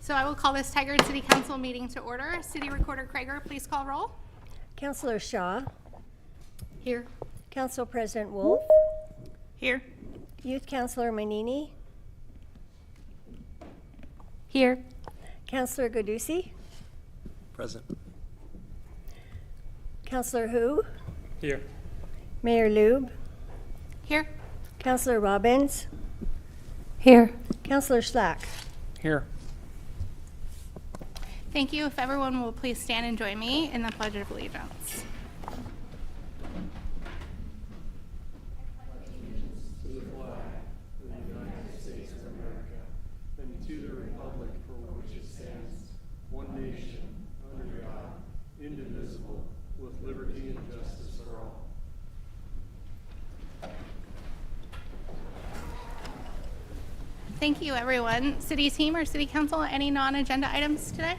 So I will call this Tigard City Council meeting to order. City Recorder Krager, please call roll. Councillor Shaw, Here. Council President Wolf, Here. Youth Councillor Manini, Here. Councillor Gadusi, Present. Councillor Hu, Here. Mayor Lube, Here. Councillor Robbins, Here. Councillor Slack. Here. Thank you. If everyone will please stand and join me in the Pledge of Allegiance. To the flag of the United States of America and to the republic for which it stands, one nation, under God, indivisible, with liberty and justice for all. Thank you, everyone. City team or City Council, any non-agenda items today?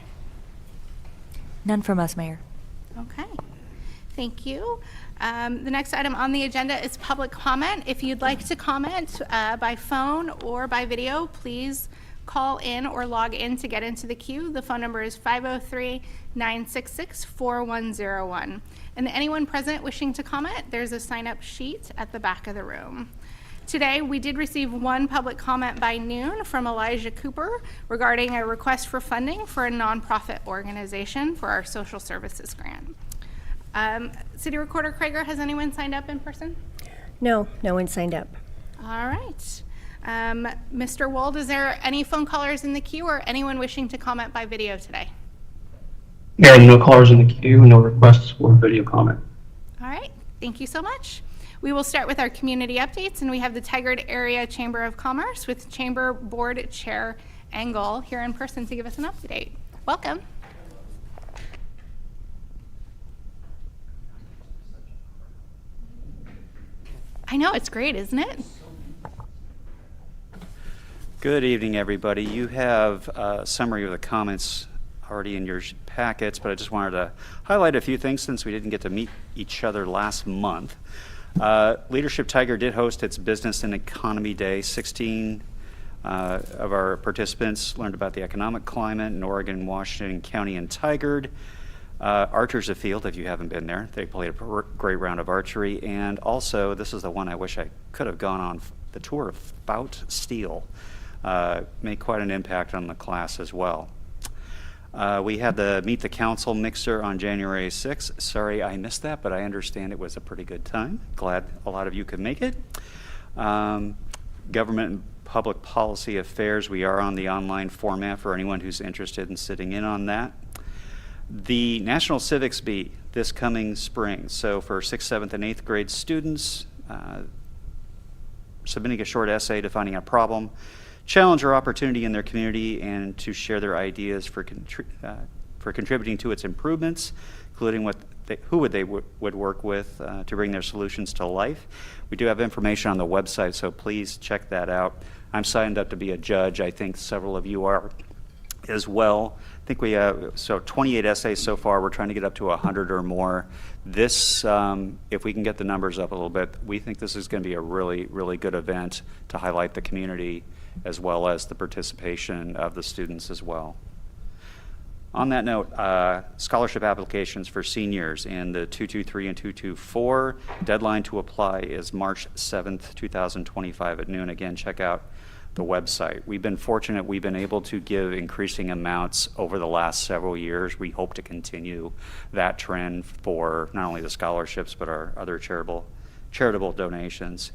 None from us, Mayor. Okay. Thank you. The next item on the agenda is public comment. If you'd like to comment by phone or by video, please call in or log in to get into the queue. The phone number is 503-966-4101. And anyone present wishing to comment, there's a sign-up sheet at the back of the room. Today, we did receive one public comment by noon from Elijah Cooper regarding a request for funding for a nonprofit organization for our social services grant. City Recorder Krager, has anyone signed up in person? No, no one signed up. All right. Mr. Wold, is there any phone callers in the queue or anyone wishing to comment by video today? There are no callers in the queue, no requests for video comment. All right. Thank you so much. We will start with our community updates, and we have the Tigard Area Chamber of Commerce with Chamber Board Chair Engel here in person to give us an update. Welcome. I know, it's great, isn't it? Good evening, everybody. You have a summary of the comments already in your packets, but I just wanted to highlight a few things since we didn't get to meet each other last month. Leadership Tigard did host its Business and Economy Day. 16 of our participants learned about the economic climate in Oregon, Washington County, and Tigard. Archers Afield, if you haven't been there, they played a great round of archery. And also, this is the one I wish I could have gone on, the tour of Fout Steel. Made quite an impact on the class as well. We had the Meet the Council mixer on January 6th. Sorry I missed that, but I understand it was a pretty good time. Glad a lot of you could make it. Government and Public Policy Affairs, we are on the online format for anyone who's interested in sitting in on that. The National Civics Bee this coming spring. So for 6th, 7th, and 8th grade students, submitting a short essay defining a problem, challenge or opportunity in their community, and to share their ideas for contributing to its improvements, including who they would work with to bring their solutions to life. We do have information on the website, so please check that out. I'm signed up to be a judge. I think several of you are as well. I think we have 28 essays so far. We're trying to get up to 100 or more. This, if we can get the numbers up a little bit, we think this is going to be a really, really good event to highlight the community as well as the participation of the students as well. On that note, scholarship applications for seniors in the 223 and 224. Deadline to apply is March 7th, 2025 at noon. Again, check out the website. We've been fortunate. We've been able to give increasing amounts over the last several years. We hope to continue that trend for not only the scholarships, but our other charitable donations.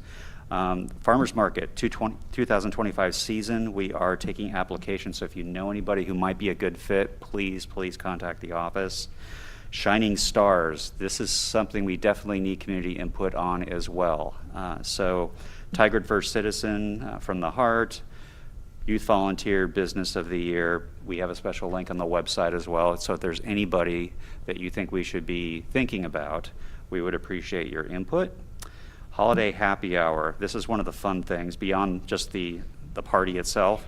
Farmers Market 2025 season, we are taking applications, so if you know anybody who might be a good fit, please contact the office. Shining Stars, this is something we definitely need community input on as well. So Tigard First Citizen, From the Heart, Youth Volunteer Business of the Year. We have a special link on the website as well, so if there's anybody that you think we should be thinking about, we would appreciate your input. Holiday Happy Hour. This is one of the fun things beyond just the party itself.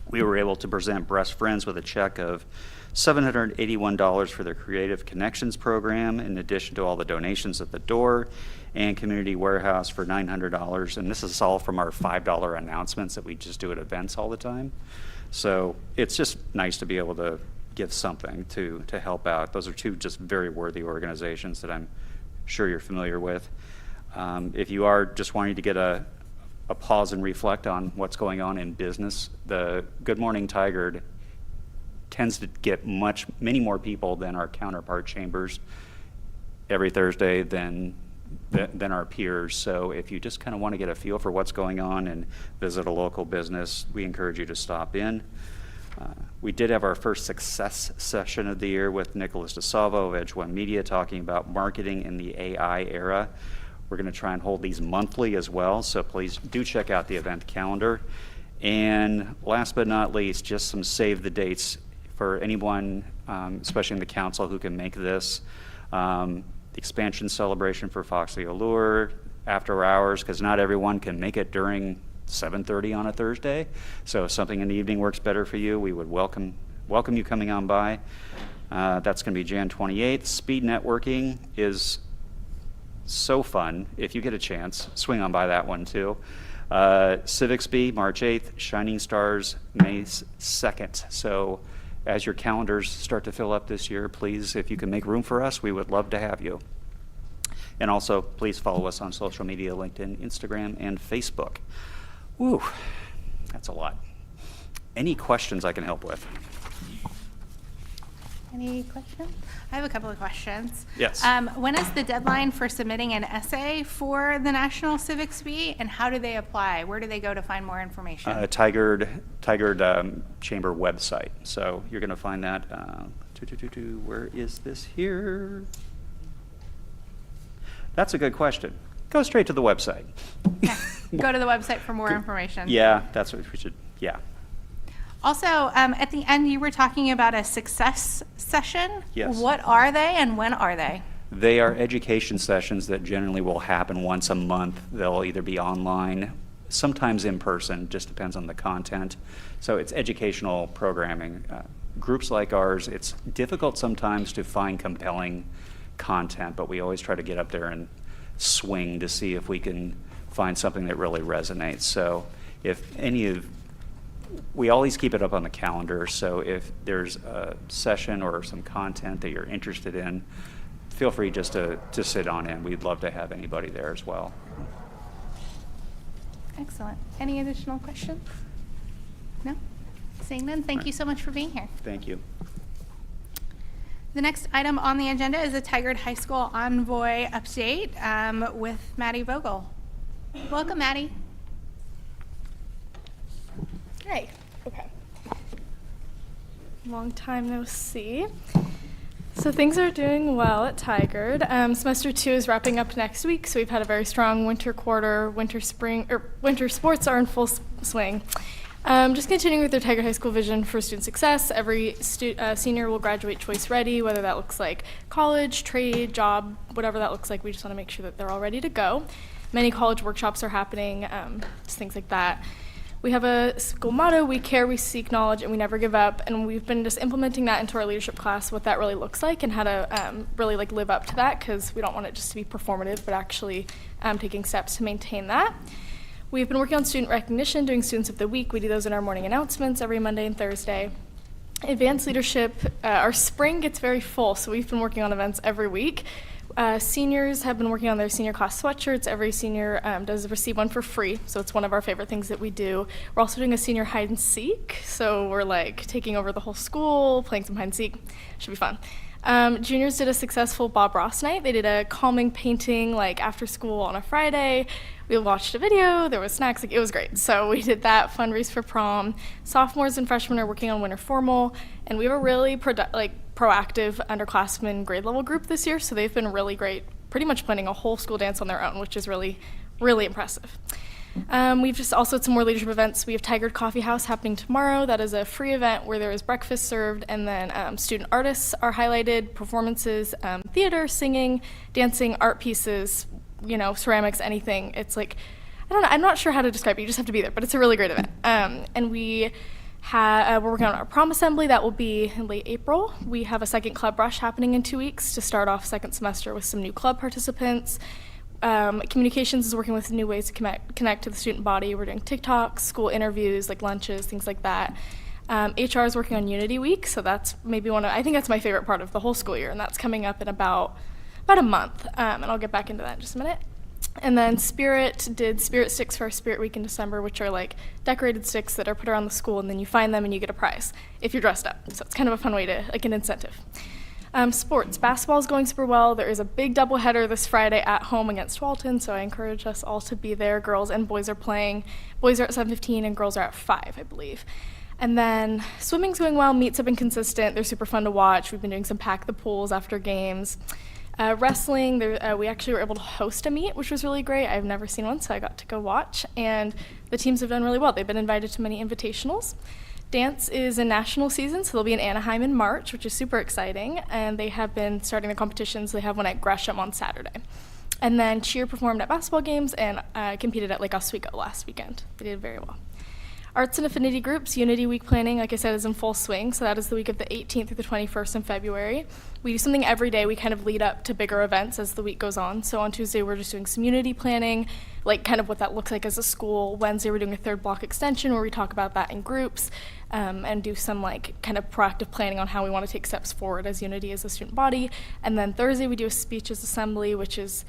We were able to present Breast Friends with a check of $781 for their Creative Connections program, in addition to all the donations at the door, and Community Warehouse for $900. And this is all from our $5 announcements that we just do at events all the time. So it's just nice to be able to give something to help out. Those are two just very worthy organizations that I'm sure you're familiar with. If you are just wanting to get a pause and reflect on what's going on in business, the Good Morning Tigard tends to get many more people than our counterpart chambers every Thursday than our peers. So if you just kind of want to get a feel for what's going on and visit a local business, we encourage you to stop in. We did have our first success session of the year with Nicholas DeSalvo of Edge One Media talking about marketing in the AI era. We're going to try and hold these monthly as well, so please do check out the event calendar. And last but not least, just some save the dates for anyone, especially in the council, who can make this. The expansion celebration for Foxley Allure, after hours, because not everyone can make it during 7:30 on a Thursday. So if something in the evening works better for you, we would welcome you coming on by. That's going to be Jan 28th. Speed networking is so fun. If you get a chance, swing on by that one too. Civicsby, March 8th. Shining Stars, May 2nd. So as your calendars start to fill up this year, please, if you can make room for us, we would love to have you. And also, please follow us on social media, LinkedIn, Instagram, and Facebook. Woo, that's a lot. Any questions I can help with? Any questions? I have a couple of questions. Yes. When is the deadline for submitting an essay for the National Civics Bee, and how do they apply? Where do they go to find more information? Tigard Chamber website. So you're going to find that. Where is this here? That's a good question. Go straight to the website. Okay. Go to the website for more information. Yeah, that's what we should. Yeah. Also, at the end, you were talking about a success session. Yes. What are they and when are they? They are education sessions that generally will happen once a month. They'll either be online, sometimes in person, just depends on the content. So it's educational programming. Groups like ours, it's difficult sometimes to find compelling content, but we always try to get up there and swing to see if we can find something that really resonates. So we always keep it up on the calendar, so if there's a session or some content that you're interested in, feel free just to sit on in. We'd love to have anybody there as well. Excellent. Any additional questions? No? Seeing none, thank you so much for being here. Thank you. The next item on the agenda is a Tigard High School Envoy update with Maddie Vogel. Welcome, Maddie. Hey. Okay. Long time no see. So things are doing well at Tigard. Semester 2 is wrapping up next week, so we've had a very strong winter quarter. Winter sports are in full swing. Just continuing with their Tigard High School vision for student success. Every senior will graduate choice ready, whether that looks like college, trade, job, whatever that looks like. We just want to make sure that they're all ready to go. Many college workshops are happening, just things like that. We have a school motto: we care, we seek knowledge, and we never give up. And we've been just implementing that into our leadership class, what that really looks like and how to really live up to that, because we don't want it just to be performative, but actually taking steps to maintain that. We've been working on student recognition, doing Students of the Week. We do those in our morning announcements every Monday and Thursday. Advanced leadership, our spring gets very full, so we've been working on events every week. Seniors have been working on their senior class sweatshirts. Every senior does receive one for free, so it's one of our favorite things that we do. We're also doing a senior hide and seek, so we're like taking over the whole school, playing some hide and seek. Should be fun. Juniors did a successful Bob Ross night. They did a calming painting like after school on a Friday. We watched a video, there was snacks, it was great. So we did that, fundraise for prom. Sophomores and freshmen are working on winter formal, and we have a really proactive underclassmen grade level group this year, so they've been really great, pretty much planning a whole school dance on their own, which is really, really impressive. We've just also had some more leadership events. We have Tigard Coffee House happening tomorrow. That is a free event where there is breakfast served, and then student artists are highlighted, performances, theater, singing, dancing, art pieces, ceramics, anything. It's like, I don't know, I'm not sure how to describe it. You just have to be there, but it's a really great event. And we're working on our prom assembly. That will be in late April. We have a second club rush happening in 2 weeks to start off second semester with some new club participants. Communications is working with new ways to connect to the student body. We're doing TikToks, school interviews, like lunches, things like that. HR is working on Unity Week, so that's maybe I think that's my favorite part of the whole school year, and that's coming up in about a month, and I'll get back into that in just a minute. And then Spirit did Spirit Sticks for our Spirit Week in December, which are like decorated sticks that are put around the school, and then you find them and you get a prize if you're dressed up. So it's kind of a fun way to, like, an incentive. Sports. Basketball is going super well. There is a big doubleheader this Friday at home against Walton, so I encourage us all to be there. Girls and boys are playing. Boys are at 7:15 and girls are at 5, I believe. And then swimming's going well. Meets have been consistent. They're super fun to watch. We've been doing some pack the pools after games. Wrestling, we actually were able to host a meet, which was really great. I've never seen one, so I got to go watch. And the teams have done really well. They've been invited to many invitationals. Dance is in national season, so they'll be in Anaheim in March, which is super exciting. And they have been starting the competitions. They have one at Gresham on Saturday. And then cheer performed at basketball games and competed at Lake Oswego last weekend. They did very well. Arts and affinity groups, Unity Week planning, like I said, is in full swing. So that is the week of the 18th through the 21st in February. We do something every day. We kind of lead up to bigger events as the week goes on. So on Tuesday, we're just doing some Unity planning, like kind of what that looks like as a school. Wednesday, we're doing a third block extension where we talk about that in groups and do some like kind of proactive planning on how we want to take steps forward as Unity as a student body. And then Thursday, we do a speeches assembly, which is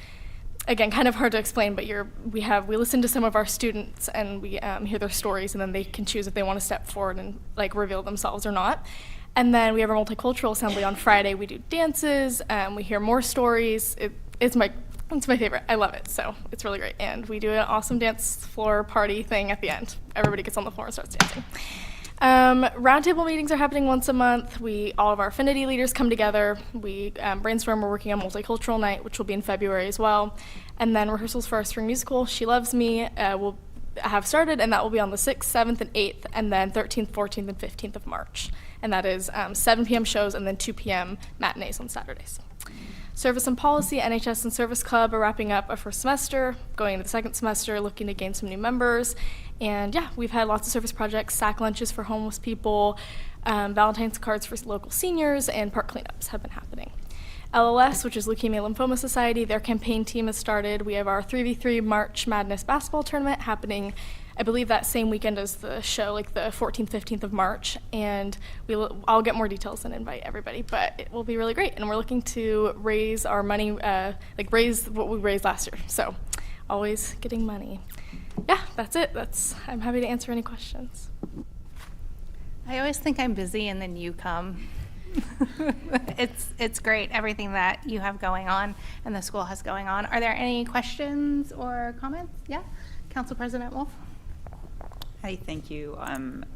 again, kind of hard to explain, but we listen to some of our students and we hear their stories, and then they can choose if they want to step forward and like reveal themselves or not. And then we have our multicultural assembly on Friday. We do dances, we hear more stories. It's my favorite. I love it, so it's really great. And we do an awesome dance floor party thing at the end. Everybody gets on the floor and starts dancing. Roundtable meetings are happening once a month. All of our affinity leaders come together. We brainstorm. We're working on multicultural night, which will be in February as well. And then rehearsals for our spring musical, She Loves Me, will have started, and that will be on the 6th, 7th, and 8th, and then 13th, 14th, and 15th of March. And that is 7 p.m. shows and then 2 p.m. matinees on Saturdays. Service and Policy, NHS and Service Club are wrapping up our first semester, going into the second semester, looking to gain some new members. And yeah, we've had lots of service projects, sack lunches for homeless people, Valentine's cards for local seniors, and park cleanups have been happening. LLS, which is Leukemia Lymphoma Society, their campaign team has started. We have our 3v3 March Madness basketball tournament happening, I believe, that same weekend as the show, like the 14th, 15th of March. And I'll get more details and invite everybody, but it will be really great. And we're looking to raise our money, raise what we raised last year. So always getting money. Yeah, that's it. I'm happy to answer any questions. I always think I'm busy and then you come. It's great, everything that you have going on and the school has going on. Are there any questions or comments? Yeah, Council President Wolf. Hi, thank you.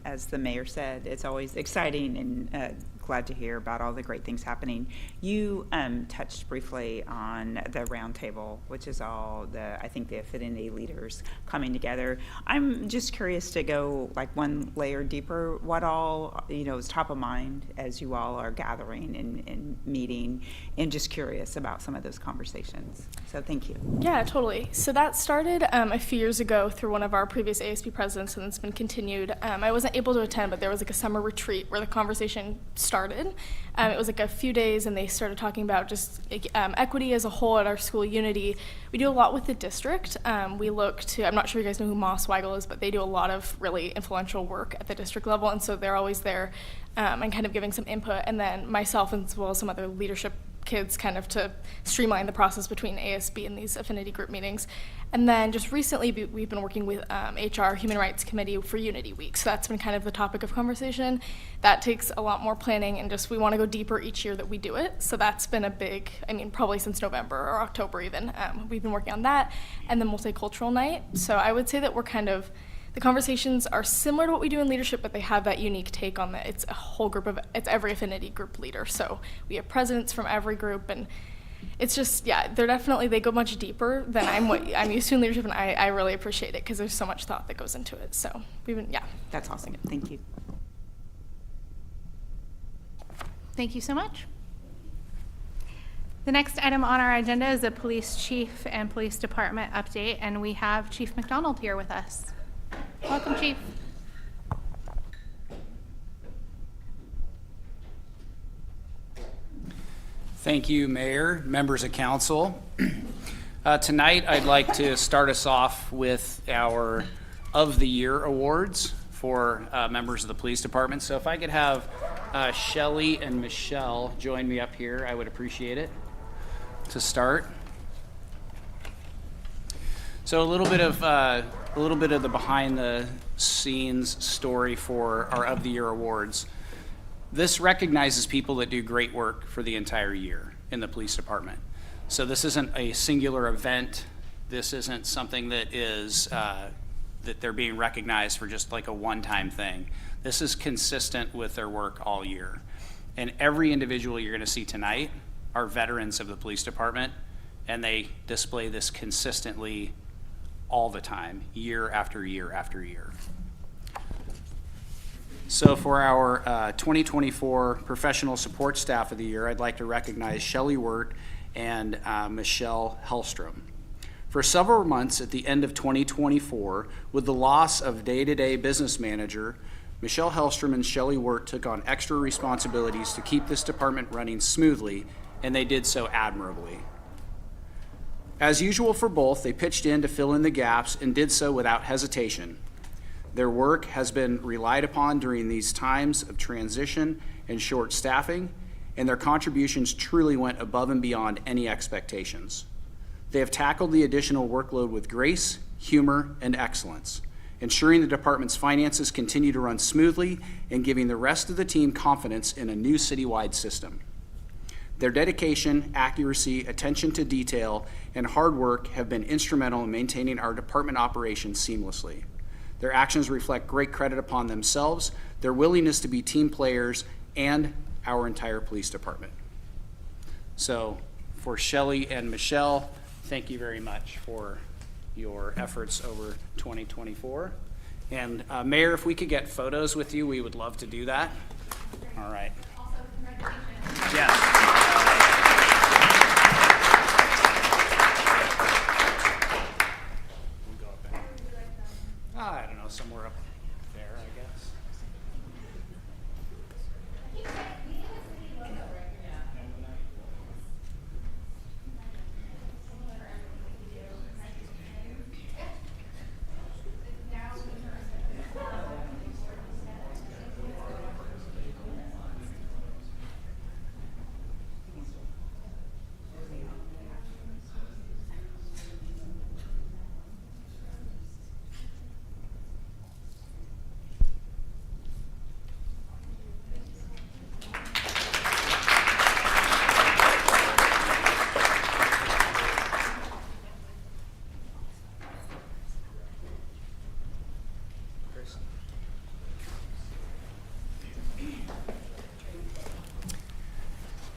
As the mayor said, it's always exciting and glad to hear about all the great things happening. You touched briefly on the roundtable, which is all I think the affinity leaders coming together. I'm just curious to go like one layer deeper. What all is top of mind as you all are gathering and meeting, and just curious about some of those conversations. So thank you. Yeah, totally. So that started a few years ago through one of our previous ASB presidents, and it's been continued. I wasn't able to attend, but there was like a summer retreat where the conversation started. It was like a few days, and they started talking about just equity as a whole at our school, Unity. We do a lot with the district. We look to, I'm not sure you guys know who Moss Weigel is, but they do a lot of really influential work at the district level, and so they're always there and kind of giving some input. And then myself, as well as some other leadership kids, kind of to streamline the process between ASB and these affinity group meetings. And then just recently, we've been working with HR, Human Rights Committee, for Unity Week. So that's been kind of the topic of conversation. That takes a lot more planning, and just we want to go deeper each year that we do it. So that's been a big, probably since November or October even, we've been working on that. And then multicultural night. So I would say that we're kind of, the conversations are similar to what we do in leadership, but they have that unique take on that. It's a whole group it's every affinity group leader. So we have presidents from every group, and it's just, yeah, they go much deeper than I'm used to in leadership, and I really appreciate it because there's so much thought that goes into it. So yeah. That's awesome. Thank you. Thank you so much. The next item on our agenda is a police chief and police department update, and we have Chief McDonald here with us. Welcome, Chief. Thank you, Mayor, members of council. Tonight, I'd like to start us off with our Of the Year awards for members of the police department. So if I could have Shelley and Michelle join me up here, I would appreciate it to start. So a little bit of the behind the scenes story for our of the year awards. This recognizes people that do great work for the entire year in the police department. So this isn't a singular event. This isn't something that is that they're being recognized for just like a one-time thing. This is consistent with their work all year. And every individual you're going to see tonight are veterans of the police department, and they display this consistently all the time, year after year after year. So for our 2024 Professional Support Staff of the Year, I'd like to recognize Shelley Wirt and Michelle Hellstrom. For several months at the end of 2024, with the loss of day-to-day business manager, Michelle Hellstrom and Shelley Wirt took on extra responsibilities to keep this department running smoothly, and they did so admirably. As usual for both, they pitched in to fill in the gaps and did so without hesitation. Their work has been relied upon during these times of transition and short staffing, and their contributions truly went above and beyond any expectations. They have tackled the additional workload with grace, humor, and excellence, ensuring the department's finances continue to run smoothly and giving the rest of the team confidence in a new citywide system. Their dedication, accuracy, attention to detail, and hard work have been instrumental in maintaining our department operations seamlessly. Their actions reflect great credit upon themselves, their willingness to be team players, and our entire police department. So for Shelley and Michelle, thank you very much for your efforts over 2024. And Mayor, if we could get photos with you, we would love to do that. All right. Also, congratulations. Yes. I don't know, somewhere up there, I guess.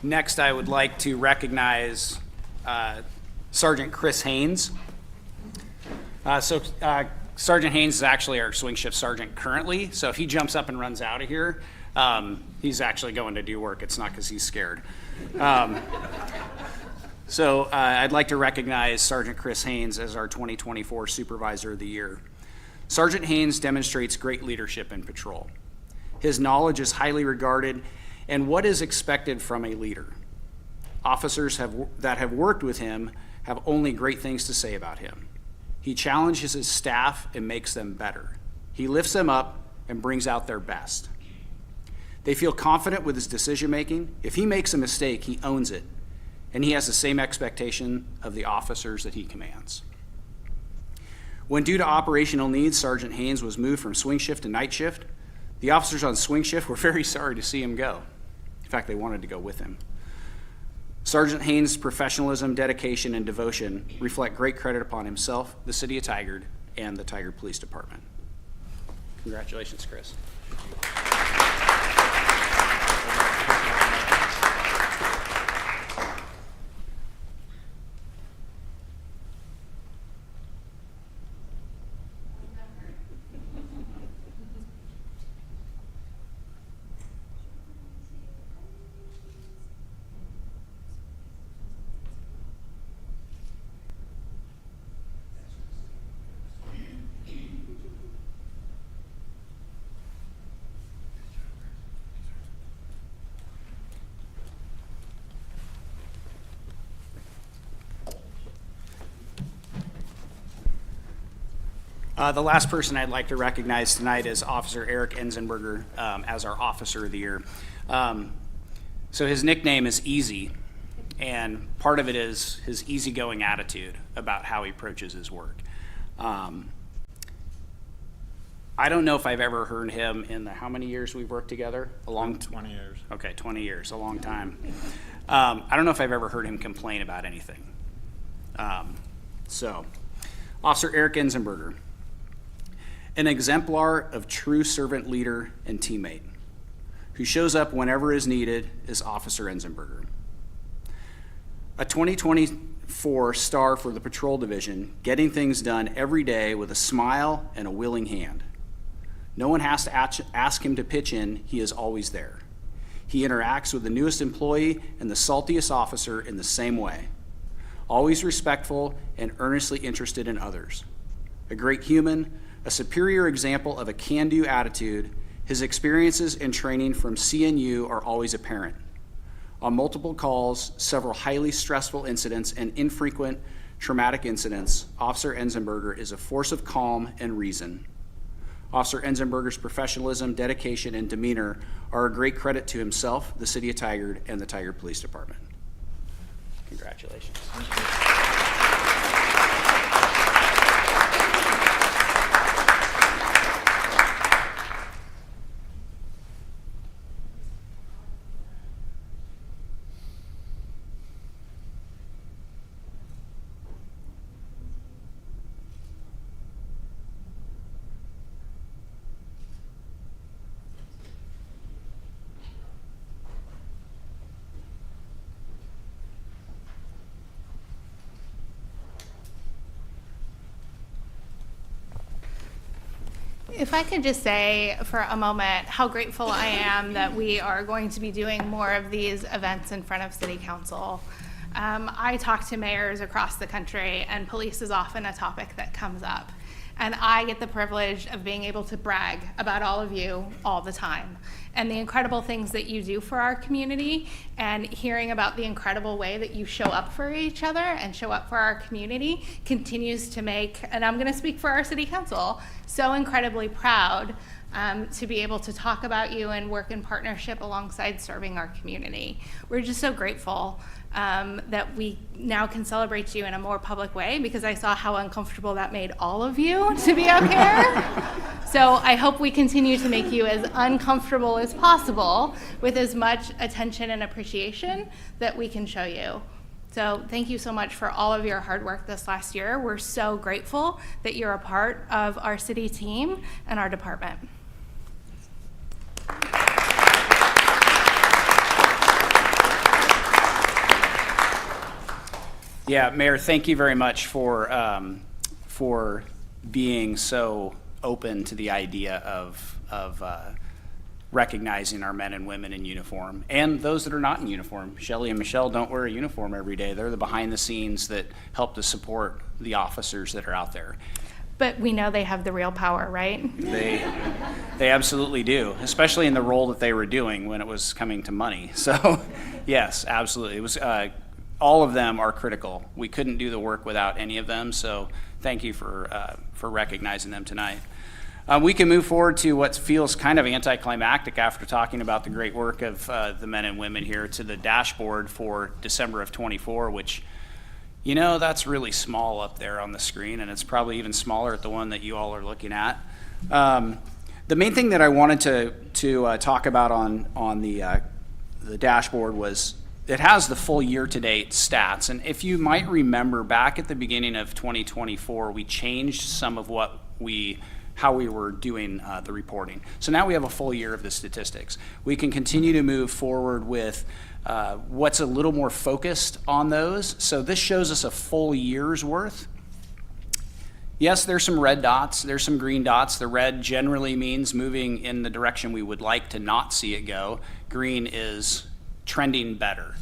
Next, I would like to recognize Sergeant Chris Haynes. Sergeant Haynes is actually our swing shift sergeant currently, so if he jumps up and runs out of here, he's actually going to do work. It's not because he's scared. I'd like to recognize Sergeant Chris Haynes as our 2024 Supervisor of the Year. Sergeant Haynes demonstrates great leadership in patrol. His knowledge is highly regarded and what is expected from a leader. Officers that have worked with him have only great things to say about him. He challenges his staff and makes them better. He lifts them up and brings out their best. They feel confident with his decision-making. If he makes a mistake, he owns it, and he has the same expectation of the officers that he commands. When due to operational needs, Sergeant Haynes was moved from swing shift to night shift. The officers on swing shift were very sorry to see him go. In fact, they wanted to go with him. Sergeant Haynes' professionalism, dedication, and devotion reflect great credit upon himself, the City of Tigard, and the Tigard Police Department. Congratulations, Chris. The last person I'd like to recognize tonight is Officer Eric Enzenberger as our Officer of the Year. So his nickname is Easy, and part of it is his easygoing attitude about how he approaches his work. I don't know if I've ever heard him in the how many years we've worked together? 20 years. Okay, 20 years, a long time. I don't know if I've ever heard him complain about anything. Officer Eric Enzenberger, an exemplar of true servant leader and teammate, who shows up whenever is needed, is Officer Enzenberger. A 2024 star for the Patrol Division, getting things done every day with a smile and a willing hand. No one has to ask him to pitch in, he is always there. He interacts with the newest employee and the saltiest officer in the same way. Always respectful and earnestly interested in others. A great human, a superior example of a can-do attitude, his experiences and training from CNU are always apparent. On multiple calls, several highly stressful incidents, and infrequent traumatic incidents, Officer Enzenberger is a force of calm and reason. Officer Enzenberger's professionalism, dedication, and demeanor are a great credit to himself, the City of Tigard, and the Tigard Police Department. Congratulations. If I could just say for a moment how grateful I am that we are going to be doing more of these events in front of City Council. I talk to mayors across the country, and police is often a topic that comes up. And I get the privilege of being able to brag about all of you all the time and the incredible things that you do for our community, and hearing about the incredible way that you show up for each other and show up for our community continues to make, and I'm going to speak for our City Council, so incredibly proud to be able to talk about you and work in partnership alongside serving our community. We're just so grateful that we now can celebrate you in a more public way, because I saw how uncomfortable that made all of you to be up here. So I hope we continue to make you as uncomfortable as possible with as much attention and appreciation that we can show you. So thank you so much for all of your hard work this last year. We're so grateful that you're a part of our city team and our department. Yeah, Mayor, thank you very much for being so open to the idea of recognizing our men and women in uniform, and those that are not in uniform. Shelley and Michelle don't wear a uniform every day. They're the behind the scenes that help to support the officers that are out there. But we know they have the real power, right? They absolutely do, especially in the role that they were doing when it was coming to money. So yes, absolutely. It was all of them are critical. We couldn't do the work without any of them, so thank you for recognizing them tonight. We can move forward to what feels kind of anticlimactic after talking about the great work of the men and women here, to the dashboard for December of '24, which, you know, that's really small up there on the screen, and it's probably even smaller at the one that you all are looking at. The main thing that I wanted to talk about on the dashboard was it has the full year-to-date stats. And if you might remember, back at the beginning of 2024, we changed some of how we were doing the reporting. So now we have a full year of the statistics. We can continue to move forward with what's a little more focused on those. So this shows us a full year's worth. Yes, there's some red dots, there's some green dots. The red generally means moving in the direction we would like to not see it go. Green is trending better.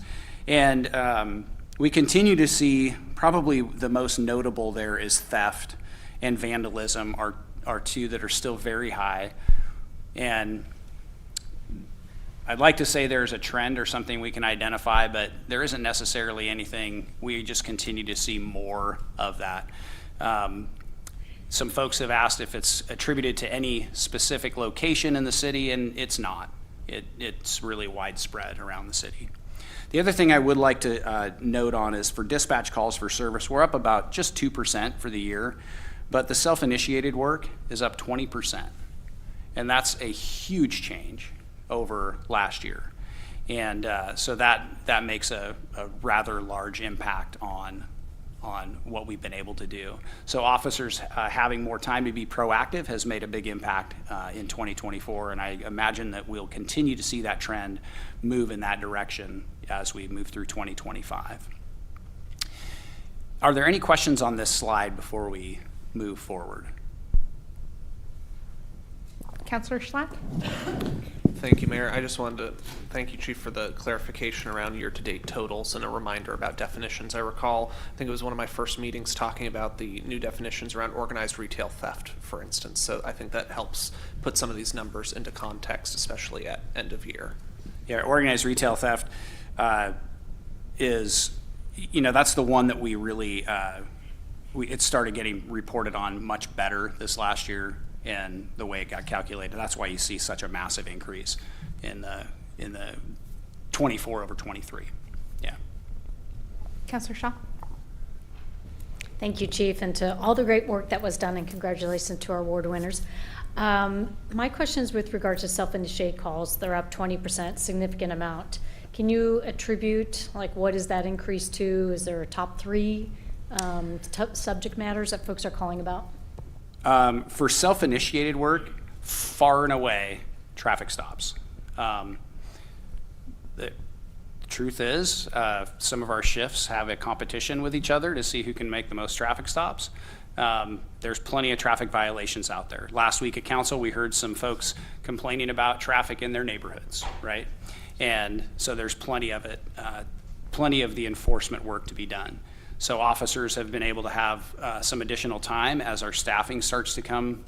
And we continue to see, probably the most notable there is theft and vandalism are two that are still very high. And I'd like to say there's a trend or something we can identify, but there isn't necessarily anything. We just continue to see more of that. some folks have asked if it's attributed to any specific location in the city, and it's not. It's really widespread around the city. The other thing I would like to note on is for dispatch calls for service, we're up about just 2% for the year, but the self-initiated work is up 20%. And that's a huge change over last year. And so that makes a rather large impact on what we've been able to do. So officers having more time to be proactive has made a big impact in 2024, and I imagine that we'll continue to see that trend move in that direction as we move through 2025. Are there any questions on this slide before we move forward? Counselor Schlack? Thank you, Mayor. I just wanted to thank you, Chief, for the clarification around year-to-date totals and a reminder about definitions. I recall, I think it was one of my first meetings talking about the new definitions around organized retail theft, for instance. So I think that helps put some of these numbers into context, especially at end of year. Yeah, organized retail theft is, that's the one that we really, it started getting reported on much better this last year. And the way it got calculated, that's why you see such a massive increase in the 24 over 23. Yeah. Counselor Shaw? Thank you, Chief, and to all the great work that was done, and congratulations to our award winners. My question is with regard to self-initiated calls. They're up 20%, significant amount. Can you attribute, what is that increase to? Is there a top three subject matters that folks are calling about? For self-initiated work, far and away, traffic stops. The truth is, some of our shifts have a competition with each other to see who can make the most traffic stops. There's plenty of traffic violations out there. Last week at council, we heard some folks complaining about traffic in their neighborhoods, right? And so there's plenty of it, plenty of the enforcement work to be done. So officers have been able to have some additional time as our staffing starts to come,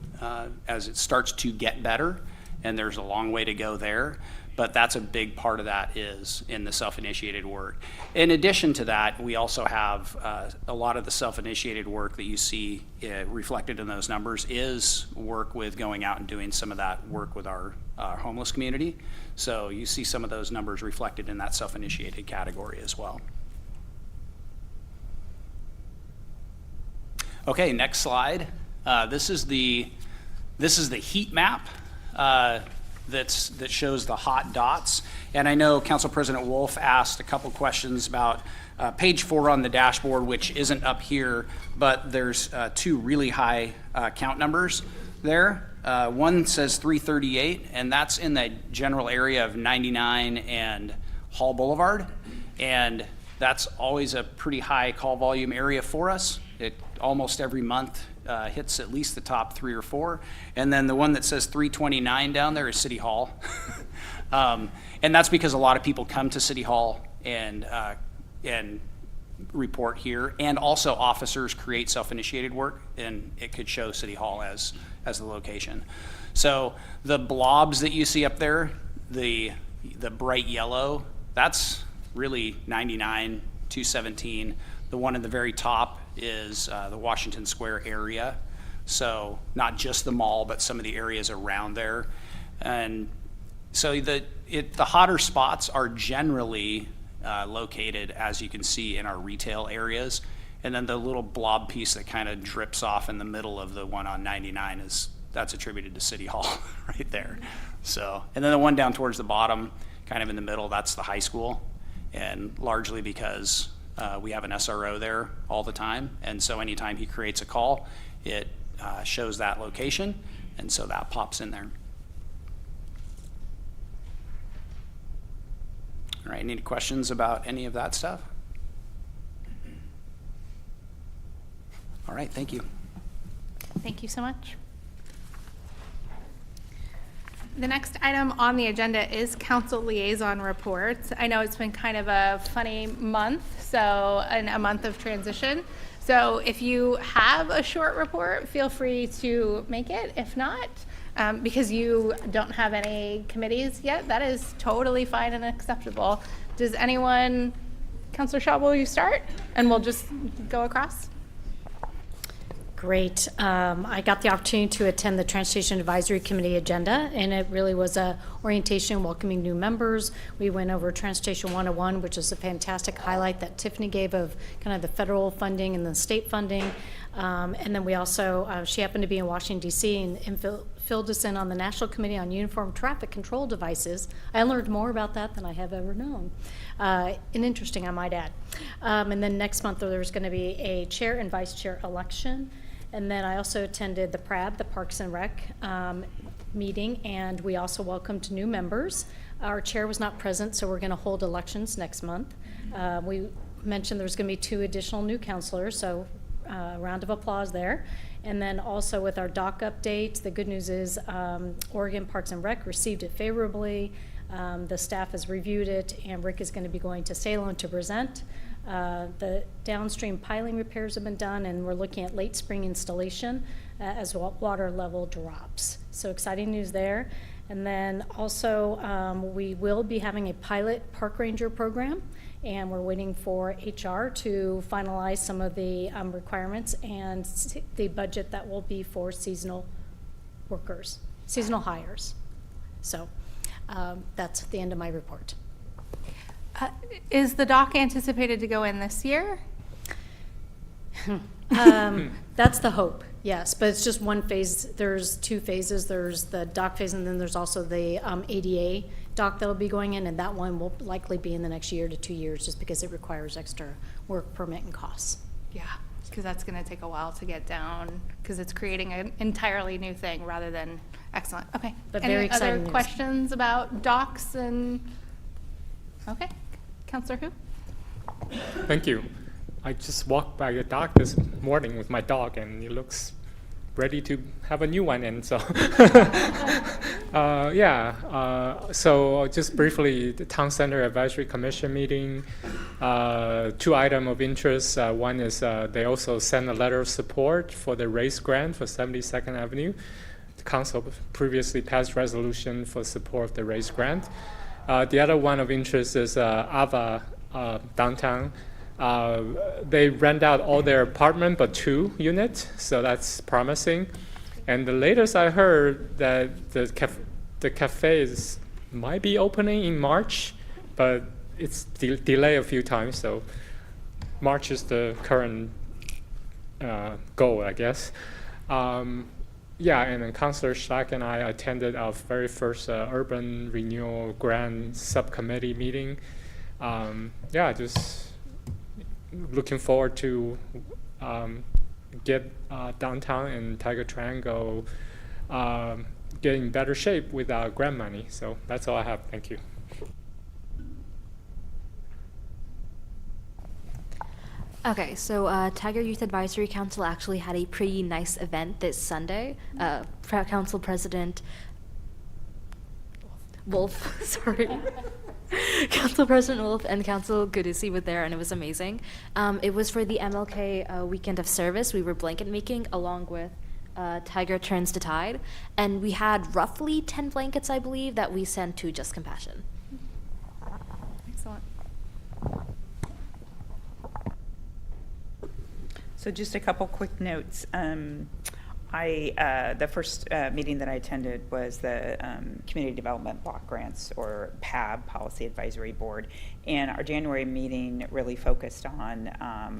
as it starts to get better, and there's a long way to go there. But that's a big part of that is in the self-initiated work. In addition to that, we also have a lot of the self-initiated work that you see reflected in those numbers is work with going out and doing some of that work with our homeless community. So you see some of those numbers reflected in that self-initiated category as well. Okay, next slide. This is the heat map that shows the hot dots. And I know Council President Wolf asked a couple questions about page 4 on the dashboard, which isn't up here, but there's two really high count numbers there. One says 338, and that's in the general area of 99 and Hall Boulevard. And that's always a pretty high call volume area for us. It almost every month hits at least the top 3 or 4. And then the one that says 329 down there is City Hall. And that's because a lot of people come to City Hall and report here. And also officers create self-initiated work, and it could show City Hall as the location. So the blobs that you see up there, the bright yellow, that's really 99, 217. The one in the very top is the Washington Square area. So not just the mall, but some of the areas around there. And so the hotter spots are generally located, as you can see, in our retail areas. And then the little blob piece that kind of drips off in the middle of the one on 99 that's attributed to City Hall right there. So, and then the one down towards the bottom, kind of in the middle, that's the high school. And largely because we have an SRO there all the time, and so anytime he creates a call, it shows that location, and so that pops in there. All right, any questions about any of that stuff? All right, thank you. Thank you so much. The next item on the agenda is council liaison reports. I know it's been kind of a funny month, and a month of transition. So if you have a short report, feel free to make it. If not, because you don't have any committees yet, that is totally fine and acceptable. Does anyone, Councilor Shaw, will you start? And we'll just go across. Great. I got the opportunity to attend the Transportation Advisory Committee agenda, and it really was a orientation welcoming new members. We went over Transportation 101, which is a fantastic highlight that Tiffany gave of kind of the federal funding and the state funding. And then we also, she happened to be in Washington, D.C., and filled us in on the National Committee on Uniform Traffic Control Devices. I learned more about that than I have ever known. And interesting, I might add. And then next month, there's going to be a chair and vice chair election. And then I also attended the PRAB, the Parks and Rec meeting, and we also welcomed new members. Our chair was not present, so we're going to hold elections next month. We mentioned there's going to be 2 additional new counselors, so a round of applause there. And then also with our doc update, the good news is Oregon Parks and Rec received it favorably. The staff has reviewed it, and Rick is going to be going to Salem to present. The downstream piling repairs have been done, and we're looking at late spring installation as water level drops. So exciting news there. And then also we will be having a pilot park ranger program, and we're waiting for HR to finalize some of the requirements and the budget that will be for seasonal workers, seasonal hires. So that's the end of my report. Is the dock anticipated to go in this year? That's the hope, yes, but it's just one phase. There's 2 phases. There's the dock phase, and then there's also the ADA dock that'll be going in, and that one will likely be in the next year to 2 years just because it requires extra work, permit, and costs. Yeah, because that's going to take a while to get down because it's creating an entirely new thing rather than, excellent. Okay. But Any very exciting other news. questions about docks and, okay. Counselor Hu? Thank you. I just walked by the dock this morning with my dog, and it looks ready to have a new one. And so, so just briefly, the Town Center Advisory Commission meeting, 2 items of interest. One is they also sent a letter of support for the race grant for 72nd Avenue. The council previously passed resolution for support of the race grant. The other one of interest is Ava downtown. They rent out all their apartment but 2 units, so that's promising. And the latest I heard that the cafe might be opening in March, but it's delayed a few times, so March is the current goal, I guess. And then Councilor Schlack and I attended our very first Urban Renewal Grant Subcommittee meeting. Just looking forward to get downtown and Tiger Triangle get in better shape with our grant money. So that's all I have. Thank you. Okay, so Tiger Youth Advisory Council actually had a pretty nice event this Sunday. Council President Wolf, sorry. Council President Wolf and Council Goodisi were there, and it was amazing. It was for the MLK Weekend of Service. We were blanket making along with Tiger Turns the Tide, and we had roughly 10 blankets, I believe, that we sent to Just Compassion. Excellent. So just a couple quick notes. The first meeting that I attended was the Community Development Block Grants, or PAB, Policy Advisory Board. And our January meeting really focused on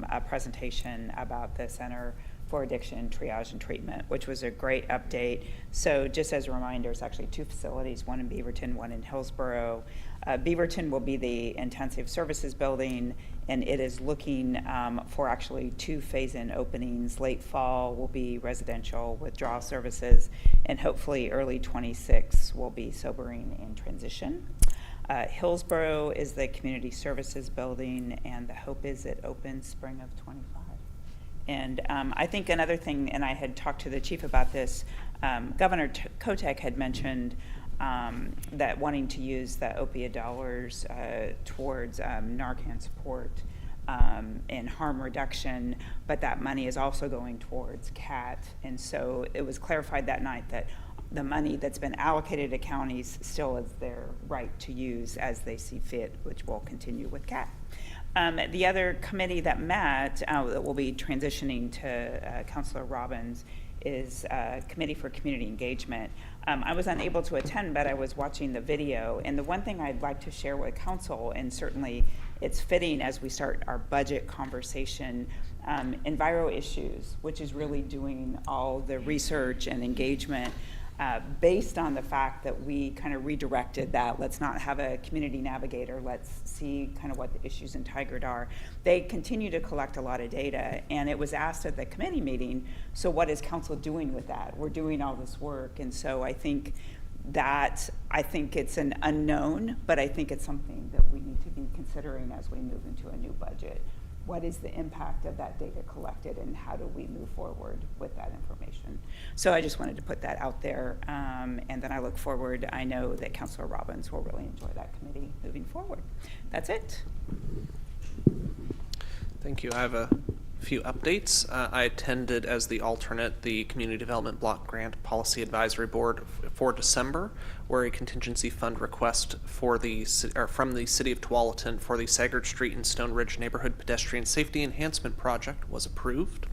a presentation about the Center for Addiction Triage and Treatment, which was a great update. So just as a reminder, it's actually 2 facilities, one in Beaverton, one in Hillsborough. Beaverton will be the intensive services building, and it is looking for actually 2 phase-in openings. Late fall will be residential withdrawal services, and hopefully early 26 will be sobering and transition. Hillsborough is the community services building, and the hope is it opens spring of 25. And I think another thing, and I had talked to the chief about this, Governor Kotek had mentioned that wanting to use the opioid dollars towards Narcan support and harm reduction, but that money is also going towards CAT. And so it was clarified that night that the money that's been allocated to counties still is their right to use as they see fit, which will continue with CAT. The other committee that met, that will be transitioning to Councilor Robbins, is Committee for Community Engagement. I was unable to attend, but I was watching the video. And the one thing I'd like to share with council, and certainly it's fitting as we start our budget conversation, Enviro Issues, which is really doing all the research and engagement based on the fact that we kind of redirected that. Let's not have a community navigator. Let's see kind of what the issues in Tigard are. They continue to collect a lot of data, and it was asked at the committee meeting, so what is council doing with that? We're doing all this work, and so I think it's an unknown, but I think it's something that we need to be considering as we move into a new budget. What is the impact of that data collected, and how do we move forward with that information? So I just wanted to put that out there, and then I look forward. I know that Councilor Robbins will really enjoy that committee moving forward. That's it. Thank you. I have a few updates. I attended as the alternate the Community Development Block Grant Policy Advisory Board for December, where a contingency fund request from the City of Tualatin for the Sagard Street and Stone Ridge Neighborhood Pedestrian Safety Enhancement Project was approved.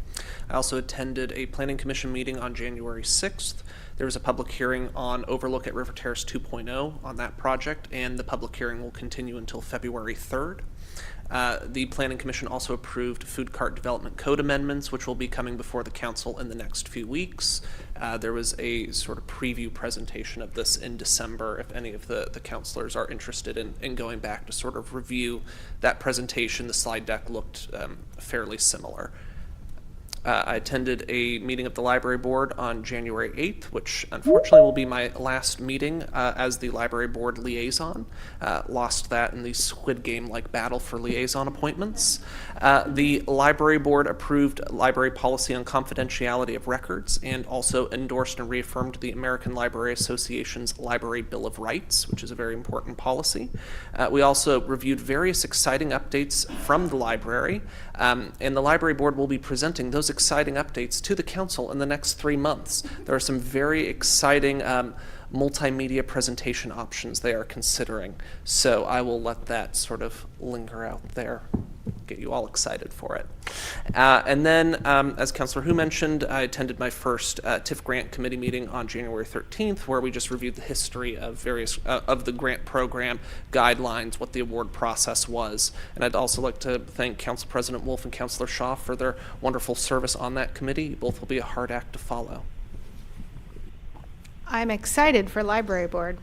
I also attended a Planning Commission meeting on January 6th. There was a public hearing on Overlook at River Terrace 2.0 on that project, and the public hearing will continue until February 3rd. The Planning Commission also approved food cart development code amendments, which will be coming before the council in the next few weeks. There was a sort of preview presentation of this in December, if any of the councilors are interested in going back to sort of review that presentation. The slide deck looked fairly similar. I attended a meeting of the library board on January 8th, which unfortunately will be my last meeting as the library board liaison. Lost that in the Squid Game-like battle for liaison appointments. The library board approved library policy on confidentiality of records and also endorsed and reaffirmed the American Library Association's Library Bill of Rights, which is a very important policy. We also reviewed various exciting updates from the library, and the library board will be presenting those exciting updates to the council in the next 3 months. There are some very exciting multimedia presentation options they are considering. So I will let that sort of linger out there, get you all excited for it. And then, as Councilor Hu mentioned, I attended my first TIF grant committee meeting on January 13th, where we just reviewed the history of various of the grant program guidelines, what the award process was. And I'd also like to thank Council President Wolf and Councilor Shaw for their wonderful service on that committee. Both will be a hard act to follow. I'm excited for library board.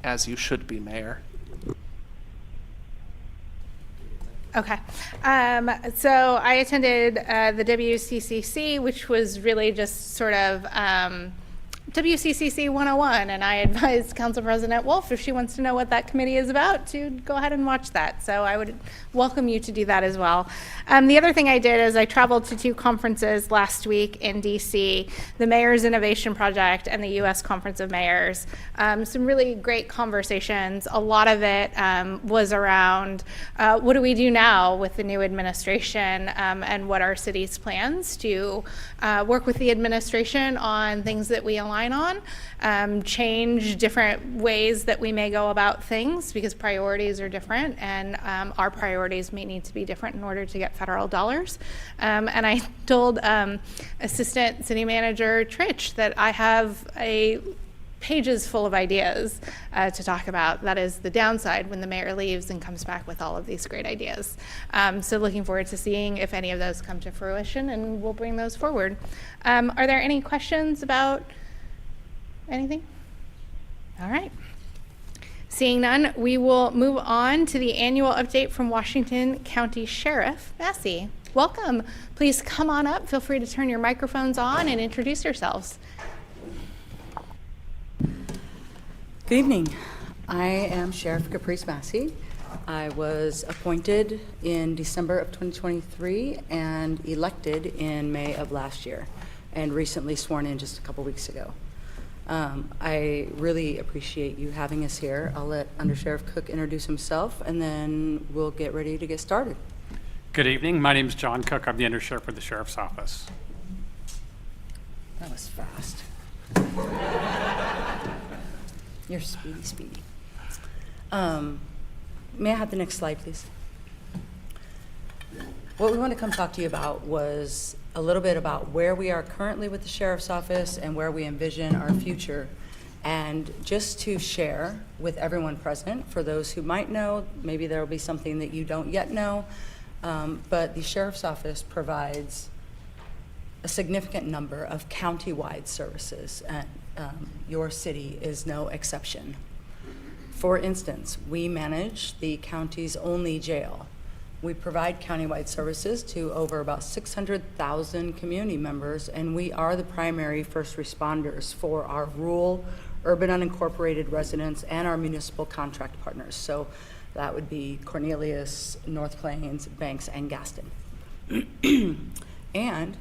As you should be, Mayor. Okay. So I attended the WCCC, which was really just sort of WCCC 101, and I advised Council President Wolf, if she wants to know what that committee is about, to go ahead and watch that. So I would welcome you to do that as well. The other thing I did is I traveled to 2 conferences last week in DC, the Mayor's Innovation Project and the U.S. Conference of Mayors. Some really great conversations. A lot of it was around what do we do now with the new administration, and what are city's plans to work with the administration on things that we align on, change different ways that we may go about things, because priorities are different, and our priorities may need to be different in order to get federal dollars. And I told Assistant City Manager Tritch that I have pages full of ideas to talk about. That is the downside when the mayor leaves and comes back with all of these great ideas. So looking forward to seeing if any of those come to fruition, and we'll bring those forward. Are there any questions about anything? All right. Seeing none, we will move on to the annual update from Washington County Sheriff Massey. Welcome. Please come on up. Feel free to turn your microphones on and introduce yourselves. Good evening. I am Sheriff Caprice Massey. I was appointed in December of 2023 and elected in May of last year, and recently sworn in just a couple weeks ago. I really appreciate you having us here. I'll let Under Sheriff Cook introduce himself, and then we'll get ready to get started. Good evening. My name is John Cook. I'm the Under Sheriff of the Sheriff's Office. That was fast. You're speedy. May I have the next slide, please? What we want to come talk to you about was a little bit about where we are currently with the Sheriff's Office and where we envision our future. And just to share with everyone present, for those who might know, maybe there will be something that you don't yet know, but the Sheriff's Office provides a significant number of county-wide services, and your city is no exception. For instance, we manage the county's only jail. We provide countywide services to over about 600,000 community members, and we are the primary first responders for our rural, urban unincorporated residents and our municipal contract partners. So that would be Cornelius, North Plains, Banks, and Gaston. And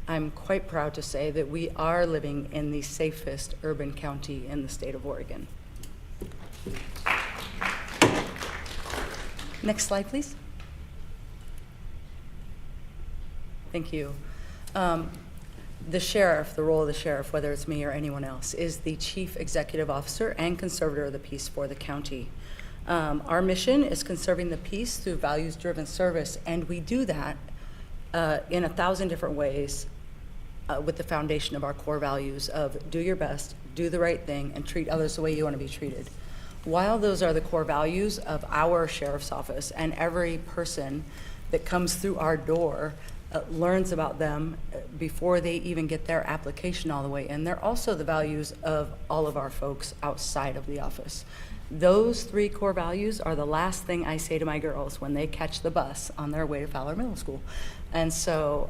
I'm quite proud to say that we are living in the safest urban county in the state of Oregon. Next slide, please. Thank you. The sheriff, the role of the sheriff, whether it's me or anyone else, is the chief executive officer and conservator of the peace for the county. Our mission is conserving the peace through values-driven service, and we do that in 1,000 different ways with the foundation of our core values of do your best, do the right thing, and treat others the way you want to be treated. While those are the core values of our sheriff's office, and every person that comes through our door learns about them before they even get their application all the way in, they're also the values of all of our folks outside of the office. Those 3 core values are the last thing I say to my girls when they catch the bus on their way to Fowler Middle School. And so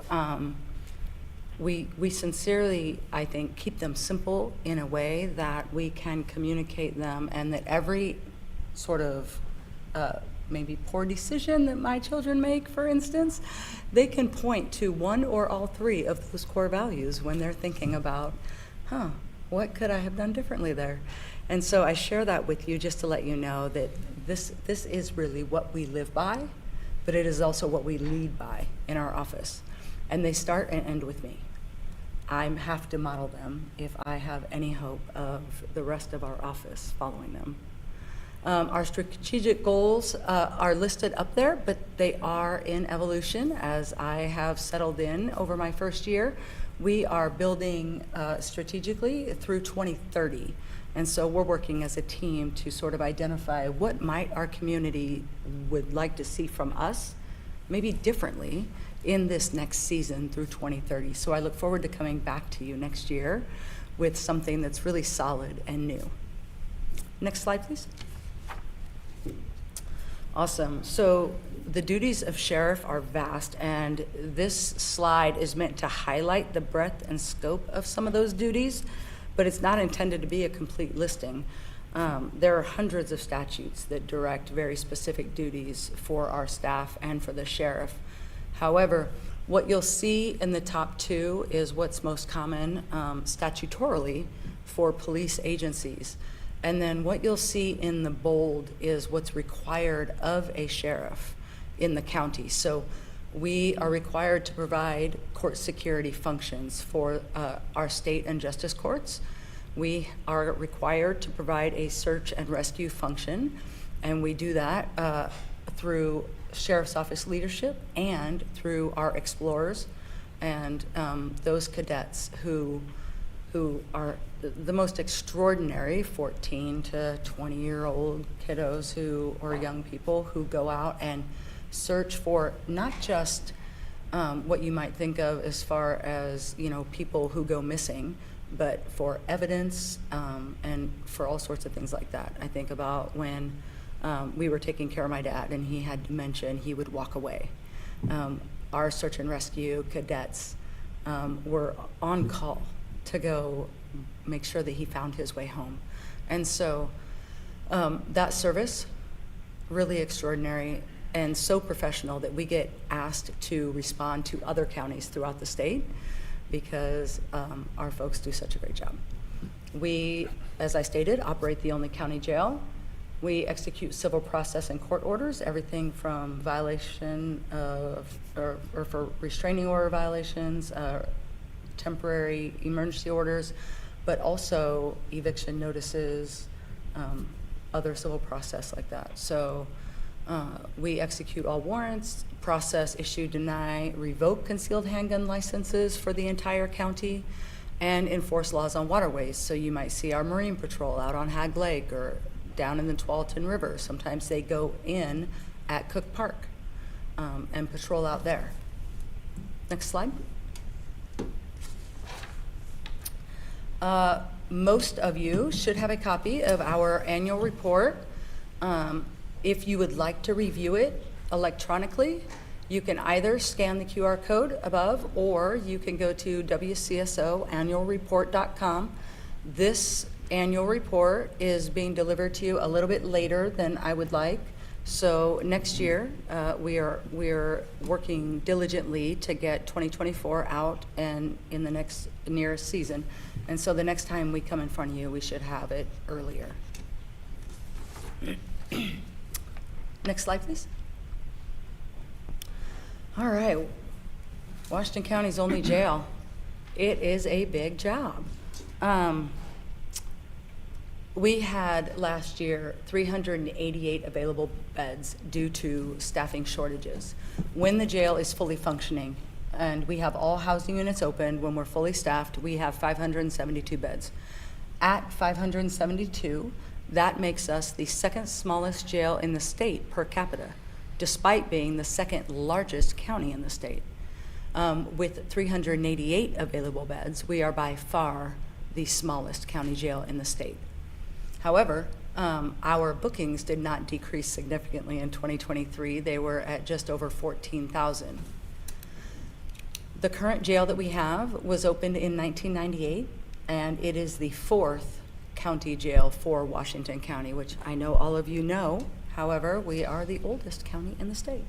we sincerely, I think, keep them simple in a way that we can communicate them, and that every sort of maybe poor decision that my children make, for instance, they can point to one or all 3 of those core values when they're thinking about, what could I have done differently there? And so I share that with you just to let you know that this is really what we live by, but it is also what we lead by in our office. And they start and end with me. I have to model them if I have any hope of the rest of our office following them. Our strategic goals are listed up there, but they are in evolution as I have settled in over my first year. We are building strategically through 2030. And so we're working as a team to sort of identify what might our community would like to see from us, maybe differently, in this next season through 2030. So I look forward to coming back to you next year with something that's really solid and new. Next slide, please. Awesome. So the duties of sheriff are vast, and this slide is meant to highlight the breadth and scope of some of those duties, but it's not intended to be a complete listing. There are hundreds of statutes that direct very specific duties for our staff and for the sheriff. However, what you'll see in the top 2 is what's most common statutorily for police agencies. And then what you'll see in the bold is what's required of a sheriff in the county. So we are required to provide court security functions for our state and justice courts. We are required to provide a search and rescue function, and we do that through Sheriff's Office leadership and through our explorers and those cadets who are the most extraordinary 14 to 20-year-old kiddos or young people who go out and search for not just what you might think of as far as, people who go missing, but for evidence and for all sorts of things like that. I think about when we were taking care of my dad and he had dementia and he would walk away. Our search and rescue cadets were on call to go make sure that he found his way home. And so that service, really extraordinary and so professional that we get asked to respond to other counties throughout the state because our folks do such a great job. We, as I stated, operate the only county jail. We execute civil process and court orders, everything from violation of, or for restraining order violations, temporary emergency orders, but also eviction notices, other civil process like that. So We execute all warrants, process, issue, deny, revoke concealed handgun licenses for the entire county, and enforce laws on waterways. So you might see our Marine Patrol out on Hag Lake or down in the Tualatin River. Sometimes they go in at Cook Park and patrol out there. Next slide. Most of you should have a copy of our annual report. If you would like to review it electronically, you can either scan the QR code above, or you can go to wcsoannualreport.com. This annual report is being delivered to you a little bit later than I would like. So next year, we are working diligently to get 2024 out and in the next nearest season. And so the next time we come in front of you, we should have it earlier. Next slide, please. All right, Washington County's only jail. It is a big job. We had last year 388 available beds due to staffing shortages. When the jail is fully functioning and we have all housing units open, when we're fully staffed, we have 572 beds. At 572, that makes us the second smallest jail in the state per capita, despite being the second largest county in the state. With 388 available beds, we are by far the smallest county jail in the state. However, our bookings did not decrease significantly in 2023. They were at just over 14,000. The current jail that we have was opened in 1998, and it is the fourth county jail for Washington County, which I know all of you know. However, we are the oldest county in the state.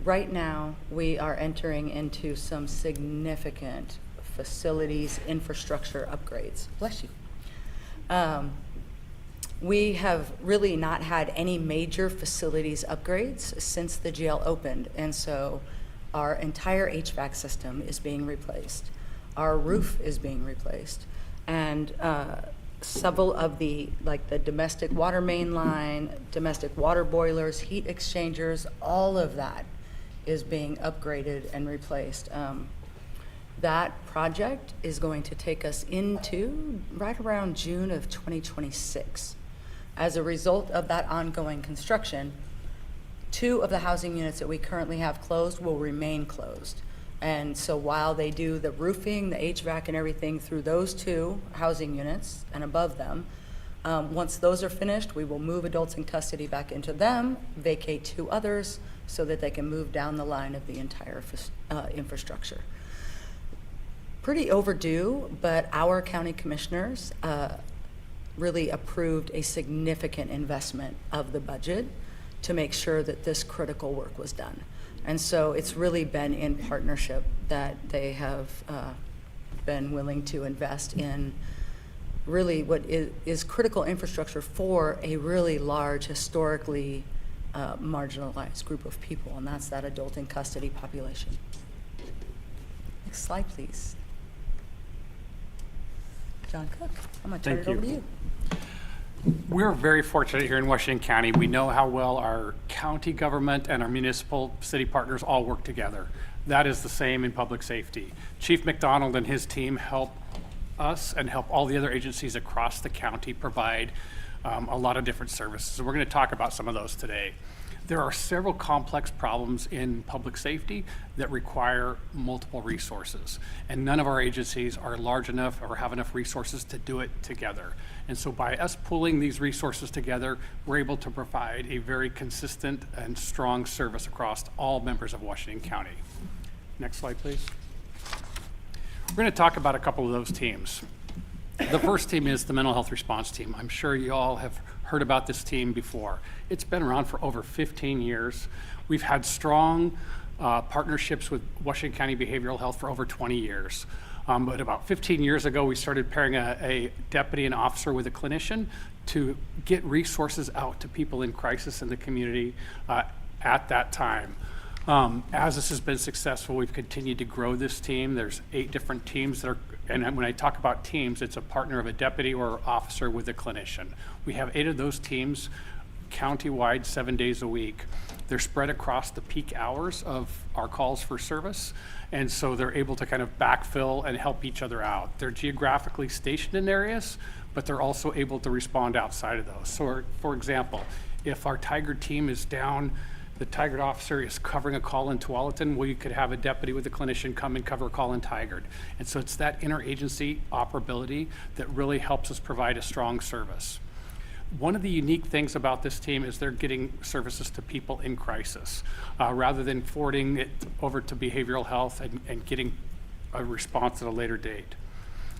Right now, we are entering into some significant facilities infrastructure upgrades. Bless you. We have really not had any major facilities upgrades since the jail opened, and so our entire HVAC system is being replaced. Our roof is being replaced, and several of the domestic water main line, domestic water boilers, heat exchangers, all of that is being upgraded and replaced. That project is going to take us into right around June of 2026. As a result of that ongoing construction, 2 of the housing units that we currently have closed will remain closed. And so while they do the roofing, the HVAC and everything through those 2 housing units and above them, once those are finished, we will move adults in custody back into them, vacate 2 others so that they can move down the line of the entire infrastructure. Pretty overdue, but our county commissioners really approved a significant investment of the budget to make sure that this critical work was done. And so it's really been in partnership that they have been willing to invest in really what is critical infrastructure for a really large, historically marginalized group of people, and that's that adult in custody population. Next slide, please. John Cook, I'm going to turn it over to you. We're very fortunate here in Washington County. We know how well our county government and our municipal city partners all work together. That is the same in public safety. Chief McDonald and his team help us and help all the other agencies across the county provide a lot of different services. So we're going to talk about some of those today. There are several complex problems in public safety that require multiple resources, and none of our agencies are large enough or have enough resources to do it together. And so by us pulling these resources together, we're able to provide a very consistent and strong service across all members of Washington County. Next slide, please. We're going to talk about a couple of those teams. The first team is the mental health response team. I'm sure you all have heard about this team before. It's been around for over 15 years. We've had strong partnerships with Washington County Behavioral Health for over 20 years. But about 15 years ago, we started pairing a deputy and officer with a clinician to get resources out to people in crisis in the community at that time. As this has been successful, we've continued to grow this team. There's 8 different teams that are, and when I talk about teams, it's a partner of a deputy or officer with a clinician. We have 8 of those teams countywide, 7 days a week. They're spread across the peak hours of our calls for service, and so they're able to kind of backfill and help each other out. They're geographically stationed in areas, but they're also able to respond outside of those. So, for example, if our Tigard team is down, the Tigard officer is covering a call in Tualatin, we could have a deputy with a clinician come and cover a call in Tigard. And so it's that interagency operability that really helps us provide a strong service. One of the unique things about this team is they're getting services to people in crisis, rather than forwarding it over to behavioral health and getting a response at a later date.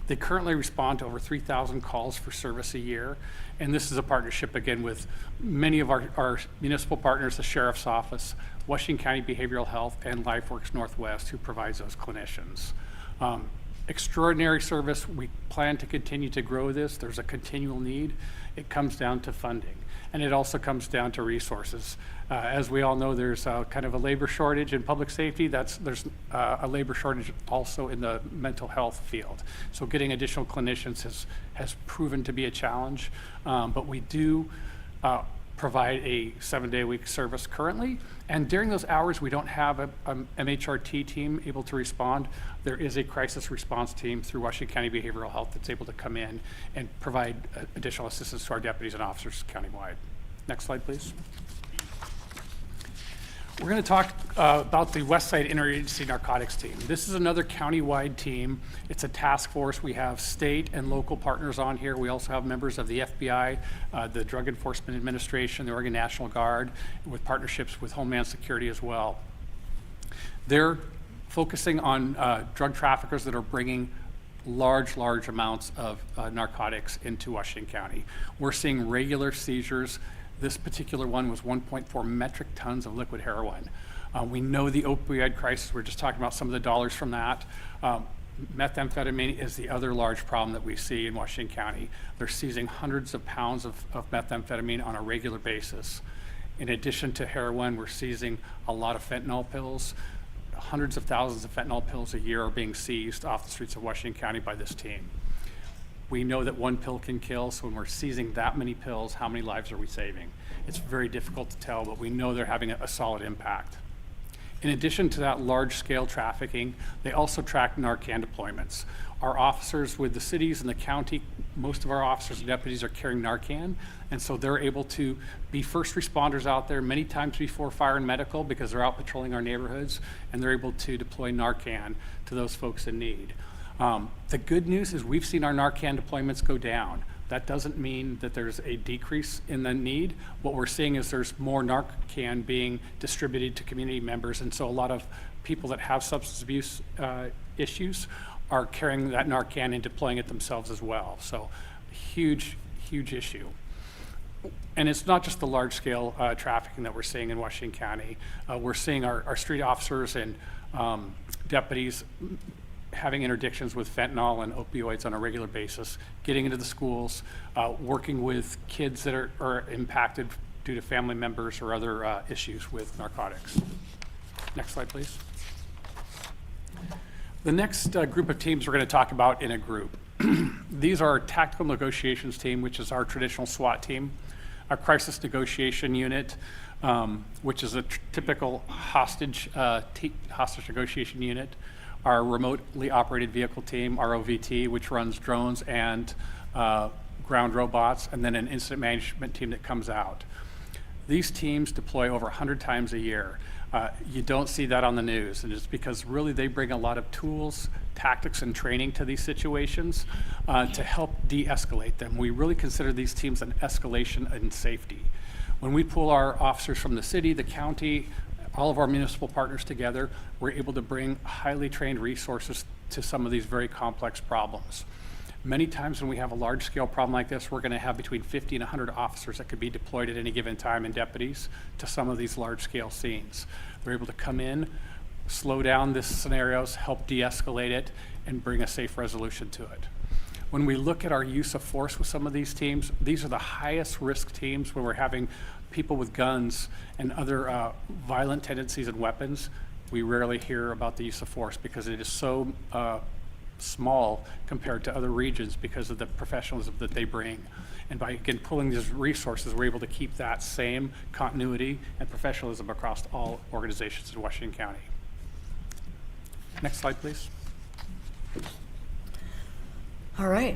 They currently respond to over 3,000 calls for service a year, and this is a partnership, again, with many of our municipal partners, the Sheriff's Office, Washington County Behavioral Health, and LifeWorks Northwest, who provides those clinicians. Extraordinary service. We plan to continue to grow this. There's a continual need. It comes down to funding, and it also comes down to resources. As we all know, there's kind of a labor shortage in public safety. There's a labor shortage also in the mental health field. So getting additional clinicians has proven to be a challenge, but we do provide a 7-day-a-week service currently. And during those hours, we don't have a MHRT team able to respond. There is a crisis response team through Washington County Behavioral Health that's able to come in and provide additional assistance to our deputies and officers countywide. Next slide, please. We're going to talk about the Westside Interagency Narcotics Team. This is another countywide team. It's a task force. We have state and local partners on here. We also have members of the FBI, the Drug Enforcement Administration, the Oregon National Guard, with partnerships with Homeland Security as well. They're focusing on drug traffickers that are bringing large amounts of narcotics into Washington County. We're seeing regular seizures. This particular one was 1.4 metric tons of liquid heroin. We know the opioid crisis. We're just talking about some of the dollars from that. Methamphetamine is the other large problem that we see in Washington County. They're seizing hundreds of pounds of methamphetamine on a regular basis. In addition to heroin, we're seizing a lot of fentanyl pills. Hundreds of thousands of fentanyl pills a year are being seized off the streets of Washington County by this team. We know that one pill can kill, so when we're seizing that many pills, how many lives are we saving? It's very difficult to tell, but we know they're having a solid impact. In addition to that large-scale trafficking, they also track Narcan deployments. Our officers with the cities and the county, most of our officers and deputies are carrying Narcan, and so they're able to be first responders out there many times before fire and medical because they're out patrolling our neighborhoods, and they're able to deploy Narcan to those folks in need. The good news is we've seen our Narcan deployments go down. That doesn't mean that there's a decrease in the need. What we're seeing is there's more Narcan being distributed to community members, and so a lot of people that have substance abuse issues are carrying that Narcan and deploying it themselves as well. So huge issue. And it's not just the large-scale trafficking that we're seeing in Washington County. We're seeing our street officers and deputies having interdictions with fentanyl and opioids on a regular basis, getting into the schools, working with kids that are impacted due to family members or other issues with narcotics. Next slide, please. The next group of teams we're going to talk about in a group. These are our tactical negotiations team, which is our traditional SWAT team, our crisis negotiation unit, which is a typical hostage negotiation unit, our remotely operated vehicle team, ROVT, which runs drones and ground robots, and then an incident management team that comes out. These teams deploy over 100 times a year. You don't see that on the news, and it's because really they bring a lot of tools, tactics, and training to these situations to help de-escalate them. We really consider these teams an escalation in safety. When we pull our officers from the city, the county, all of our municipal partners together, we're able to bring highly trained resources to some of these very complex problems. Many times when we have a large-scale problem like this, we're going to have between 50 and 100 officers that could be deployed at any given time, and deputies to some of these large-scale scenes. They're able to come in, slow down these scenarios, help de-escalate it, and bring a safe resolution to it. When we look at our use of force with some of these teams, these are the highest risk teams where we're having people with guns and other violent tendencies and weapons, we rarely hear about the use of force because it is so small compared to other regions because of the professionalism that they bring. And by, again, pulling these resources, we're able to keep that same continuity and professionalism across all organizations in Washington County. Next slide, please. All right,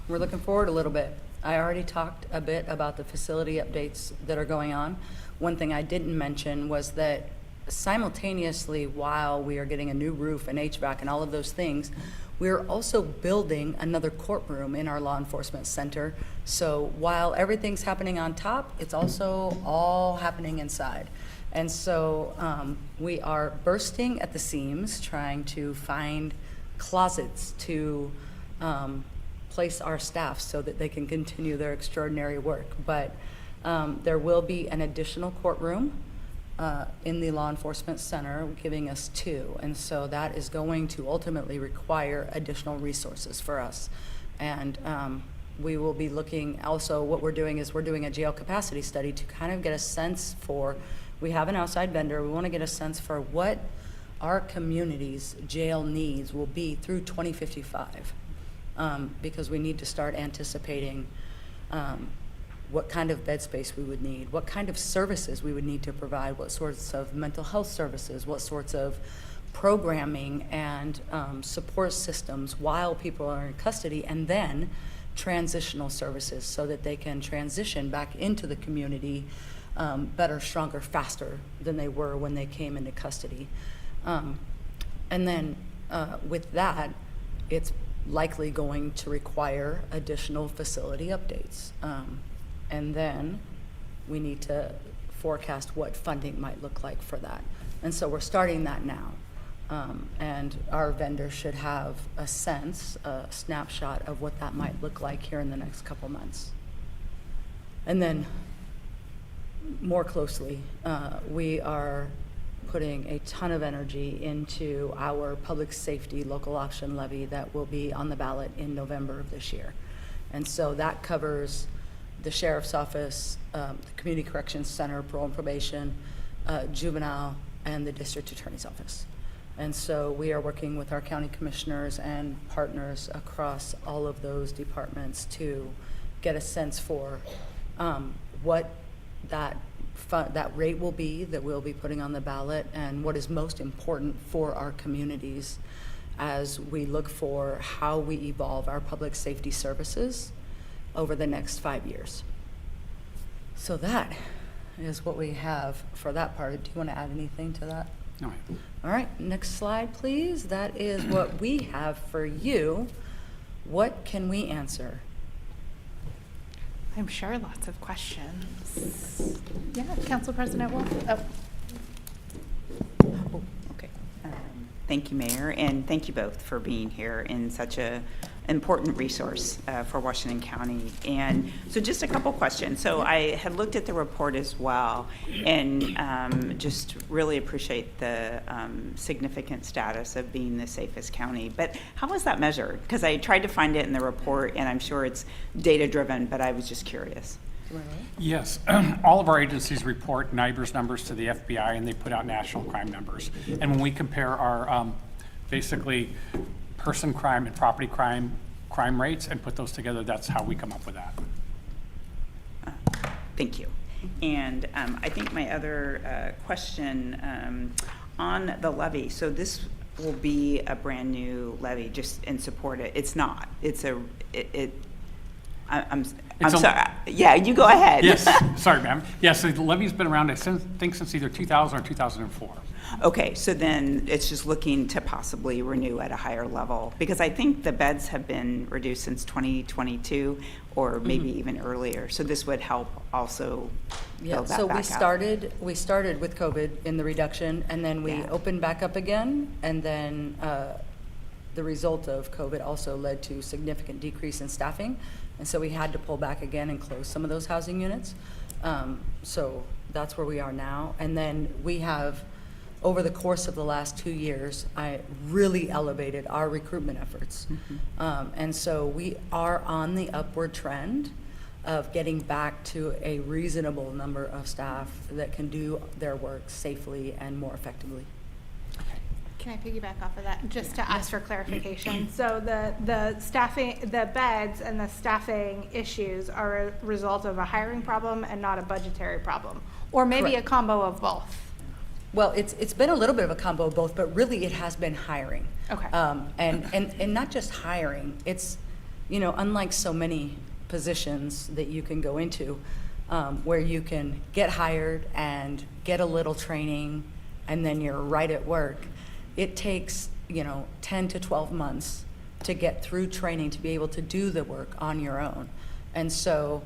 we're looking forward a little bit. I already talked a bit about the facility updates that are going on. One thing I didn't mention was that simultaneously, while we are getting a new roof and HVAC and all of those things, we're also building another courtroom in our law enforcement center. So while everything's happening on top, it's also all happening inside. And so we are bursting at the seams, trying to find closets to place our staff so that they can continue their extraordinary work. But there will be an additional courtroom in the law enforcement center, giving us 2. And so that is going to ultimately require additional resources for us. And we will be looking also, what we're doing is we're doing a jail capacity study to kind of get a sense for, we have an outside vendor, we want to get a sense for what our community's jail needs will be through 2055. Because we need to start anticipating what kind of bed space we would need, what kind of services we would need to provide, what sorts of mental health services, what sorts of programming and support systems while people are in custody, and then transitional services so that they can transition back into the community better, stronger, faster than they were when they came into custody. And then with that, it's likely going to require additional facility updates. And then we need to forecast what funding might look like for that. And so we're starting that now. And our vendor should have a sense, a snapshot of what that might look like here in the next couple months. And then more closely, we are putting a ton of energy into our public safety local option levy that will be on the ballot in November of this year. And so that covers the Sheriff's Office, the Community Corrections Center, Parole and Probation, Juvenile, and the District Attorney's Office. And so we are working with our county commissioners and partners across all of those departments to get a sense for what that rate will be that we'll be putting on the ballot, and what is most important for our communities as we look for how we evolve our public safety services over the next 5 years. So that is what we have for that part. Do you want to add anything to that? No. All right, next slide, please. That is what we have for you. What can we answer? I'm sure lots of questions. Yeah, Council President Wolf. Oh, okay. Thank you, Mayor, and thank you both for being here in such a important resource for Washington County. And so just a couple questions. So I had looked at the report as well, and just really appreciate the significant status of being the safest county. But how was that measured? Because I tried to find it in the report, and I'm sure it's data-driven, but I was just curious. Yes, all of our agencies report NIBRS numbers to the FBI, and they put out national crime numbers. And when we compare our basically person crime and property crime rates and put those together, that's how we come up with that. Thank you. And I think my other question on the levy, so this will be a brand new levy just in support it. It's not. It's a, I'm sorry. Yeah, you go ahead. Yes, sorry, ma'am. Yes, the levy's been around, I think, since either 2000 or 2004. Okay, so then it's just looking to possibly renew at a higher level, because I think the beds have been reduced since 2022 or maybe even earlier. So this would help also build that so back we up. started with COVID in the reduction, and then we opened back up again, and then the result of COVID also led to significant decrease in staffing, and so we had to pull back again and close some of those housing units. So that's where we are now. And then we have, over the course of the last 2 years, I really elevated our recruitment efforts. And so we are on the upward trend of getting back to a reasonable number of staff that can do their work safely and more effectively. Can I piggyback off of that, just to ask for clarification? So the staffing, the beds and the staffing issues are a result of a hiring problem and not a budgetary problem? Or maybe Correct. a combo of both? Well, it's been a little bit of a combo of both, but really it has been hiring. Okay. And not just hiring, it's, unlike so many positions that you can go into, where you can get hired and get a little training and then you're right at work. It takes, 10 to 12 months to get through training to be able to do the work on your own. And so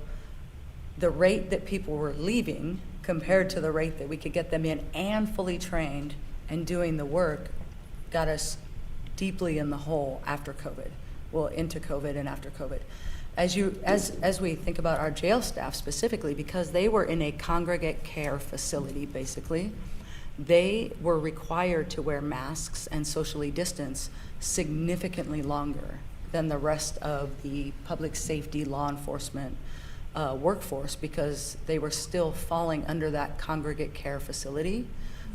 the rate that people were leaving compared to the rate that we could get them in and fully trained and doing the work got us deeply in the hole after COVID. Well, into COVID and after COVID. As we think about our jail staff specifically, because they were in a congregate care facility, basically, they were required to wear masks and socially distance significantly longer than the rest of the public safety law enforcement workforce, because they were still falling under that congregate care facility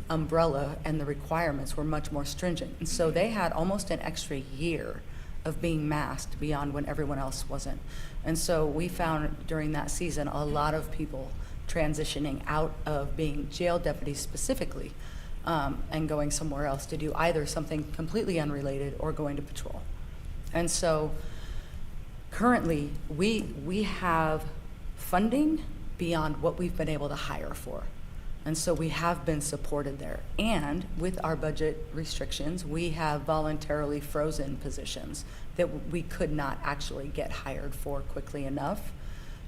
umbrella, and the requirements were much more stringent. And so they had almost an extra year of being masked beyond when everyone else wasn't. And so we found during that season a lot of people transitioning out of being jail deputies specifically, and going somewhere else to do either something completely unrelated or going to patrol. And so currently we have funding beyond what we've been able to hire for. And so we have been supported there. And with our budget restrictions, we have voluntarily frozen positions that we could not actually get hired for quickly enough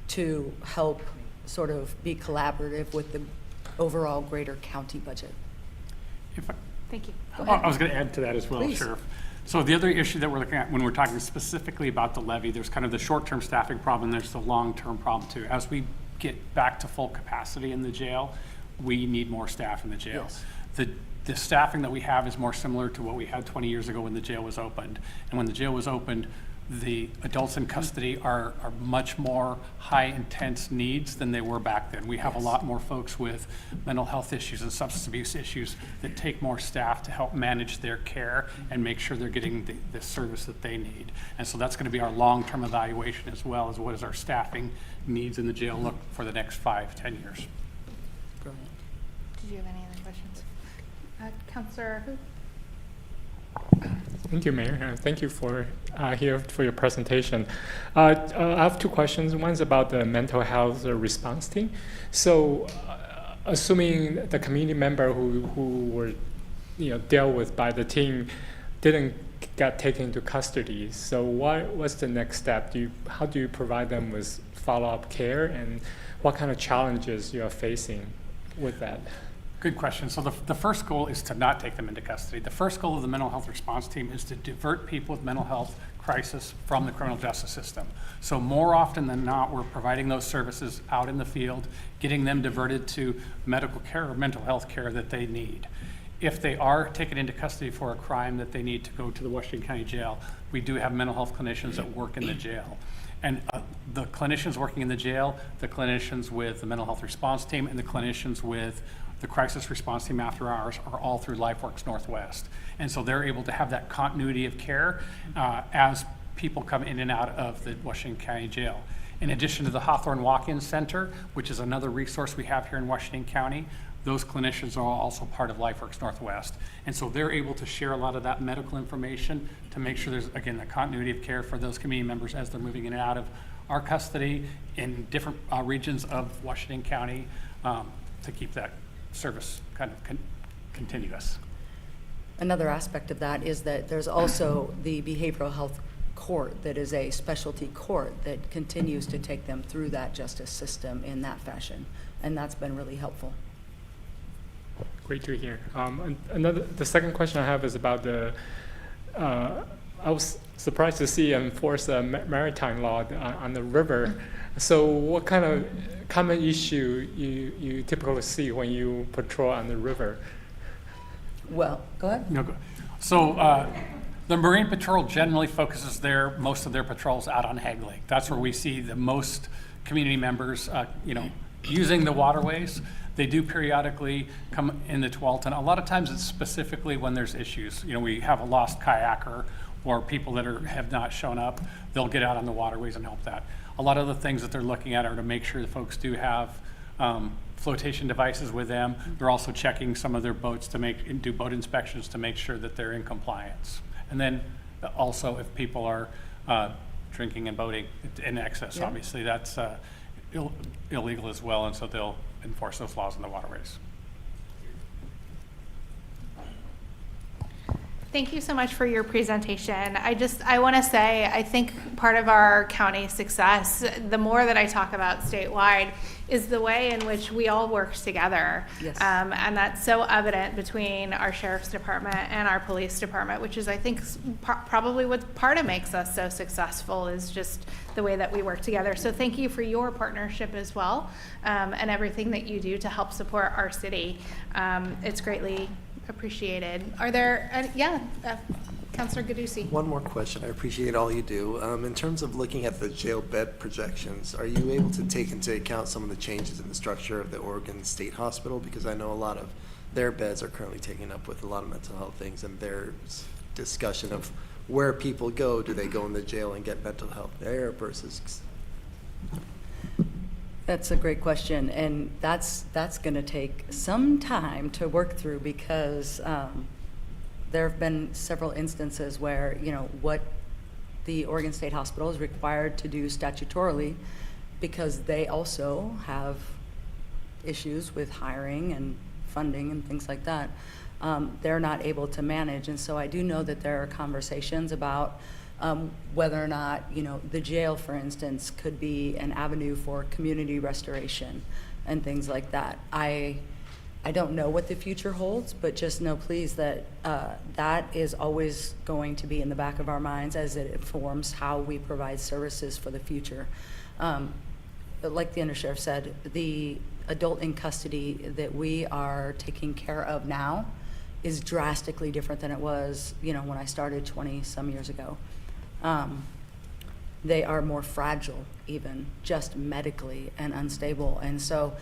to help sort of be collaborative with the overall greater county budget. Thank you. I was going to add to that as well, Please. Sheriff. So the other issue that we're looking at when we're talking specifically about the levy, there's kind of the short-term staffing problem, there's the long-term problem too. As we get back to full capacity in the jail, we need more staff in the jail. Yes. The staffing that we have is more similar to what we had 20 years ago when the jail was opened. And when the jail was opened, the adults in custody are much more high intense needs than they were back then. We have a lot more folks with mental health issues and substance abuse issues that take more staff to help manage their care and make sure they're getting the service that they need. And so that's going to be our long-term evaluation, as well as what is our staffing needs in the jail look for the next 5-10 years. Brilliant. Did you have any other questions? Councilor Hu? Thank you, Mayor. Thank you for your presentation. I have two questions. One's about the mental health response team. So, assuming the community member who were dealt with by the team didn't get taken into custody, so what's the next step? How do you provide them with follow-up care, and what kind of challenges you are facing with that? Good question. So the first goal is to not take them into custody. The first goal of the mental health response team is to divert people with mental health crisis from the criminal justice system. So more often than not, we're providing those services out in the field, getting them diverted to medical care or mental health care that they need. If they are taken into custody for a crime that they need to go to the Washington County Jail, we do have mental health clinicians that work in the jail. And the clinicians working in the jail, the clinicians with the mental health response team, and the clinicians with the crisis response team after hours are all through LifeWorks Northwest. And so they're able to have that continuity of care as people come in and out of the Washington County Jail. In addition to the Hawthorne Walk-In Center, which is another resource we have here in Washington County, those clinicians are also part of LifeWorks Northwest. And so they're able to share a lot of that medical information to make sure there's, again, that continuity of care for those community members as they're moving in and out of our custody in different regions of Washington County to keep that service kind of continuous. Another aspect of that is that there's also the behavioral health court that is a specialty court that continues to take them through that justice system in that fashion, and that's been really helpful. Great to hear. The second question I have is about the. I was surprised to see enforce a maritime law on the river. So, what kind of common issue you typically see when you patrol on the river? Well, go ahead. No, go. So the Marine Patrol generally focuses most of their patrols out on Hague Lake. That's where we see the most community members, using the waterways. They do periodically come in the Tualatin. A lot of times it's specifically when there's issues. We have a lost kayaker or people that have not shown up. They'll get out on the waterways and help that. A lot of the things that they're looking at are to make sure the folks do have flotation devices with them. They're also checking some of their boats to do boat inspections to make sure that they're in compliance. And then also if people are drinking and boating in excess, obviously that's illegal as well, and so they'll enforce those laws in the waterways. Thank you so much for your presentation. I want to say, I think part of our county success, the more that I talk about statewide, is the way in which we all work together. Yes. And that's so evident between our sheriff's department and our police department, which is, I think, probably what part of makes us so successful is just the way that we work together. So thank you for your partnership as well, and everything that you do to help support our city. It's greatly appreciated. Are there, Councilor Gadusi. One more question. I appreciate all you do. In terms of looking at the jail bed projections, are you able to take into account some of the changes in the structure of the Oregon State Hospital? Because I know a lot of their beds are currently taken up with a lot of mental health things, and there's discussion of where people go. Do they go in the jail and get mental health there versus? That's a great question, and that's going to take some time to work through because there have been several instances where, what the Oregon State Hospital is required to do statutorily, because they also have issues with hiring and funding and things like that, they're not able to manage. And so I do know that there are conversations about whether or not, the jail, for instance, could be an avenue for community restoration and things like that. I don't know what the future holds, but just know, please, that that is always going to be in the back of our minds as it informs how we provide services for the future. Like the undersheriff said, the adult in custody that we are taking care of now is drastically different than it was, when I started 20-some years ago. They are more fragile, even just medically, and unstable. And so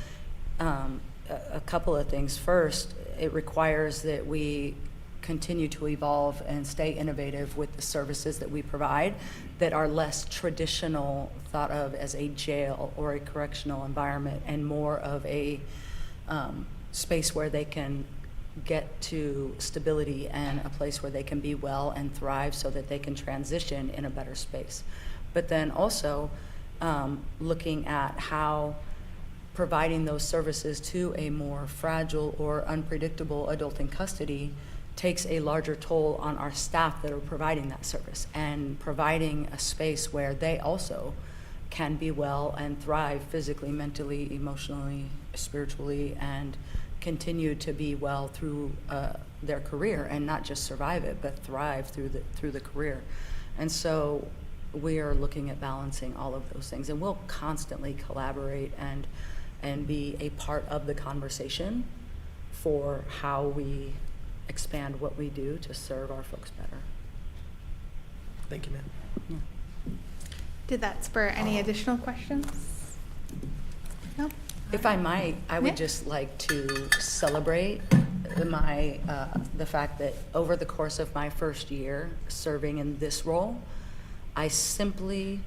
a couple of things. First, it requires that we continue to evolve and stay innovative with the services that we provide that are less traditional thought of as a jail or a correctional environment, and more of a space where they can get to stability and a place where they can be well and thrive so that they can transition in a better space. But then also looking at how providing those services to a more fragile or unpredictable adult in custody takes a larger toll on our staff that are providing that service, and providing a space where they also can be well and thrive physically, mentally, emotionally, spiritually, and continue to be well through their career, and not just survive it, but thrive through the career. And so we are looking at balancing all of those things, and we'll constantly collaborate and be a part of the conversation for how we expand what we do to serve our folks better. Thank you, ma'am. Yeah. Did that spur any additional questions? No? If I might, I would just like to celebrate the fact that over the course of my first year serving in this role, I simply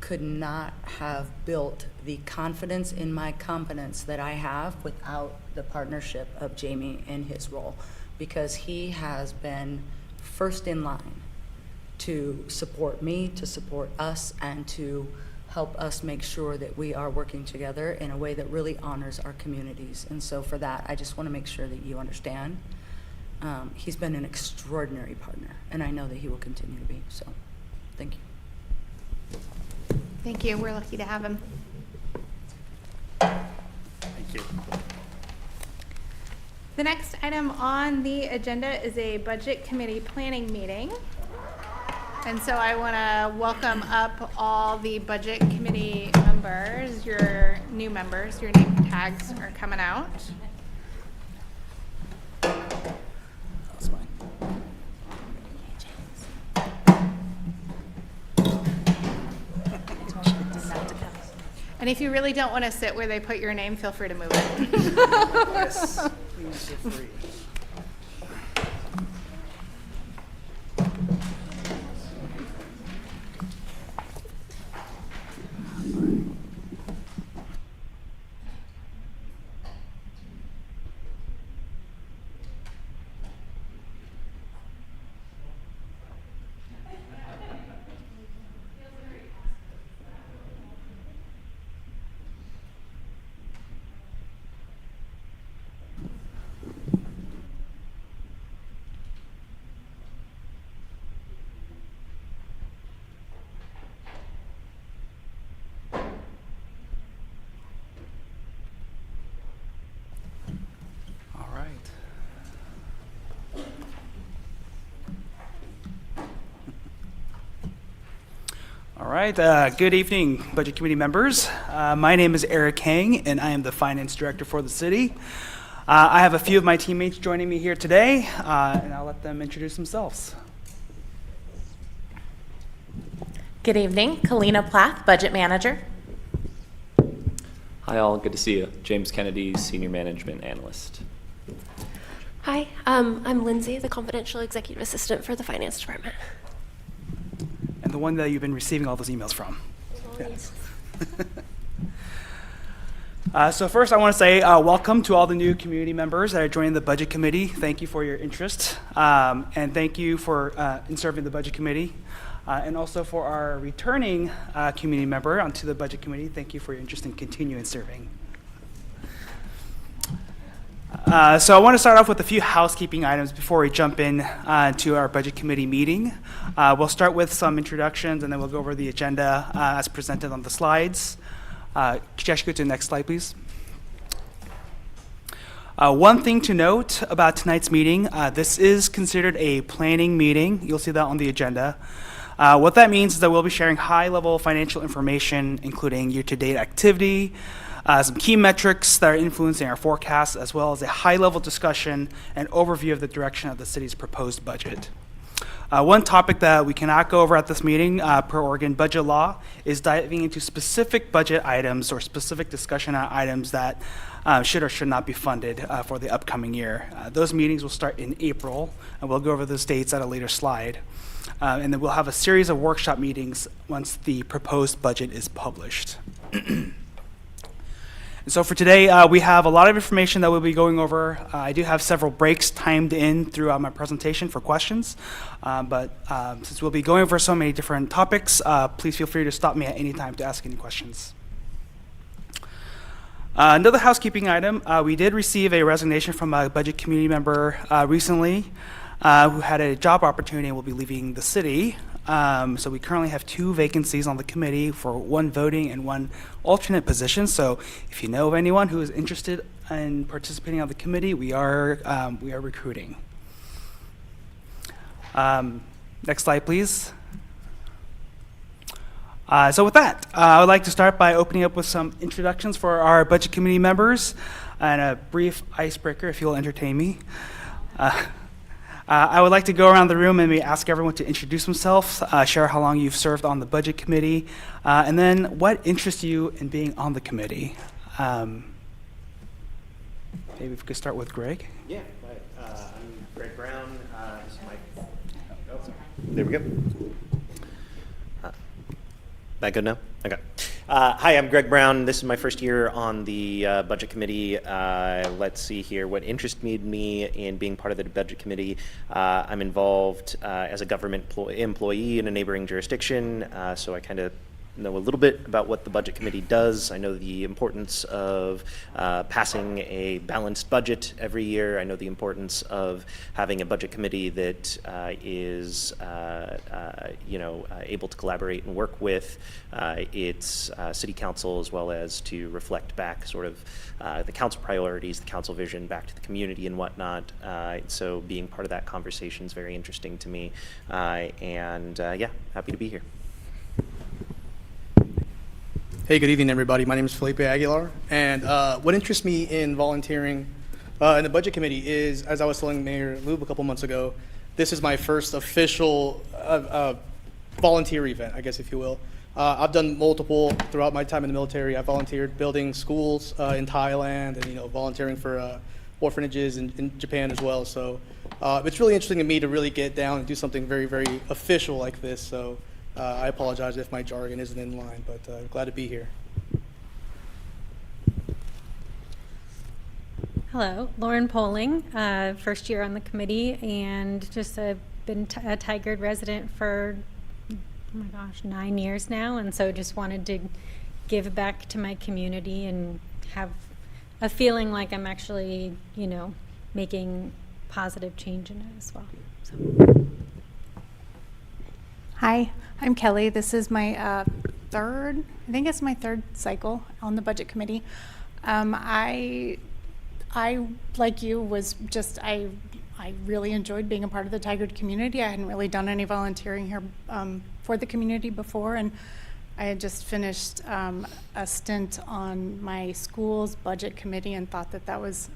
could not have built the confidence in my competence that I have without the partnership of Jamie in his role, because he has been first in line to support me, to support us, and to help us make sure that we are working together in a way that really honors our communities. And so for that, I just want to make sure that you understand. He's been an extraordinary partner, and I know that he will continue to be. So thank you. Thank you. We're lucky to have him. Thank you. The next item on the agenda is a budget committee planning meeting. And so I want to welcome up all the budget committee members. Your new members, your name tags are coming out. That's fine. And if you really don't want to sit where they put your name, feel free to move it. Yes, please feel free. All right. All right, good evening, Budget Committee members. My name is Eric Hang, and I am the Finance Director for the city. I have a few of my teammates joining me here today, and I'll let them introduce themselves. Good evening, Kalina Plath, Budget Manager. Hi all, good to see you. James Kennedy, Senior Management Analyst. Hi, I'm Lindsay, the Confidential Executive Assistant for the Finance Department. And the one that you've been receiving all those emails from. Yes. So first I want to say welcome to all the new community members that are joining the Budget Committee. Thank you for your interest, and thank you for in serving the Budget Committee. And also for our returning community member onto the Budget Committee, thank you for your interest in continuing serving. So I want to start off with a few housekeeping items before we jump in to our Budget Committee meeting. We'll start with some introductions, and then we'll go over the agenda as presented on the slides. Could you actually go to the next slide, please? One thing to note about tonight's meeting, this is considered a planning meeting. You'll see that on the agenda. What that means is that we'll be sharing high-level financial information, including year-to-date activity, some key metrics that are influencing our forecasts, as well as a high-level discussion and overview of the direction of the city's proposed budget. One topic that we cannot go over at this meeting, per Oregon budget law, is diving into specific budget items or specific discussion on items that should or should not be funded for the upcoming year. Those meetings will start in April, and we'll go over those dates at a later slide. And then we'll have a series of workshop meetings once the proposed budget is published. And so for today, we have a lot of information that we'll be going over. I do have several breaks timed in throughout my presentation for questions. But since we'll be going over so many different topics, please feel free to stop me at any time to ask any questions. Another housekeeping item, we did receive a resignation from a Budget Committee member recently who had a job opportunity and will be leaving the city. So we currently have 2 vacancies on the committee for 1 voting and 1 alternate position. So if you know of anyone who is interested in participating on the committee, we are recruiting. Next slide, please. So with that, I would like to start by opening up with some introductions for our Budget Committee members and a brief icebreaker, if you'll entertain me. I would like to go around the room and maybe ask everyone to introduce themselves, share how long you've served on the Budget Committee, and then what interests you in being on the committee. Maybe if we could start with Greg. Yeah, I'm Greg Brown. This is my, there we go. That good now? Okay. Hi, I'm Greg Brown. This is my first year on the Budget Committee. Let's see here. What interested me in being part of the Budget Committee, I'm involved as a government employee in a neighboring jurisdiction, so I kind of know a little bit about what the Budget Committee does. I know the importance of passing a balanced budget every year. I know the importance of having a Budget Committee that is able to collaborate and work with its City Council, as well as to reflect back sort of the council priorities, the council vision back to the community and whatnot. So being part of that conversation is very interesting to me. Yeah, happy to be here. Hey, good evening, everybody. My name is Felipe Aguilar, and what interests me in volunteering in the Budget Committee is, as I was telling Mayor Lube a couple months ago, this is my first official volunteer event, I guess, if you will. I've done multiple throughout my time in the military. I volunteered building schools in Thailand and, volunteering for orphanages in Japan as well. So it's really interesting to me to really get down and do something very, very official like this. So I apologize if my jargon isn't in line, but glad to be here. Hello, Lauren Poling, first year on the committee, and just been a Tigard resident for, oh my gosh, 9 years now, and so just wanted to give back to my community and have a feeling like I'm actually, making positive change in it as well. So. Hi, I'm Kelly. This is my third cycle on the budget committee. I, like you, was just, I really enjoyed being a part of the Tigard community. I hadn't really done any volunteering here for the community before, and I had just finished a stint on my school's budget committee and thought that was,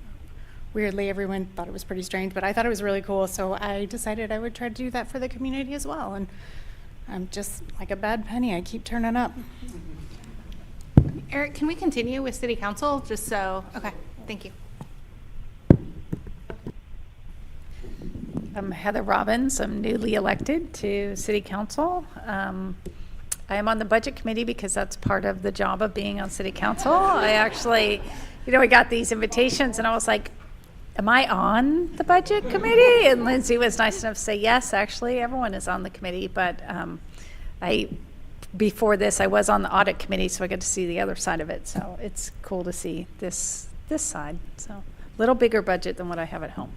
weirdly, everyone thought it was pretty strange, but I thought it was really cool, so I decided I would try to do that for the community as well, and I'm just like a bad penny. I keep turning up. Eric, can we continue with City Council? Okay, thank you. I'm Heather Robbins. I'm newly elected to City Council. I am on the Budget Committee because that's part of the job of being on City Council. I actually, we got these invitations and I was like, am I on the Budget Committee? And Lindsay was nice enough to say, yes, actually, everyone is on the committee. But before this, I was on the Audit Committee, so I get to see the other side of it. So it's cool to see this side. So a little bigger budget than what I have at home.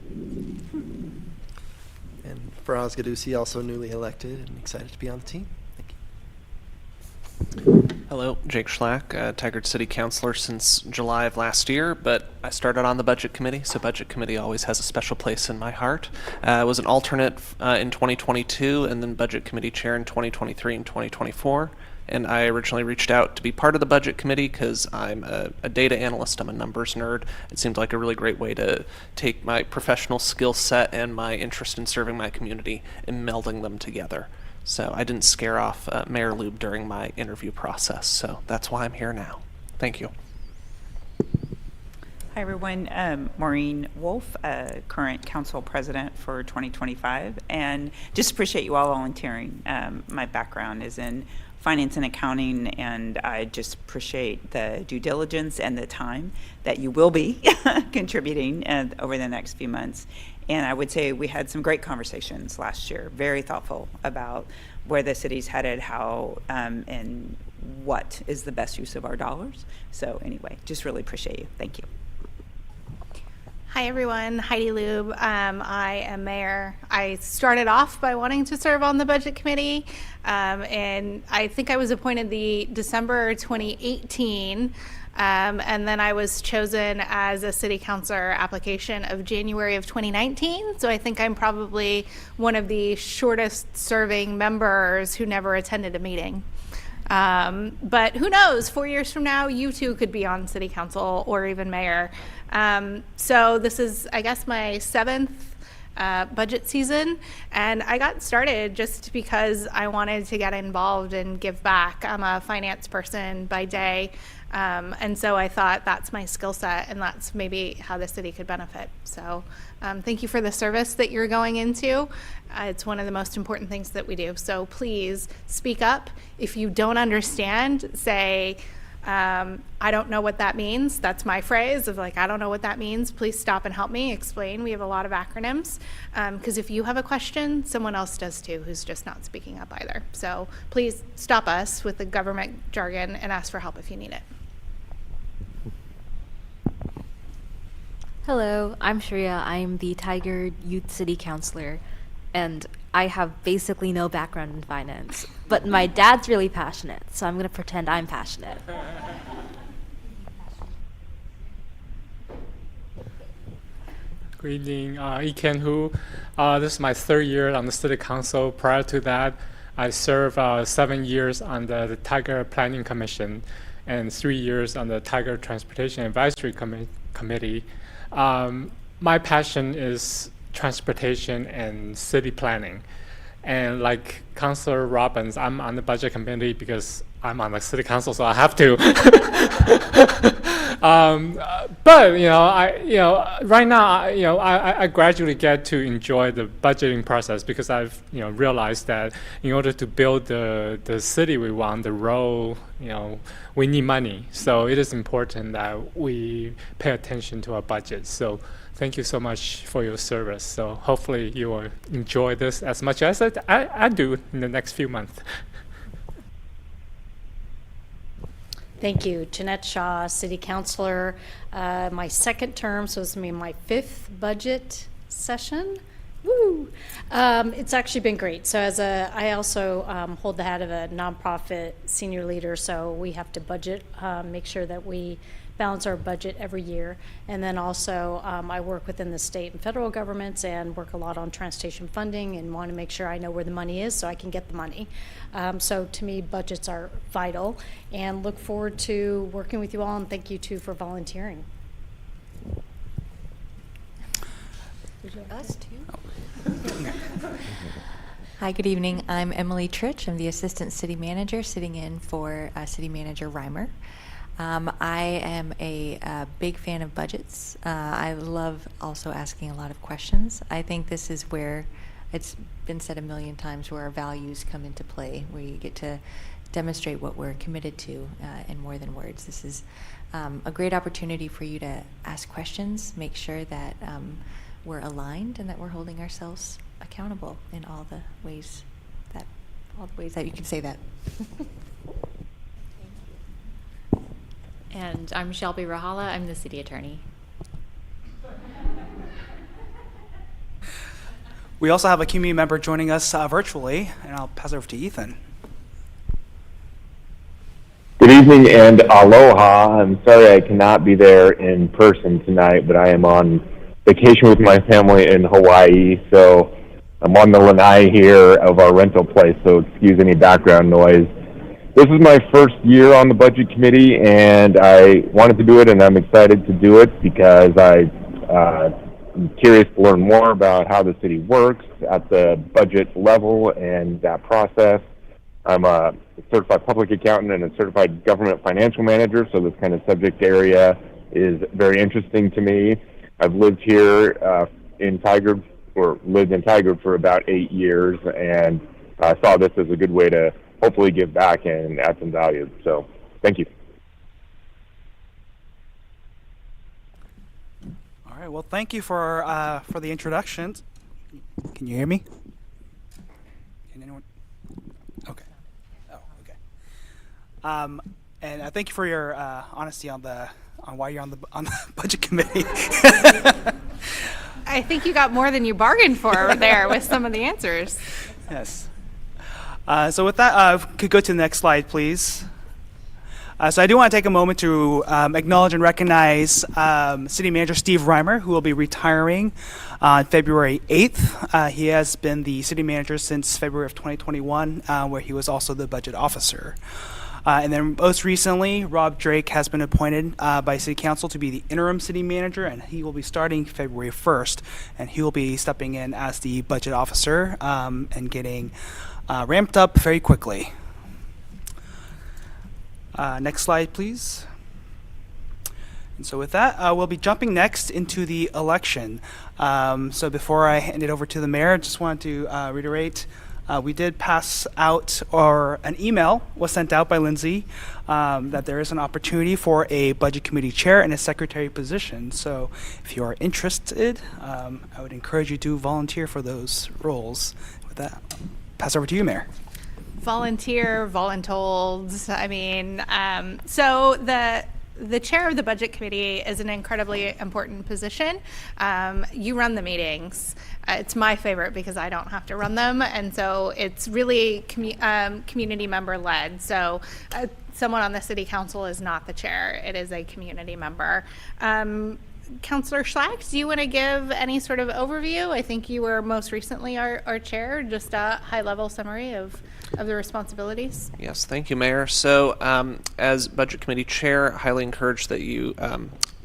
And Faraz Gadusi, also newly elected and excited to be on the team. Thank you. Hello, Jake Schlack, Tigard City Councilor since July of last year, but I started on the Budget Committee, so Budget Committee always has a special place in my heart. I was an alternate in 2022 and then Budget Committee Chair in 2023 and 2024. And I originally reached out to be part of the Budget Committee because I'm a data analyst, I'm a numbers nerd. It seemed like a really great way to take my professional skill set and my interest in serving my community and melding them together. So I didn't scare off Mayor Lube during my interview process, so that's why I'm here now. Thank you. Hi, everyone. Maureen Wolf, current council president for 2025, and just appreciate you all volunteering. My background is in finance and accounting, and I just appreciate the due diligence and the time that you will be contributing over the next few months. And I would say we had some great conversations last year, very thoughtful about where the city's headed, how and what is the best use of our dollars. So anyway, just really appreciate you. Thank you. Hi, everyone. Heidi Lube. I am mayor. I started off by wanting to serve on the Budget Committee, and I think I was appointed the December 2018, and then I was chosen as a city councilor application of January of 2019, so I think I'm probably one of the shortest serving members who never attended a meeting. But who knows, 4 years from now, you too could be on city council or even mayor. So this is, I guess, my 7th budget season, and I got started just because I wanted to get involved and give back. I'm a finance person by day, and so I thought that's my skill set, and that's maybe how the city could benefit. So thank you for the service that you're going into. It's one of the most important things that we do. So please speak up. If you don't understand, say, I don't know what that means. That's my phrase of like, I don't know what that means. Please stop and help me explain. We have a lot of acronyms because if you have a question, someone else does too who's just not speaking up either. So please stop us with the government jargon and ask for help if you need it. Hello, I'm Shreya. I'm the Tigard Youth City Councilor, and I have basically no background in finance, but my dad's really passionate, so I'm going to pretend I'm passionate. Good evening, Iken Hu. This is my 3rd year on the City Council. Prior to that, I served 7 years on the Tigard Planning Commission and 3 years on the Tigard Transportation Advisory Committee. My passion is transportation and city planning. And like Councilor Robbins, I'm on the budget committee because I'm on the city council, so I have to. But right now, I gradually get to enjoy the budgeting process because I've realized that in order to build the city we want, the road, we need money. So it is important that we pay attention to our budget. So thank you so much for your service. So hopefully you will enjoy this as much as I do in the next few months. Thank you. Jeanette Shaw, City Councilor. My second term, so this will be my 5th budget session. Woo! It's actually been great. So I also hold the hat of a nonprofit senior leader, so we have to budget, make sure that we balance our budget every year. And then also I work within the state and federal governments and work a lot on transportation funding and want to make sure I know where the money is so I can get the money. So to me, budgets are vital, and look forward to working with you all, and thank you too for volunteering. Us too. Hi, good evening. I'm Emily Trich. I'm the Assistant City Manager sitting in for City Manager Reimer. I am a big fan of budgets. I love also asking a lot of questions. I think this is where it's been said a million times where our values come into play, where you get to demonstrate what we're committed to in more than words. This is a great opportunity for you to ask questions, make sure that we're aligned and that we're holding ourselves accountable in all the ways that you can say that. And I'm Shelby Rahala. I'm the city attorney. We also have a community member joining us virtually, and I'll pass it over to Ethan. Good evening and aloha. I'm sorry I cannot be there in person tonight, but I am on vacation with my family in Hawaii, so I'm on the lanai here of our rental place, so excuse any background noise. This is my first year on the budget committee, and I wanted to do it, and I'm excited to do it because I'm curious to learn more about how the city works at the budget level and that process. I'm a certified public accountant and a certified government financial manager, so this kind of subject area is very interesting to me. I've lived here in Tigard for about 8 years, and I saw this as a good way to hopefully give back and add some value. So, thank you. All right. Well, thank you for the introductions. Can you hear me? Can anyone? Okay. Oh, okay. And thank you for your honesty on why you're on the budget committee. I think you got more than you bargained for there with some of the answers. Yes. So with that, could go to the next slide, please. So I do want to take a moment to acknowledge and recognize City Manager Steve Reimer, who will be retiring on February 8th. He has been the city manager since February of 2021, where he was also the budget officer. And then most recently, Rob Drake has been appointed by City Council to be the interim city manager, and he will be starting February 1st. And he will be stepping in as the budget officer and getting ramped up very quickly. Next slide, please. And so with that, we'll be jumping next into the election. So before I hand it over to the mayor, I just wanted to reiterate, we did pass out, or an email was sent out by Lindsay, that there is an opportunity for a budget committee chair and a secretary position. So if you are interested, I would encourage you to volunteer for those roles. With that, pass over to you, Mayor. Volunteer, voluntold. I mean, so the chair of the budget committee is an incredibly important position. You run the meetings. It's my favorite because I don't have to run them, and so it's really community member led. So someone on the city council is not the chair. It is a community member. Councillor Schlack, do you want to give any sort of overview? I think you were most recently our chair. Just a high-level summary of the responsibilities. Yes, thank you, Mayor. So as Budget Committee Chair, I highly encourage that you,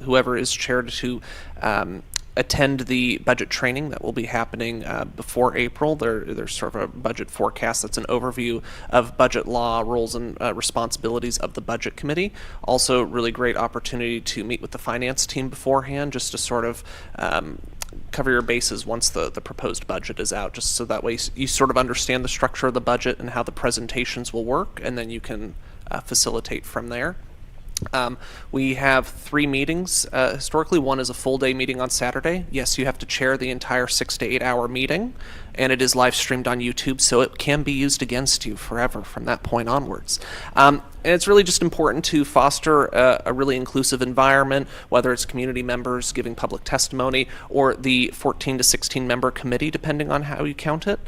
whoever is chaired, to attend the budget training that will be happening before April. There's sort of a budget forecast that's an overview of budget law, roles, and responsibilities of the budget committee. Also, really great opportunity to meet with the finance team beforehand, just to sort of cover your bases once the proposed budget is out, just so that way you sort of understand the structure of the budget and how the presentations will work, and then you can facilitate from there. We have 3 meetings. Historically, one is a full day meeting on Saturday. Yes, you have to chair the entire 6 to 8 hour meeting, and it is live streamed on YouTube, so it can be used against you forever from that point onwards. And it's really just important to foster a really inclusive environment, whether it's community members giving public testimony or the 14 to 16 member committee, depending on how you count it,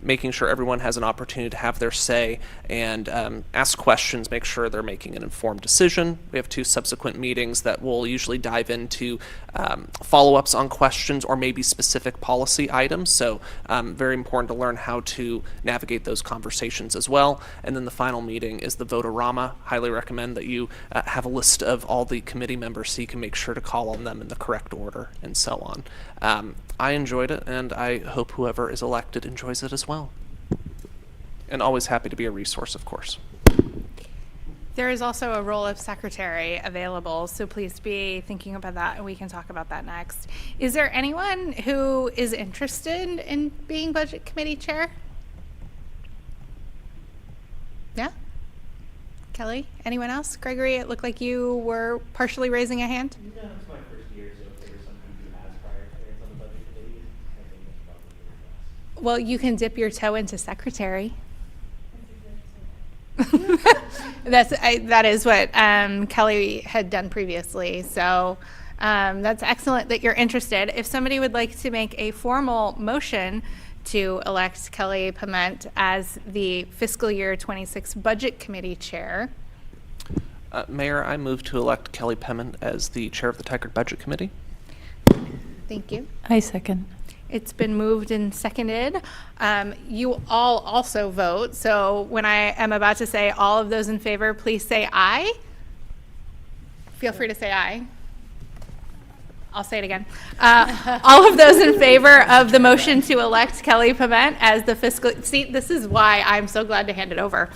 making sure everyone has an opportunity to have their say and ask questions, make sure they're making an informed decision. We have 2 subsequent meetings that will usually dive into follow-ups on questions or maybe specific policy items, so very important to learn how to navigate those conversations as well. And then the final meeting is the Vote-A-Rama. Highly recommend that you have a list of all the committee members so you can make sure to call on them in the correct order and so on. I enjoyed it, and I hope whoever is elected enjoys it as well. And always happy to be a resource, of course. There is also a role of secretary available, so please be thinking about that, and we can talk about that next. Is there anyone who is interested in being budget committee chair? Yeah? Kelly? Anyone else? Gregory, it looked like you were partially raising a hand. No, it's my first year, so if there was someone who has prior experience on the budget committee, I think that's probably Well, you can dip your toe into secretary. That is what Kelly had done previously. So that's excellent that you're interested. If somebody would like to make a formal motion to elect Kelly Piment as the fiscal year 26 budget committee chair. Mayor, I move to elect Kelly Piment as the chair of the Tigard Budget Committee. Thank you. I second. It's been moved and seconded. You all also vote. So when I am about to say all of those in favor, please say aye. Feel free to say aye. I'll say it again. All of those in favor of the motion to elect Kelly Piment as the fiscal, see, this is why I'm so glad to hand it over.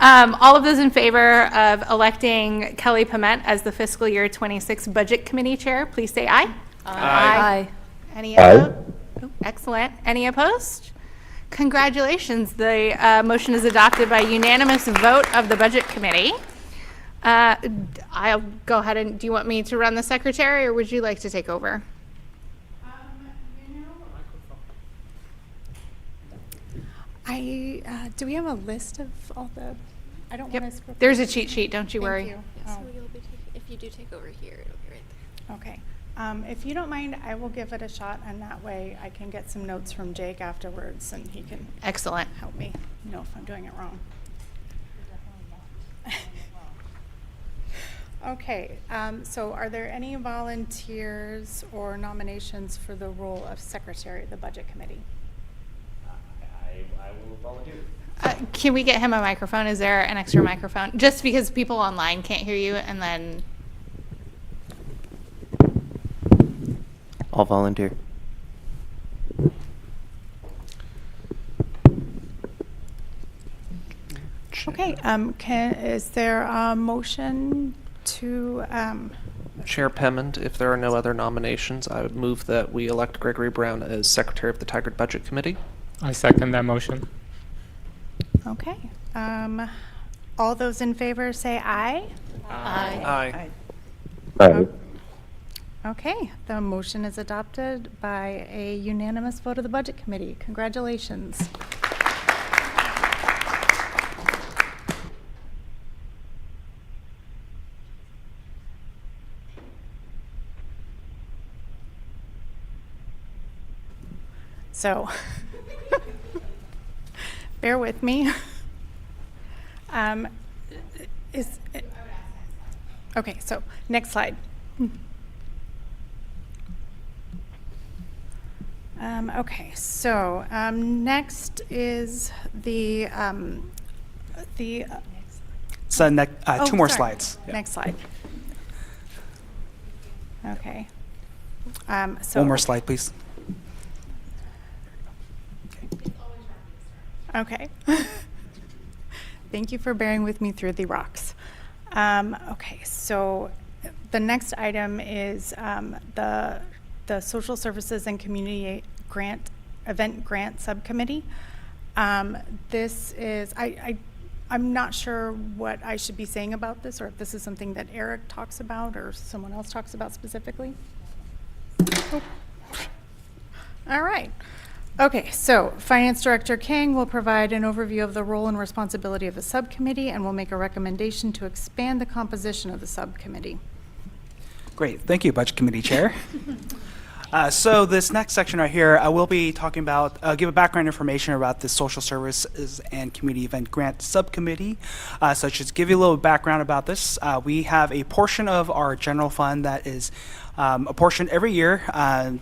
All of those in favor of electing Kelly Piment as the fiscal year 26 budget committee chair, please say aye. Aye. Any opposed? Oh, excellent. Any opposed? Congratulations. The motion is adopted by unanimous vote of the budget committee. I'll go ahead and, do you want me to run the secretary or would you like to take over? Do we have a list of all the, I don't want to. There's a cheat sheet, don't you worry. So you'll be if you do take over here, it'll be right there. Okay. If you don't mind, I will give it a shot, and that way I can get some notes from Jake afterwards, and he can Excellent. help me know if I'm doing it wrong. Okay, so are there any volunteers or nominations for the role of secretary of the budget committee? I will volunteer. Can we get him a microphone? Is there an extra microphone? Just because people online can't hear you, and then I'll volunteer. Okay, is there a motion to, Chair Pement, if there are no other nominations, I would move that we elect Gregory Brown as Secretary of the Tigard Budget Committee. I second that motion. okay. All those in favor say aye. Aye. Aye. Okay, the motion is adopted by a unanimous vote of the Budget Committee. Congratulations. So, bear with me. Okay, so next slide. Okay, so next is the So two more sorry. slides. Next slide. Okay. So One more slide, please. Okay. Thank you for bearing with me through the rocks. Okay, so the next item is the Social Services and Community Event Grant Subcommittee. This is, I'm not sure what I should be saying about this, or if this is something that Eric talks about or someone else talks about specifically. Oh. All right. Okay, so Finance Director Kang will provide an overview of the role and responsibility of the subcommittee and will make a recommendation to expand the composition of the subcommittee. Great, thank you, Budget Committee Chair. So this next section right here, I will be talking about, give a background information about the Social Services and Community Event Grant Subcommittee. So just give you a little background about this. We have a portion of our general fund that is apportioned every year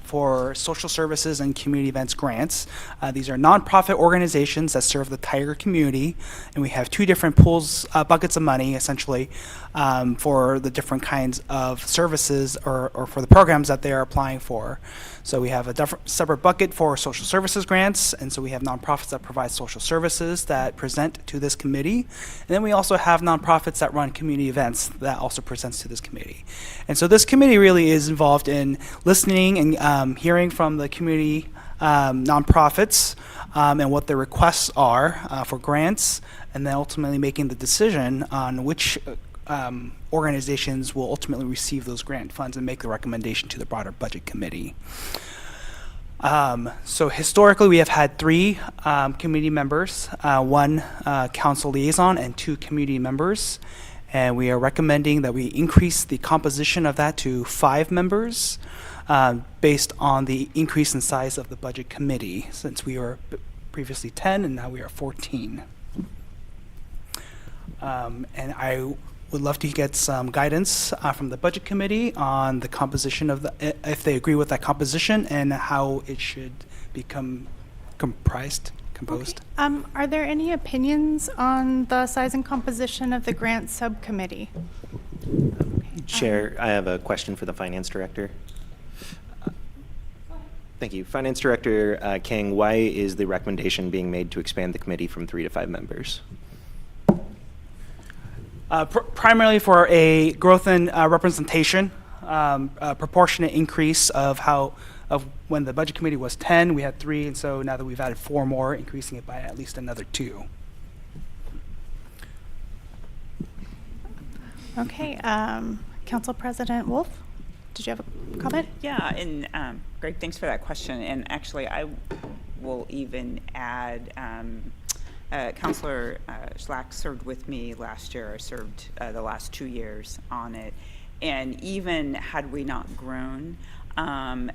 for social services and community events grants. These are nonprofit organizations that serve the Tiger community, and we have two different pools, buckets of money, essentially, for the different kinds of services or for the programs that they are applying for. So we have a separate bucket for social services grants, and so we have nonprofits that provide social services that present to this committee. And then we also have nonprofits that run community events that also presents to this committee. And so this committee really is involved in listening and hearing from the community nonprofits and what their requests are for grants, and then ultimately making the decision on which organizations will ultimately receive those grant funds and make the recommendation to the broader budget committee. So historically, we have had 3 committee members, 1 council liaison, and 2 community members. And we are recommending that we increase the composition of that to 5 members based on the increase in size of the budget committee, since we were previously 10 and now we are 14. And I would love to get some guidance from the budget committee on the composition of if they agree with that composition and how it should become composed. Okay. Are there any opinions on the size and composition of the grant subcommittee? Chair, I have a question for the Finance Director. Thank you. Finance Director King, why is the recommendation being made to expand the committee from 3 to 5 members? Primarily for a growth in representation, a proportionate increase of when the budget committee was 10, we had 3, and so now that we've added 4 more, increasing it by at least another 2. Okay, Council President Wolf, did you have a comment? Yeah, and Greg, thanks for that question. And actually, I will even add, Councilor Schlack served with me last year. I served the last 2 years on it. And even had we not grown,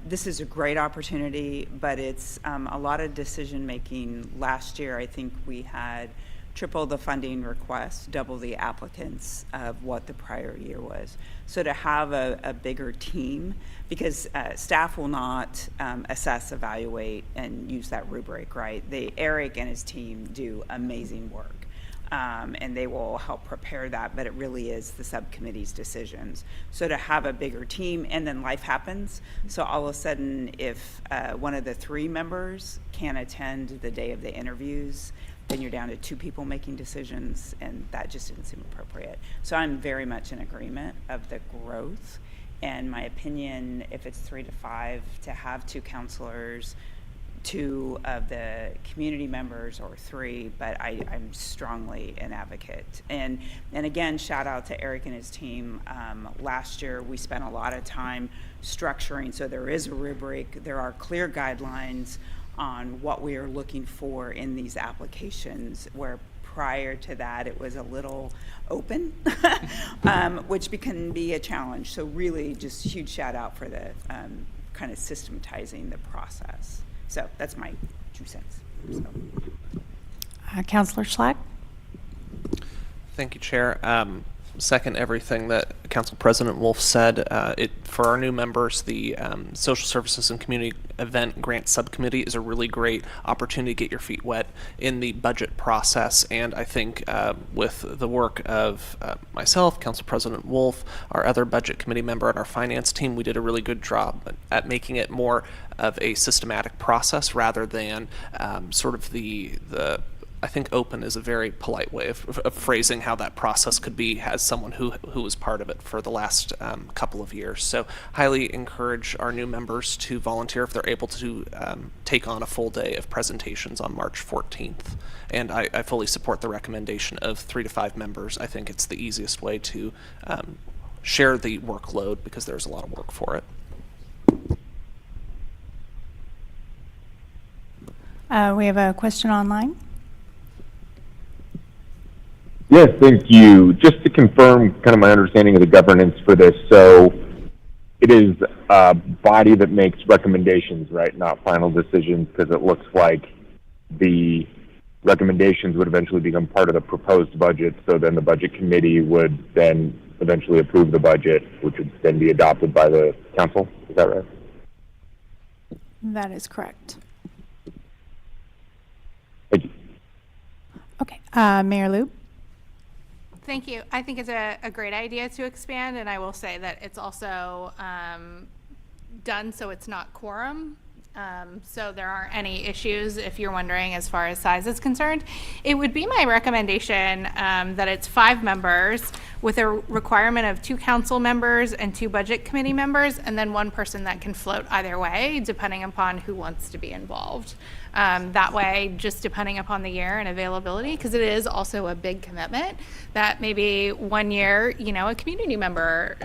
this is a great opportunity, but it's a lot of decision making. Last year, I think we had triple the funding requests, double the applicants of what the prior year was. So to have a bigger team, because staff will not assess, evaluate, and use that rubric, right? Eric and his team do amazing work. And they will help prepare that, but it really is the subcommittee's decisions. So to have a bigger team, and then life happens. So all of a sudden, if one of the 3 members can't attend the day of the interviews, then you're down to 2 people making decisions, and that just didn't seem appropriate. So I'm very much in agreement of the growth. And my opinion, if it's 3 to 5, to have 2 counselors, 2 of the community members, or 3, but I'm strongly an advocate. And again, shout out to Eric and his team. Last year, we spent a lot of time structuring, so there is a rubric, there are clear guidelines on what we are looking for in these applications, where prior to that it was a little open, which can be a challenge. So really just huge shout out for the kind of systematizing the process. So that's my 2 cents. So. Councilor Schlack? Thank you, Chair. second everything that Council President Wolf said. For our new members, the Social Services and Community Event Grant Subcommittee is a really great opportunity to get your feet wet in the budget process. And I think with the work of myself, Council President Wolf, our other budget committee member, and our finance team, we did a really good job at making it more of a systematic process rather than sort of the I think open is a very polite way of phrasing how that process could be as someone who was part of it for the last couple of years. So highly encourage our new members to volunteer if they're able to take on a full day of presentations on March 14th. And I fully support the recommendation of 3 to 5 members. I think it's the easiest way to share the workload because there's a lot of work for it. We have a question online. Yes, thank you. Just to confirm kind of my understanding of the governance for this, so it is a body that makes recommendations, right, not final decisions, because it looks like the recommendations would eventually become part of the proposed budget, so then the budget committee would then eventually approve the budget, which would then be adopted by the council. Is that right? That is correct. Thank you. Okay, Mayor Loop. Thank you. I think it's a great idea to expand, and I will say that it's also done so it's not quorum. So there aren't any issues if you're wondering as far as size is concerned. It would be my recommendation that it's 5 members with a requirement of 2 council members and 2 budget committee members, and then 1 person that can float either way, depending upon who wants to be involved. That way, just depending upon the year and availability, because it is also a big commitment, that maybe one year, you know, a community member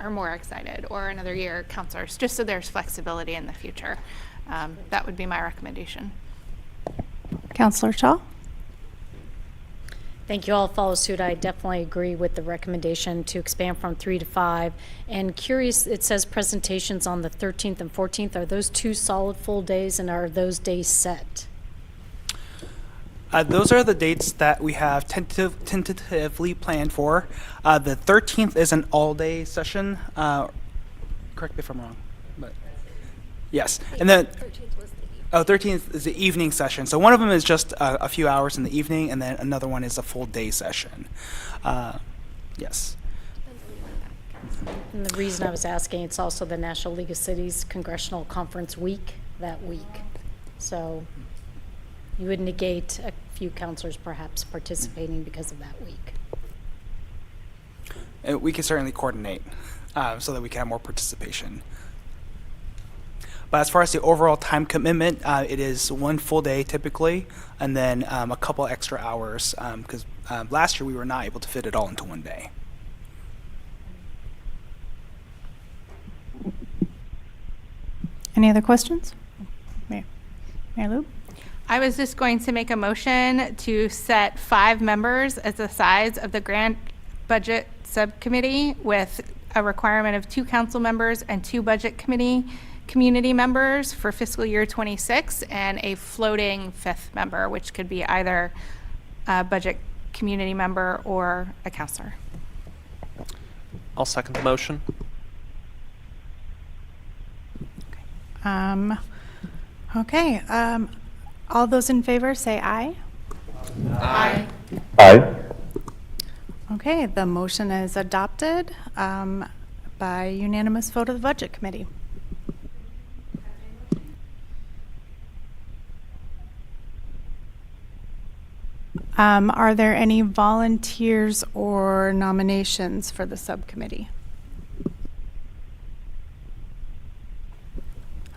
are more excited, or another year counselors, just so there's flexibility in the future. That would be my recommendation. Councillor Shaw. Thank you. All follow suit. I definitely agree with the recommendation to expand from 3 to 5. And curious, it says presentations on the 13th and 14th. Are those 2 solid full days, and are those days set? Those are the dates that we have tentatively planned for. The 13th is an all-day session. Correct me if I'm wrong, but yes. And then 13th is the evening session. So one of them is just a few hours in the evening, and then another one is a full day session. Yes. And the reason I was asking, it's also the National League of Cities Congressional Conference week that week. So you would negate a few counselors perhaps participating because of that week. We can certainly coordinate so that we can have more participation. But as far as the overall time commitment, it is 1 full day typically, and then a couple extra hours, because last year we were not able to fit it all into 1 day. Any other questions? Mayor Loop? I was just going to make a motion to set 5 members as the size of the grant budget subcommittee with a requirement of 2 council members and 2 budget community members for fiscal year 26, and a floating 5th member, which could be either a budget community member or a counselor. I'll second the motion. Okay. All those in favor say aye. Aye. Aye. Okay, the motion is adopted by unanimous vote of the Budget Committee. Are there any volunteers or nominations for the subcommittee?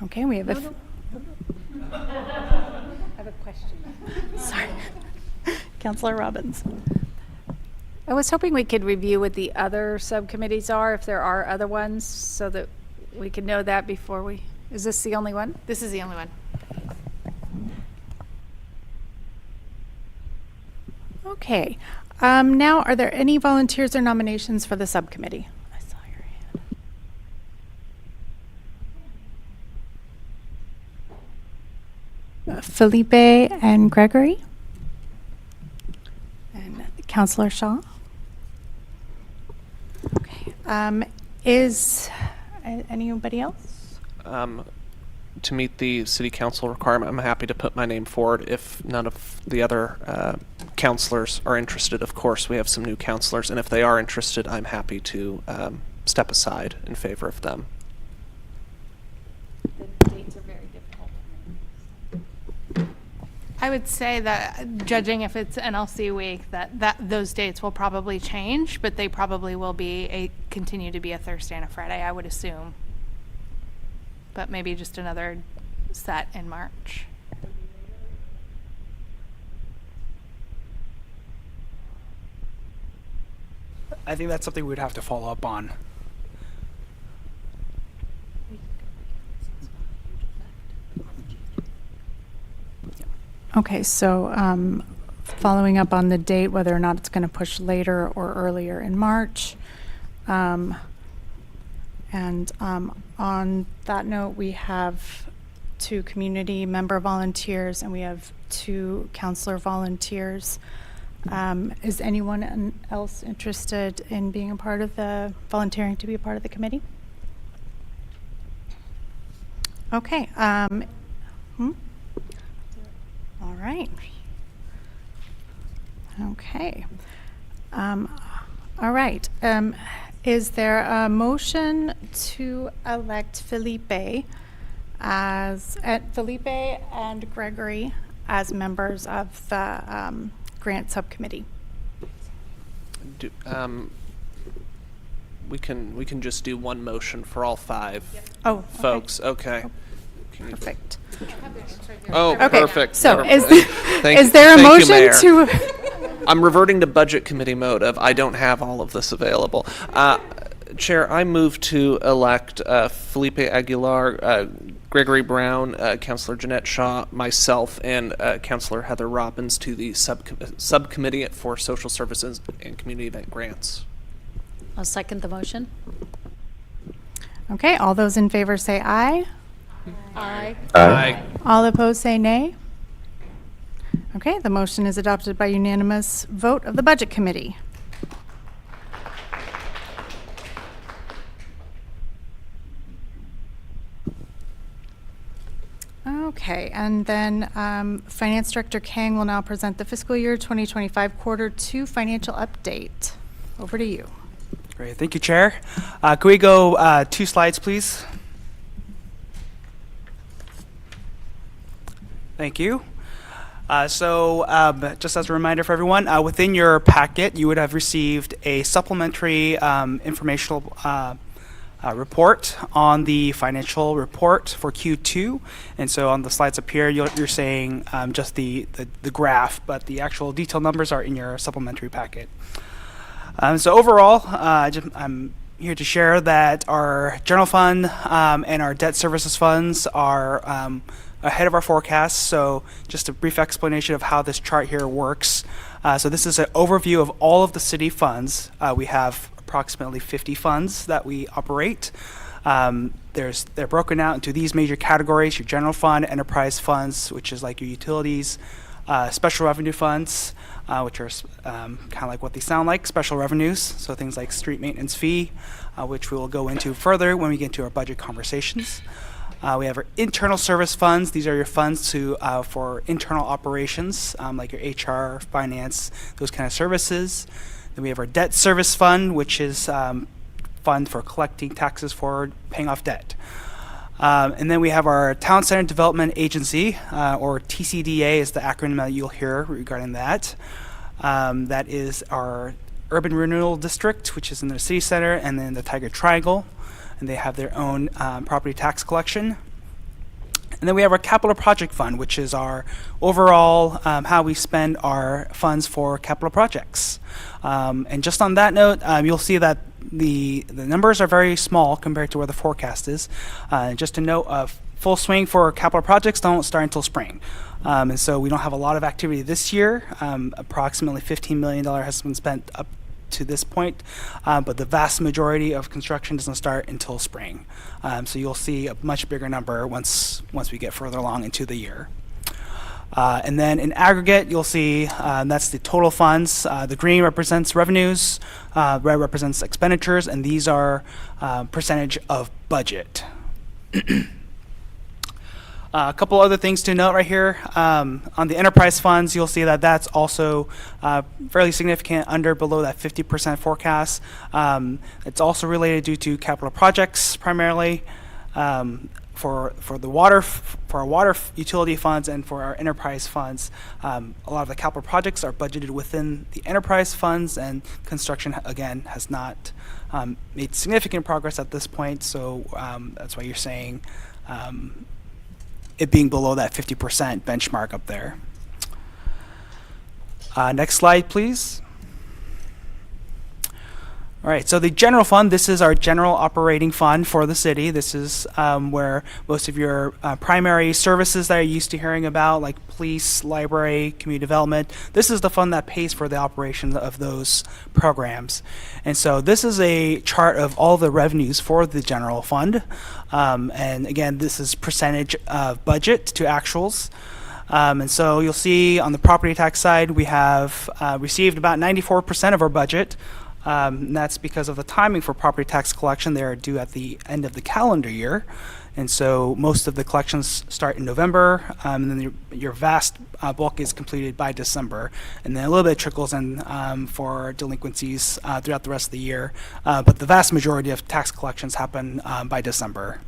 Okay, we have I have a question. Sorry. Councillor Robbins. I was hoping we could review what the other subcommittees are, if there are other ones, so that we could know that before we, is this the only one? This is the only one. Okay. Now, are there any volunteers or nominations for the subcommittee? I saw your hand. Felipe and Gregory? And Councillor Shaw? Is anybody else? To meet the city council requirement, I'm happy to put my name forward if none of the other counselors are interested. Of course, we have some new counselors, and if they are interested, I'm happy to step aside in favor of them. The dates are very difficult. I would say that, judging if it's NLC week, that those dates will probably change, but they probably will continue to be a Thursday and a Friday, I would assume. But maybe just another set in March. I think that's something we'd have to follow up on. Okay, so following up on the date, whether or not it's going to push later or earlier in March. And on that note, we have 2 community member volunteers and we have 2 counselor volunteers. Is anyone else interested in being a part of volunteering to be a part of the committee? Okay. All right. Okay. All right. Is there a motion to elect Felipe and Gregory as members of the grant subcommittee? We can just do one motion for all 5 Oh, folks. Okay. Perfect. Oh, Okay, perfect. so Never- is Thank- there a thank you, motion Mayor. to? I'm reverting to budget committee mode of I don't have all of this available. Chair, I move to elect Felipe Aguilar, Gregory Brown, Councilor Jeanette Shaw, myself, and Councilor Heather Robbins to the subcommittee for social services and community event grants. I'll second the motion. Okay, all those in favor say aye. Aye. Aye. All opposed say nay. Okay, the motion is adopted by unanimous vote of the Budget Committee. Okay, and then Finance Director Kang will now present the fiscal year 2025 Quarter 2 financial update. Over to you. Great, thank you, Chair. Can we go 2 slides, please? Thank you. So just as a reminder for everyone, within your packet, you would have received a supplementary informational report on the financial report for Q2. And so on the slides up here, you're saying just the graph, but the actual detailed numbers are in your supplementary packet. So overall, I'm here to share that our general fund and our debt services funds are ahead of our forecasts. So just a brief explanation of how this chart here works. So this is an overview of all of the city funds. We have approximately 50 funds that we operate. They're broken out into these major categories: your general fund, enterprise funds, which is like your utilities, special revenue funds, which are kind of like what they sound like, special revenues. So things like street maintenance fee, which we will go into further when we get into our budget conversations. We have our internal service funds. These are your funds for internal operations, like your HR, finance, those kind of services. Then we have our debt service fund, which is fund for collecting taxes for paying off debt. And then we have our Town Center Development Agency, or TCDA is the acronym that you'll hear regarding that. That is our Urban Renewal District, which is in the city center, and then the Tiger Triangle. And they have their own property tax collection. And then we have our Capital Project Fund, which is our overall how we spend our funds for capital projects. And just on that note, you'll see that the numbers are very small compared to where the forecast is. Just to note, full swing for capital projects don't start until spring. And so we don't have a lot of activity this year. Approximately $15 million has been spent up to this point, but the vast majority of construction doesn't start until spring. So you'll see a much bigger number once we get further along into the year. And then in aggregate, you'll see that's the total funds. The green represents revenues, red represents expenditures, and these are percentage of budget. A couple other things to note right here. On the enterprise funds, you'll see that that's also fairly significant, below that 50% forecast. It's also related due to capital projects primarily. For our water utility funds and for our enterprise funds, a lot of the capital projects are budgeted within the enterprise funds, and construction again has not made significant progress at this point. So that's why you're saying it being below that 50% benchmark up there. Next slide, please. All right, so the general fund, this is our general operating fund for the city. This is where most of your primary services that you're used to hearing about, like police, library, community development, this is the fund that pays for the operation of those programs. And so this is a chart of all the revenues for the general fund. And again, this is percentage of budget to actuals. And so you'll see on the property tax side, we have received about 94% of our budget. And that's because of the timing for property tax collection. They are due at the end of the calendar year. And so most of the collections start in November, and then your vast bulk is completed by December. And then a little bit trickles in for delinquencies throughout the rest of the year. But the vast majority of tax collections happen by December.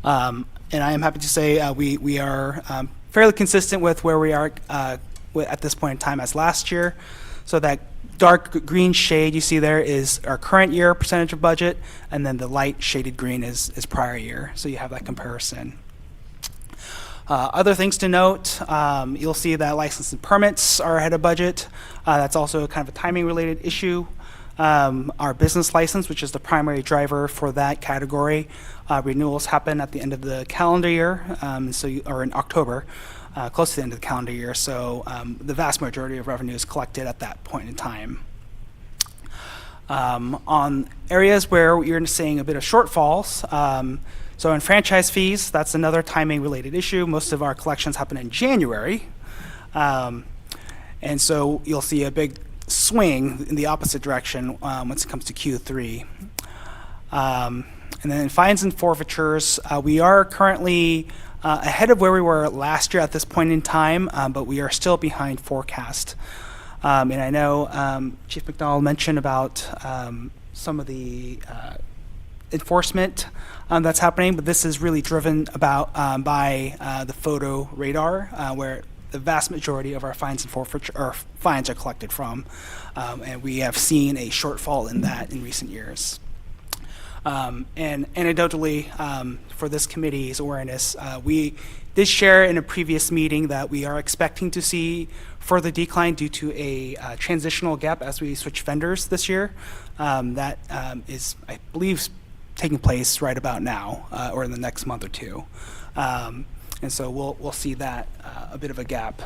And I am happy to say we are fairly consistent with where we are at this point in time as last year. So that dark green shade you see there is our current year percentage of budget, and then the light shaded green is prior year. So you have that comparison. Other things to note, you'll see that license and permits are ahead of budget. That's also kind of a timing related issue. Our business license, which is the primary driver for that category, renewals happen at the end of the calendar year, or in October. Close to the end of the calendar year, so the vast majority of revenue is collected at that point in time. On areas where you're seeing a bit of shortfalls, so in franchise fees, that's another timing related issue. Most of our collections happen in January, and so you'll see a big swing in the opposite direction once it comes to Q3. And then in fines and forfeitures, we are currently ahead of where we were last year at this point in time, but we are still behind forecast. And I know Chief McDonald mentioned about some of the enforcement that's happening, but this is really driven by the photo radar, where the vast majority of our fines and forfeiture or fines are collected from, and we have seen a shortfall in that in recent years. And anecdotally, for this committee's awareness, we did share in a previous meeting that we are expecting to see further decline due to a transitional gap as we switch vendors this year. That is, I believe, taking place right about now or in the next month or two. And so we'll see that a bit of a gap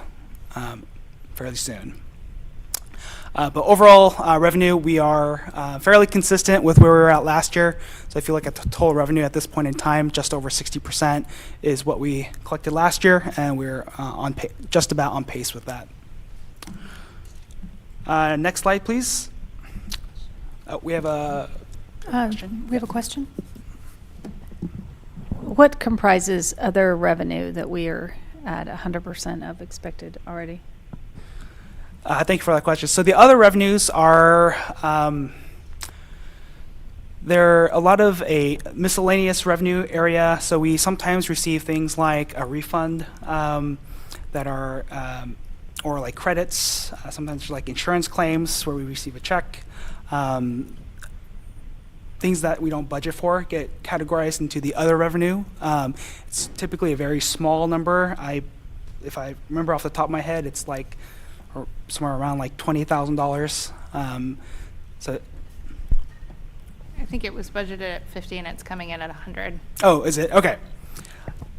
fairly soon. But overall revenue, we are fairly consistent with where we were at last year. So if you look at the total revenue at this point in time, just over 60% is what we collected last year, and we're just about on pace with that. Next slide, please. We have a question. What comprises other revenue that we are at 100% of expected already? Thank you for that question. So the other revenues are, they're a lot of a miscellaneous revenue area. So we sometimes receive things like a refund that are, or like credits, sometimes like insurance claims where we receive a check. Things that we don't budget for get categorized into the other revenue. It's typically a very small number. If I remember off the top of my head, it's like or somewhere around like $20,000. So I think it was budgeted at 50 and it's coming in at 100. Oh, is it? Okay.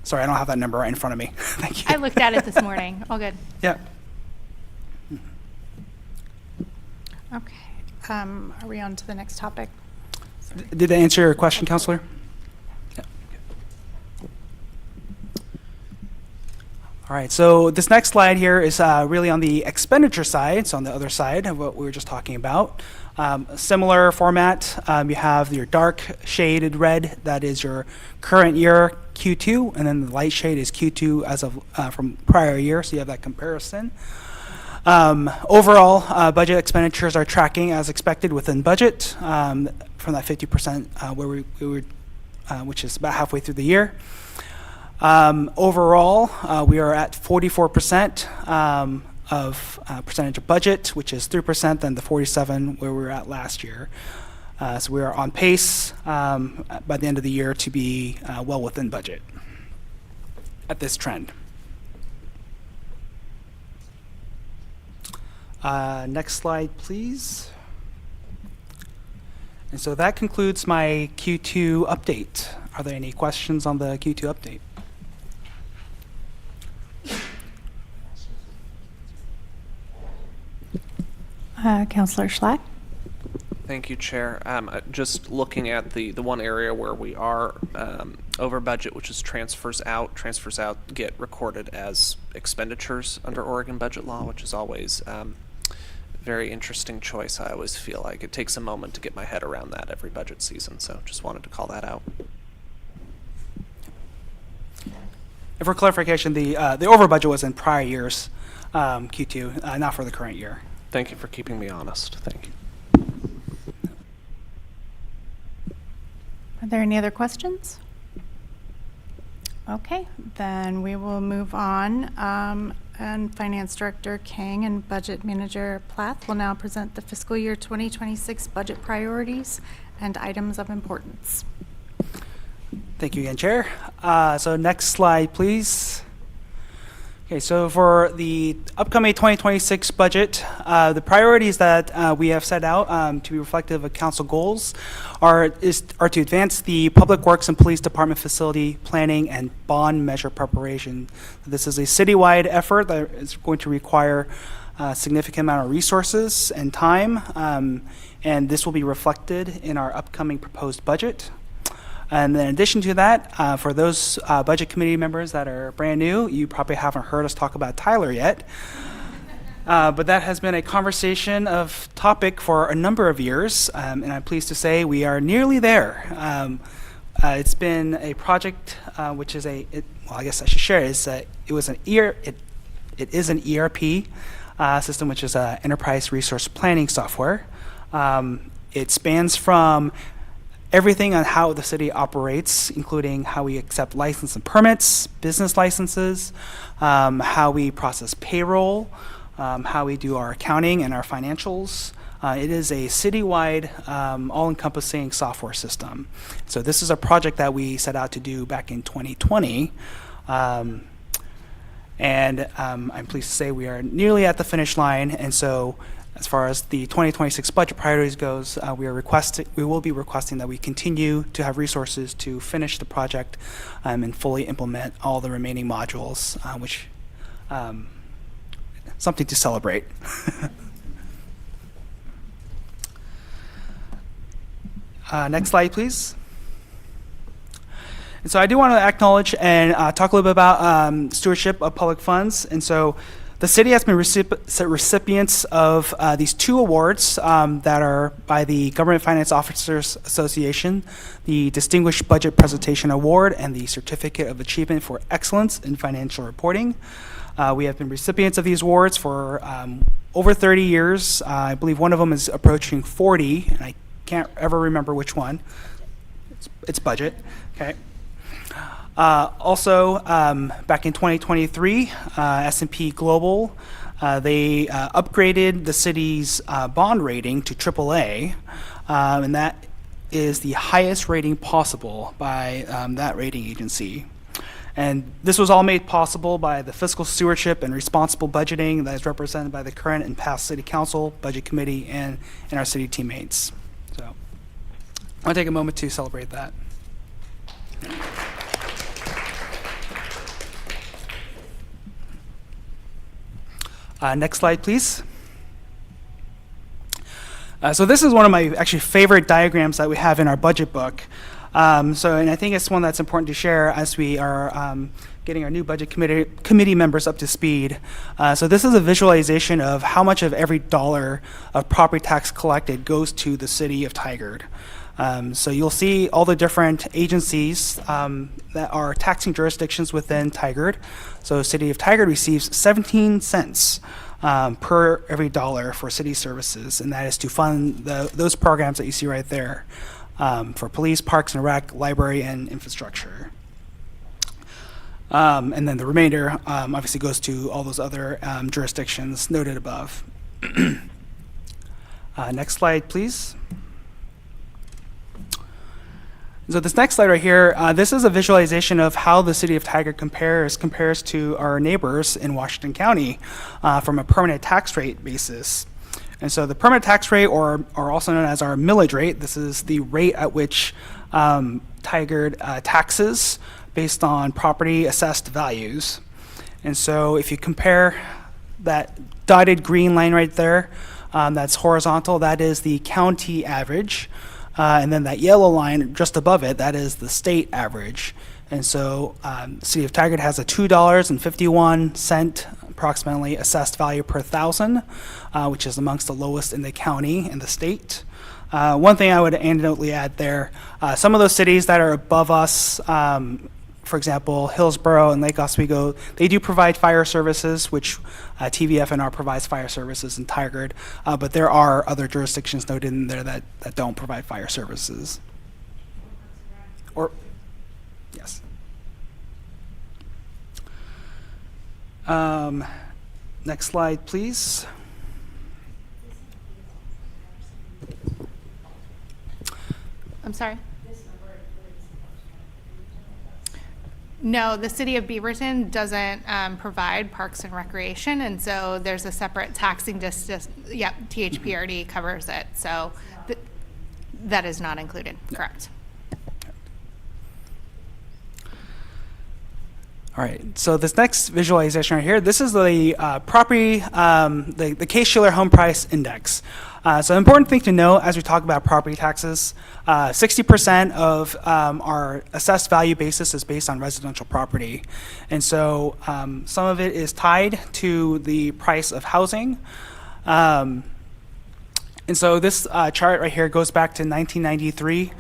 Sorry, I don't have that number right in front of me. Thank you. I looked at it this morning. All good. Yeah. Okay. Are we on to the next topic? Did that answer your question, Counselor? Yeah. All right, so this next slide here is really on the expenditure side, so on the other side of what we were just talking about. Similar format, you have your dark shaded red, that is your current year Q2, and then the light shade is Q2 as of from prior year, so you have that comparison. Overall, budget expenditures are tracking as expected within budget from that 50% where we were, which is about halfway through the year. Overall, we are at 44% of percentage of budget, which is 3% than the 47 where we were at last year. So we are on pace by the end of the year to be well within budget at this trend. Next slide, please. And so that concludes my Q2 update. Are there any questions on the Q2 update? Councillor Schlack? Thank you, Chair. Just looking at the one area where we are over budget, which is transfers out. Transfers out get recorded as expenditures under Oregon budget law, which is always very interesting choice. I always feel like it takes a moment to get my head around that every budget season, so just wanted to call that out. And for clarification, the over budget was in prior years Q2, not for the current year. Thank you for keeping me honest. Thank you. Are there any other questions? Okay, then we will move on. And Finance Director King and Budget Manager Plath will now present the fiscal year 2026 budget priorities and items of importance. Thank you again, Chair. So next slide, please. Okay, so for the upcoming 2026 budget, the priorities that we have set out to be reflective of council goals are to advance the Public Works and Police Department facility planning and bond measure preparation. This is a citywide effort that is going to require a significant amount of resources and time, and this will be reflected in our upcoming proposed budget. And then in addition to that, for those budget committee members that are brand new, you probably haven't heard us talk about Tyler yet. But that has been a conversation of topic for a number of years, and I'm pleased to say we are nearly there. It's been a project which is well, I guess I should share, it is an ERP system, which is an enterprise resource planning software. It spans from everything on how the city operates, including how we accept license and permits, business licenses, how we process payroll, how we do our accounting and our financials. It is a citywide, all-encompassing software system. So this is a project that we set out to do back in 2020. And I'm pleased to say we are nearly at the finish line. And so as far as the 2026 budget priorities goes, we will be requesting that we continue to have resources to finish the project and fully implement all the remaining modules, which something to celebrate. Next slide, please. And so I do want to acknowledge and talk a little bit about stewardship of public funds. And so the city has been recipients of these two awards that are by the Government Finance Officers Association, the Distinguished Budget Presentation Award and the Certificate of Achievement for Excellence in Financial Reporting. We have been recipients of these awards for over 30 years. I believe one of them is approaching 40, and I can't ever remember which one. It's budget, okay. Also, back in 2023, S&P Global, they upgraded the city's bond rating to AAA, and that is the highest rating possible by that rating agency. And this was all made possible by the fiscal stewardship and responsible budgeting that is represented by the current and past city council, budget committee, and our city teammates. So I want to take a moment to celebrate that. Next slide, please. So this is one of my actually favorite diagrams that we have in our budget book. And I think it's one that's important to share as we are getting our new budget committee members up to speed. So this is a visualization of how much of every dollar of property tax collected goes to the city of Tigard. So you'll see all the different agencies that are taxing jurisdictions within Tigard. So City of Tigard receives 17 cents per every dollar for city services, and that is to fund those programs that you see right there for police, parks and rec, library, and infrastructure. And then the remainder obviously goes to all those other jurisdictions noted above. Next slide, please. So this next slide right here, this is a visualization of how the city of Tigard compares to our neighbors in Washington County from a permanent tax rate basis. And so the permanent tax rate, or also known as our millage rate, this is the rate at which Tigard taxes based on property assessed values. And so if you compare that dotted green line right there, that's horizontal, that is the county average. And then that yellow line just above it, that is the state average. And so the city of Tigard has a $2.51 approximately assessed value per thousand, which is amongst the lowest in the county and the state. One thing I would anecdotally add there, some of those cities that are above us, for example, Hillsborough and Lake Oswego, they do provide fire services, which TVFNR provides fire services in Tigard, but there are other jurisdictions noted in there that don't provide fire services. Or, yes. Next slide, please. I'm sorry? No, the city of Beaverton doesn't provide parks and recreation, and so there's a separate taxing district. Yep, THPRD covers it, so that is not included. Correct. All right, so this next visualization right here, this is the property, the Case-Shiller Home Price Index. So an important thing to know as we talk about property taxes, 60% of our assessed value basis is based on residential property. And so some of it is tied to the price of housing. And so this chart right here goes back to 1993.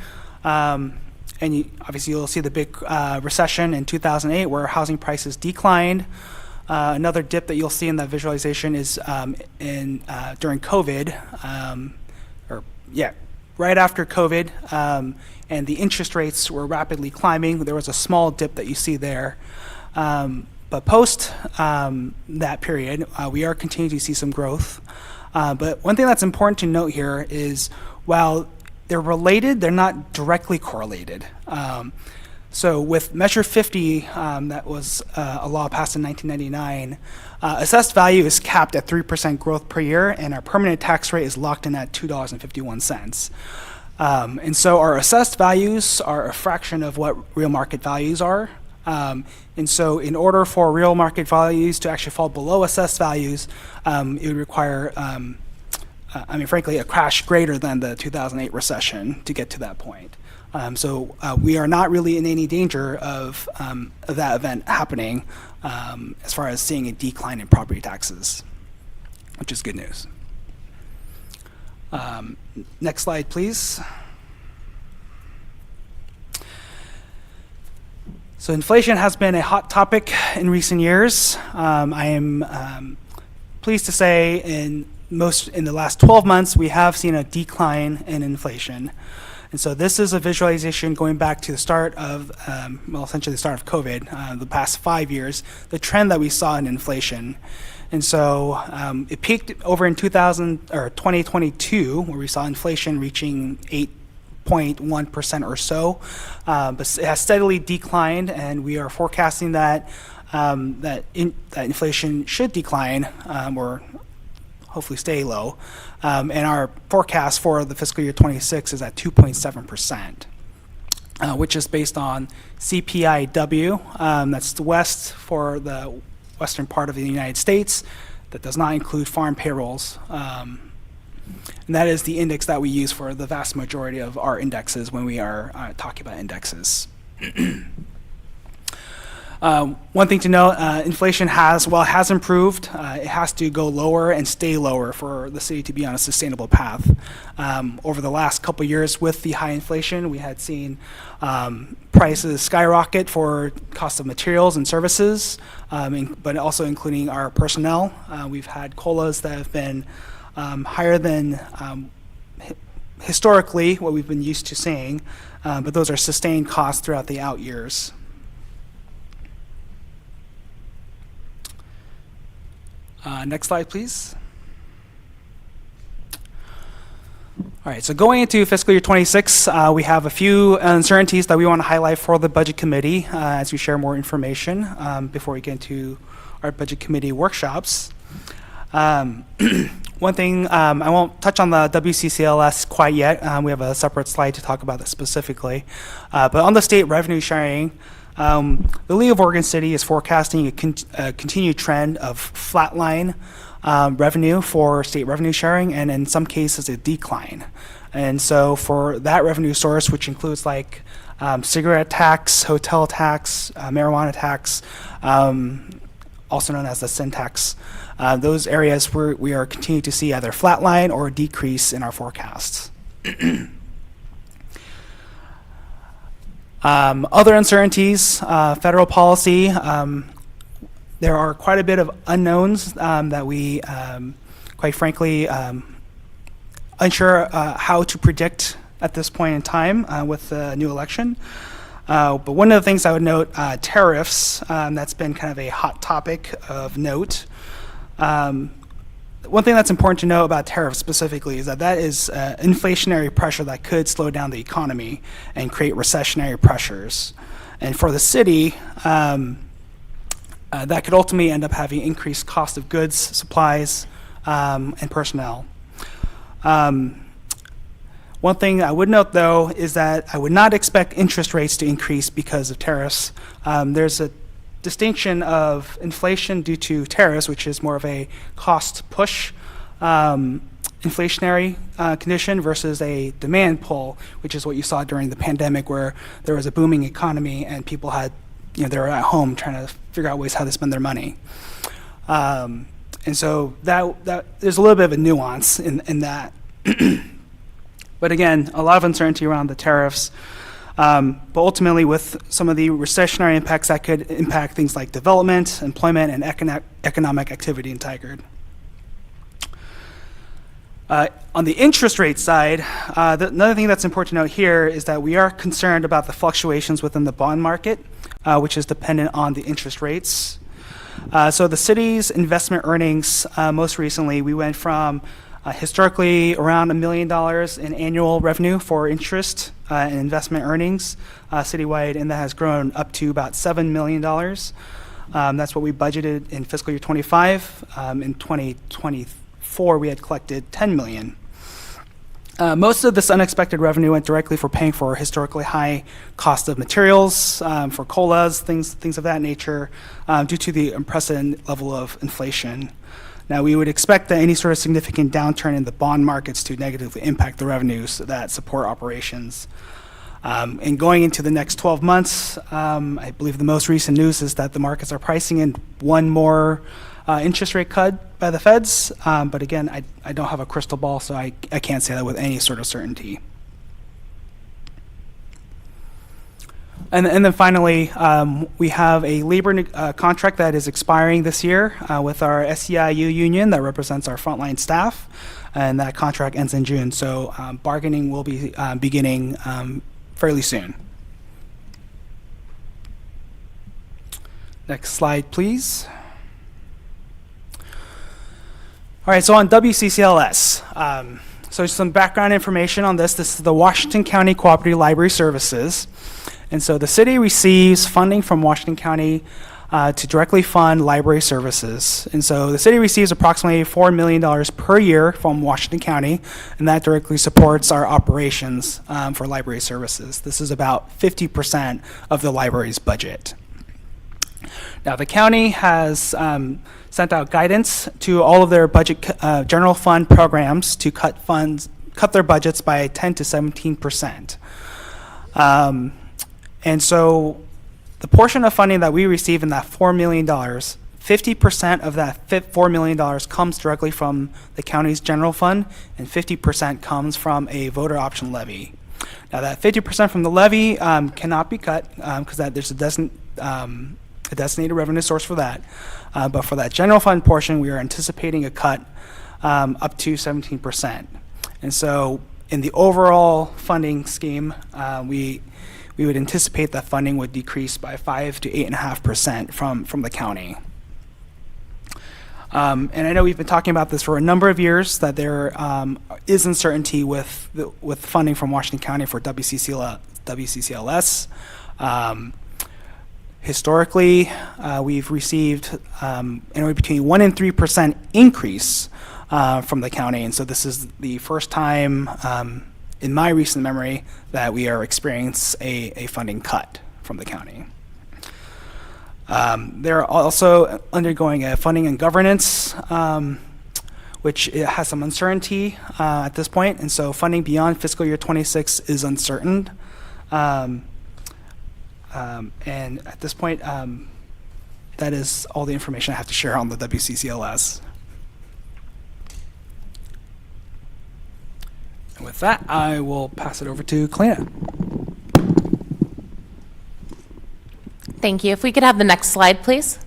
And obviously you'll see the big recession in 2008 where housing prices declined. Another dip that you'll see in that visualization is during COVID, right after COVID, and the interest rates were rapidly climbing. There was a small dip that you see there. But post that period, we are continuing to see some growth. But one thing that's important to note here is while they're related, they're not directly correlated. So with Measure 50, that was a law passed in 1999, assessed value is capped at 3% growth per year, and our permanent tax rate is locked in at $2.51. And so our assessed values are a fraction of what real market values are. And so in order for real market values to actually fall below assessed values, it would require frankly, a crash greater than the 2008 recession to get to that point. So we are not really in any danger of that event happening as far as seeing a decline in property taxes, which is good news. Next slide, please. So inflation has been a hot topic in recent years. I am pleased to say in the last 12 months, we have seen a decline in inflation. And so this is a visualization going back to the start of, essentially the start of COVID, the past 5 years, the trend that we saw in inflation. And so it peaked over in 2022, where we saw inflation reaching 8.1% or so, but it has steadily declined, and we are forecasting that that inflation should decline or hopefully stay low. And our forecast for the fiscal year 26 is at 2.7%, which is based on CPIW. That's the West for the western part of the United States. That does not include foreign payrolls. And that is the index that we use for the vast majority of our indexes when we are talking about indexes. One thing to note, inflation has improved, it has to go lower and stay lower for the city to be on a sustainable path. Over the last couple of years with the high inflation, we had seen prices skyrocket for cost of materials and services, but also including our personnel. We've had COLAs that have been higher than historically what we've been used to seeing, but those are sustained costs throughout the out years. Next slide, please. All right, so going into fiscal year 26, we have a few uncertainties that we want to highlight for the Budget Committee as we share more information before we get into our Budget Committee workshops. One thing, I won't touch on the WCCLS quite yet. We have a separate slide to talk about this specifically. But on the state revenue sharing, the League of Oregon City is forecasting a continued trend of flatline revenue for state revenue sharing, and in some cases a decline. And so for that revenue source, which includes like cigarette tax, hotel tax, marijuana tax, also known as the sin tax, those areas where we are continuing to see either flatline or decrease in our forecasts. Other uncertainties, federal policy, there are quite a bit of unknowns that we, quite frankly, unsure how to predict at this point in time with the new election. But one of the things I would note, tariffs, that's been kind of a hot topic of note. One thing that's important to know about tariffs specifically is that is inflationary pressure that could slow down the economy and create recessionary pressures. And for the city, that could ultimately end up having increased cost of goods, supplies, and personnel. One thing I would note, though, is that I would not expect interest rates to increase because of tariffs. There's a distinction of inflation due to tariffs, which is more of a cost push inflationary condition, versus a demand pull, which is what you saw during the pandemic, where there was a booming economy and people had, they were at home trying to figure out ways how to spend their money. And so that there's a little bit of a nuance in that. But again, a lot of uncertainty around the tariffs. But ultimately, with some of the recessionary impacts that could impact things like development, employment, and economic activity in Tigard. On the interest rate side, another thing that's important to note here is that we are concerned about the fluctuations within the bond market, which is dependent on the interest rates. So the city's investment earnings, most recently, we went from historically around $1 million in annual revenue for interest and investment earnings citywide, and that has grown up to about $7 million. That's what we budgeted in fiscal year 25. In 2024, we had collected $10 million. Most of this unexpected revenue went directly for paying for historically high cost of materials, for COLAs, things of that nature, due to the unprecedented level of inflation. Now, we would expect that any sort of significant downturn in the bond markets to negatively impact the revenues that support operations. And going into the next 12 months, I believe the most recent news is that the markets are pricing in one more interest rate cut by the feds. But again, I don't have a crystal ball, so I can't say that with any sort of certainty. And then finally, we have a labor contract that is expiring this year with our SEIU union that represents our frontline staff, and that contract ends in June. So bargaining will be beginning fairly soon. Next slide, please. All right, so on WCCLS, so some background information on this. This is the Washington County Cooperative Library Services. And so the city receives funding from Washington County to directly fund library services. And so the city receives approximately $4 million per year from Washington County, and that directly supports our operations for library services. This is about 50% of the library's budget. Now, the county has sent out guidance to all of their budget general fund programs to cut their budgets by 10 to 17%. And so The portion of funding that we receive in that $4 million, 50% of that $4 million comes directly from the county's general fund, and 50% comes from a voter option levy. Now, that 50% from the levy cannot be cut because there's a designated revenue source for that. But for that general fund portion, we are anticipating a cut up to 17%. And so in the overall funding scheme, we would anticipate that funding would decrease by 5 to 8.5% from the county. And I know we've been talking about this for a number of years, that there is uncertainty with funding from Washington County for WCCLS. Historically, we've received anywhere between 1% and 3% increase from the county, and so this is the first time in my recent memory that we are experiencing a funding cut from the county. They're also undergoing a funding and governance, which has some uncertainty at this point, and so funding beyond fiscal year 26 is uncertain. And at this point, that is all the information I have to share on the WCCLS. And with that, I will pass it over to Kalina. Thank you. If we could have the next slide, please.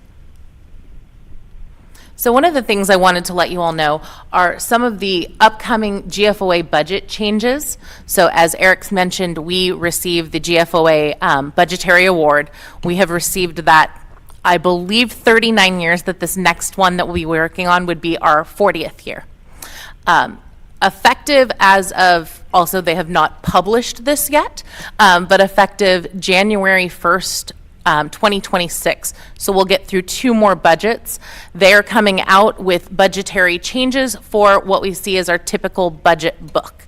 So one of the things I wanted to let you all know are some of the upcoming GFOA budget changes. So as Eric's mentioned, we received the GFOA budgetary award. We have received that, I believe, 39 years, that this next one that we'll be working on would be our 40th year. Effective as of, also they have not published this yet, but effective January 1st, 2026. So we'll get through 2 more budgets. They're coming out with budgetary changes for what we see as our typical budget book.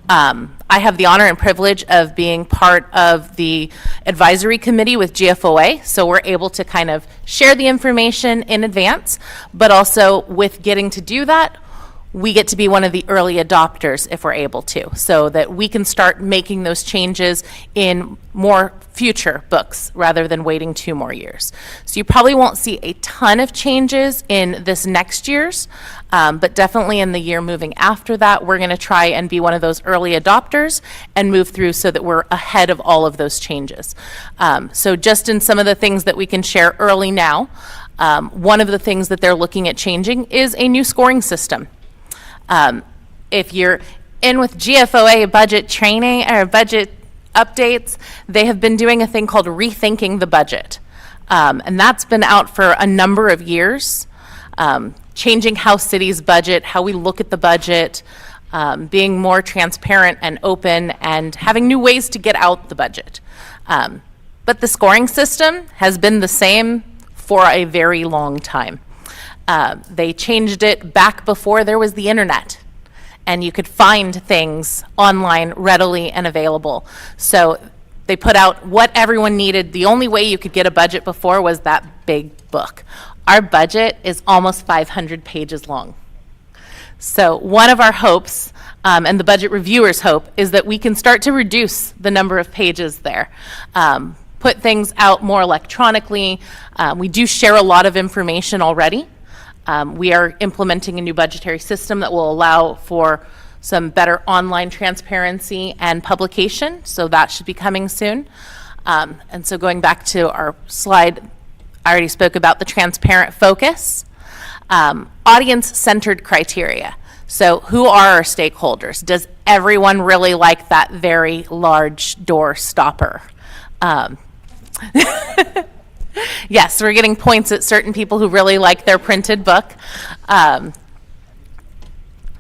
I have the honor and privilege of being part of the advisory committee with GFOA, so we're able to kind of share the information in advance, but also with getting to do that, we get to be one of the early adopters if we're able to, so that we can start making those changes in more future books rather than waiting 2 more years. So you probably won't see a ton of changes in this next year's, but definitely in the year moving after that, we're going to try and be one of those early adopters and move through so that we're ahead of all of those changes. So just in some of the things that we can share early now, one of the things that they're looking at changing is a new scoring system. If you're in with GFOA budget training or budget updates, they have been doing a thing called Rethinking the Budget. And that's been out for a number of years, changing how cities budget, how we look at the budget, being more transparent and open, and having new ways to get out the budget. But the scoring system has been the same for a very long time. They changed it back before there was the internet, and you could find things online readily and available. So they put out what everyone needed. The only way you could get a budget before was that big book. Our budget is almost 500 pages long. So one of our hopes, and the budget reviewers' hope, is that we can start to reduce the number of pages there. Put things out more electronically. We do share a lot of information already. We are implementing a new budgetary system that will allow for some better online transparency and publication, so that should be coming soon. And so going back to our slide, I already spoke about the transparent focus. Audience-centered criteria. So who are our stakeholders? Does everyone really like that very large door stopper? Yes, we're getting points at certain people who really like their printed book.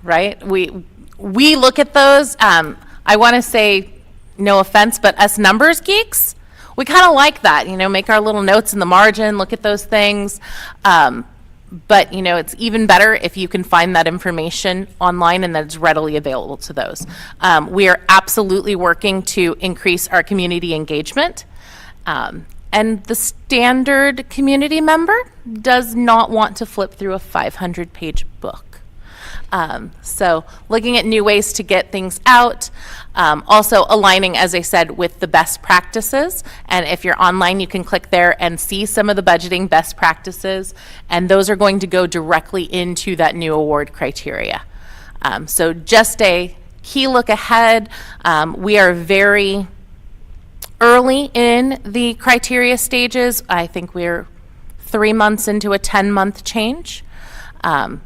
Right? We look at those. I want to say, no offense, but us numbers geeks, we kind of like that. You know, make our little notes in the margin, look at those things. But, you know, it's even better if you can find that information online and that it's readily available to those. We are absolutely working to increase our community engagement. And the standard community member does not want to flip through a 500-page book. So looking at new ways to get things out, also aligning, as I said, with the best practices. And if you're online, you can click there and see some of the budgeting best practices, and those are going to go directly into that new award criteria. So just a key look ahead. We are very early in the criteria stages. I think we're 3 months into a 10-month change.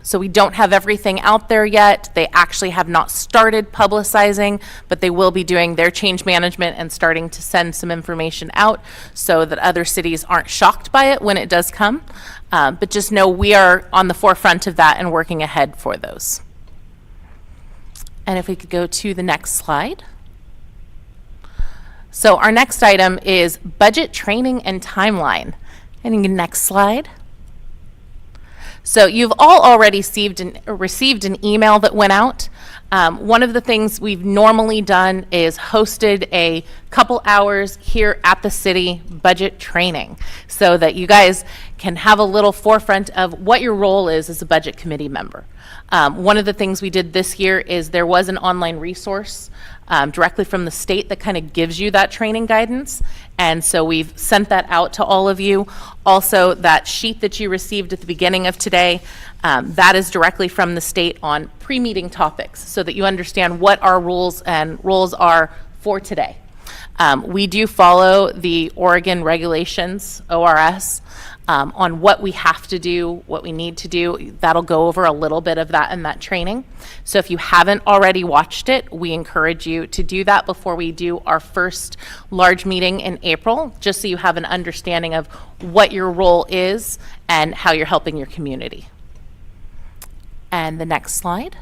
So we don't have everything out there yet. They actually have not started publicizing, but they will be doing their change management and starting to send some information out so that other cities aren't shocked by it when it does come. But just know we are on the forefront of that and working ahead for those. And if we could go to the next slide. So our next item is budget training and timeline. And next slide. So you've all already received an email that went out. One of the things we've normally done is hosted a couple hours here at the city budget training so that you guys can have a little forefront of what your role is as a budget committee member. One of the things we did this year is there was an online resource directly from the state that kind of gives you that training guidance. And so we've sent that out to all of you. Also, that sheet that you received at the beginning of today, that is directly from the state on pre-meeting topics so that you understand what our rules and roles are for today. We do follow the Oregon regulations, ORS, on what we have to do, what we need to do. That'll go over a little bit of that in that training. So if you haven't already watched it, we encourage you to do that before we do our first large meeting in April, just so you have an understanding of what your role is and how you're helping your community. And the next slide.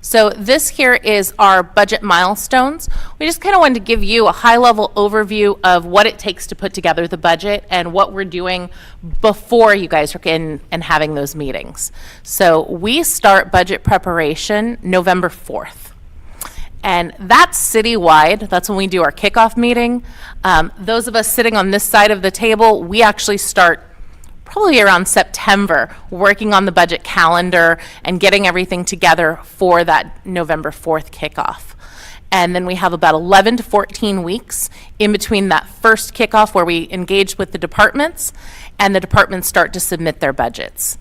So this here is our budget milestones. We just kind of wanted to give you a high-level overview of what it takes to put together the budget and what we're doing before you guys are in and having those meetings. So we start budget preparation November 4th. And that's citywide. That's when we do our kickoff meeting. Those of us sitting on this side of the table, we actually start probably around September, working on the budget calendar and getting everything together for that November 4th kickoff. And then we have about 11 to 14 weeks in between that first kickoff where we engage with the departments and the departments start to submit their budgets.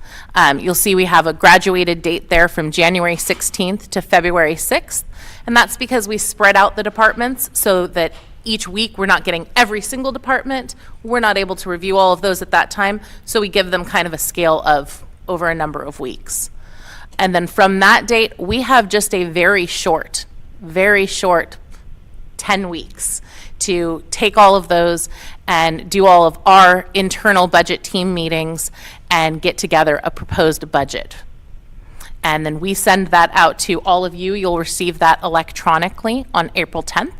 You'll see we have a graduated date there from January 16th to February 6th. And that's because we spread out the departments so that each week we're not getting every single department. We're not able to review all of those at that time. So we give them kind of a scale of over a number of weeks. And then from that date, we have just a very short 10 weeks to take all of those and do all of our internal budget team meetings and get together a proposed budget. And then we send that out to all of you. You'll receive that electronically on April 10th.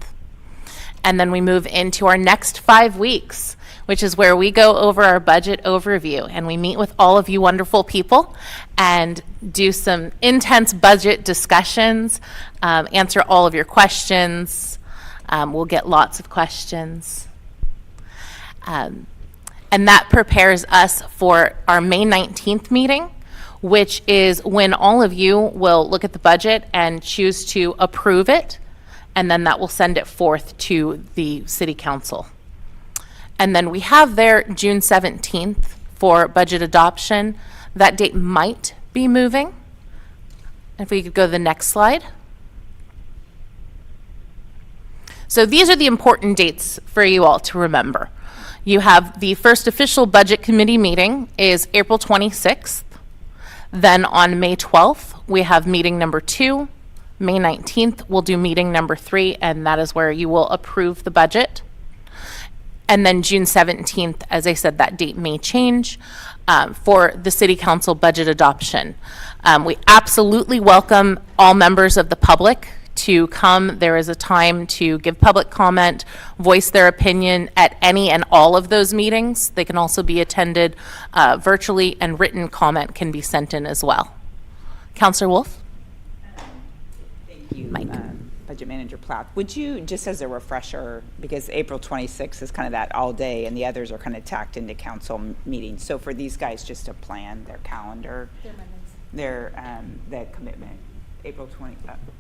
And then we move into our next 5 weeks, which is where we go over our budget overview and we meet with all of you wonderful people and do some intense budget discussions, answer all of your questions. We'll get lots of questions. And that prepares us for our May 19th meeting, which is when all of you will look at the budget and choose to approve it. And then that will send it forth to the city council. And then we have there June 17th for budget adoption. That date might be moving. If we could go to the next slide. So these are the important dates for you all to remember. You have the first official budget committee meeting is April 26th. Then on May 12th, we have meeting number 2. May 19th, we'll do meeting number 3, and that is where you will approve the budget. And then June 17th, as I said, that date may change for the city council budget adoption. We absolutely welcome all members of the public to come. There is a time to give public comment, voice their opinion at any and all of those meetings. They can also be attended virtually, and written comment can be sent in as well. Councilor Wolf? Budget Manager Plath, would you, just as a refresher, because April 26th is kind of that all day and the others are kind of tacked into council meetings, so for these guys just to plan their calendar. the commitment, April 20.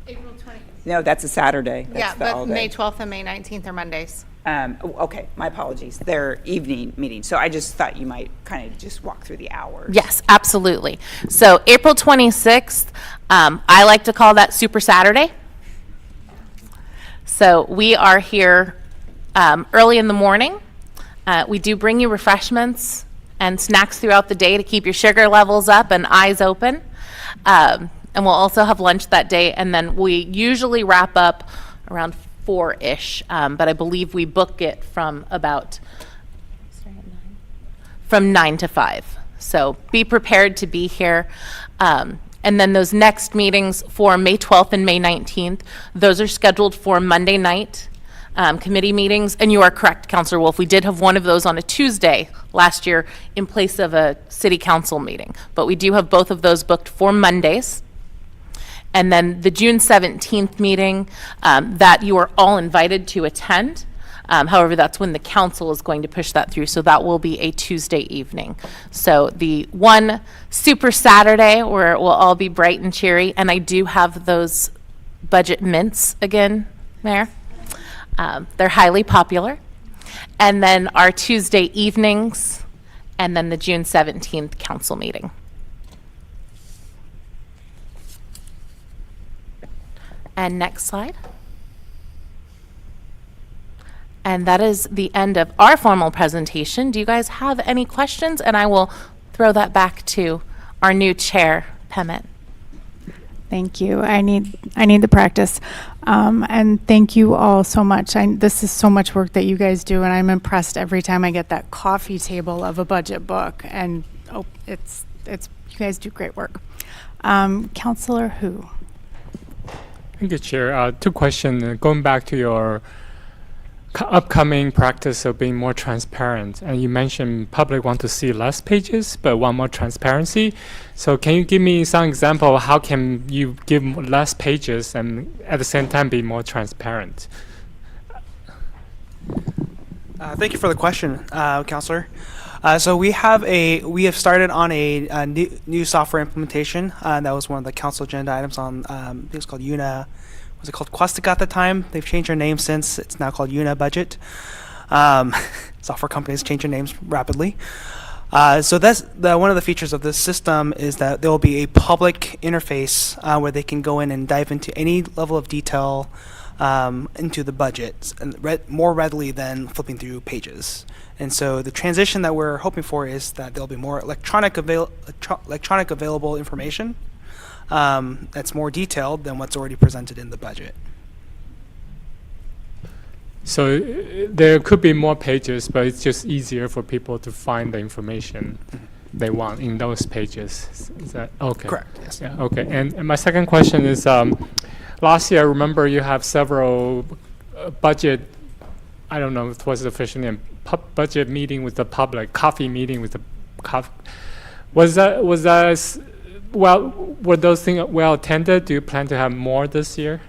April 20th. No, that's a Saturday. That's Yeah, the but all-day. May 12th and May 19th are Mondays. Okay, my apologies. They're evening meetings, so I just thought you might kind of just walk through the hours. Yes, absolutely. So April 26th, I like to call that Super Saturday. So we are here early in the morning. We do bring you refreshments and snacks throughout the day to keep your sugar levels up and eyes open. And we'll also have lunch that day, and then we usually wrap up around 4-ish, but I believe we book it from about from 9 to 5. So be prepared to be here. And then those next meetings for May 12th and May 19th, those are scheduled for Monday night committee meetings. And you are correct, Councilor Wolf, we did have one of those on a Tuesday last year in place of a city council meeting. But we do have both of those booked for Mondays. And then the June 17th meeting that you are all invited to attend. However, that's when the council is going to push that through. So that will be a Tuesday evening. So the one Super Saturday where it will all be bright and cheery. And I do have those budget mints again, Mayor. They're highly popular. And then our Tuesday evenings, and then the June 17th council meeting. And next slide. And that is the end of our formal presentation. Do you guys have any questions? And I will throw that back to our new chair, Pemet. Thank you. I need the practice. And thank you all so much. This is so much work that you guys do, and I'm impressed every time I get that coffee table of a budget book. And it's you guys do great work. Councilor Hu. Thank you, Chair. 2 questions. Going back to your upcoming practice of being more transparent, and you mentioned public want to see less pages but want more transparency. So can you give me some example of how can you give less pages and at the same time be more transparent? Thank you for the question, Councilor. So we have started on a new software implementation. That was one of the council agenda items on. It was called Una. Was it called Questica at the time? They've changed their name since. It's now called Una Budget. Software companies change their names rapidly. So that's one of the features of this system is that there will be a public interface where they can go in and dive into any level of detail into the budget and more readily than flipping through pages. And so the transition that we're hoping for is that there'll be more electronic available information that's more detailed than what's already presented in the budget. So there could be more pages, but it's just easier for people to find the information they want in those pages. Is that okay? Correct, yes. Yeah, okay. And my second question is, last year I remember you have several budget, I don't know if it was the official name, budget meeting with the public, coffee meeting with the were those things well attended? Do you plan to have more this year?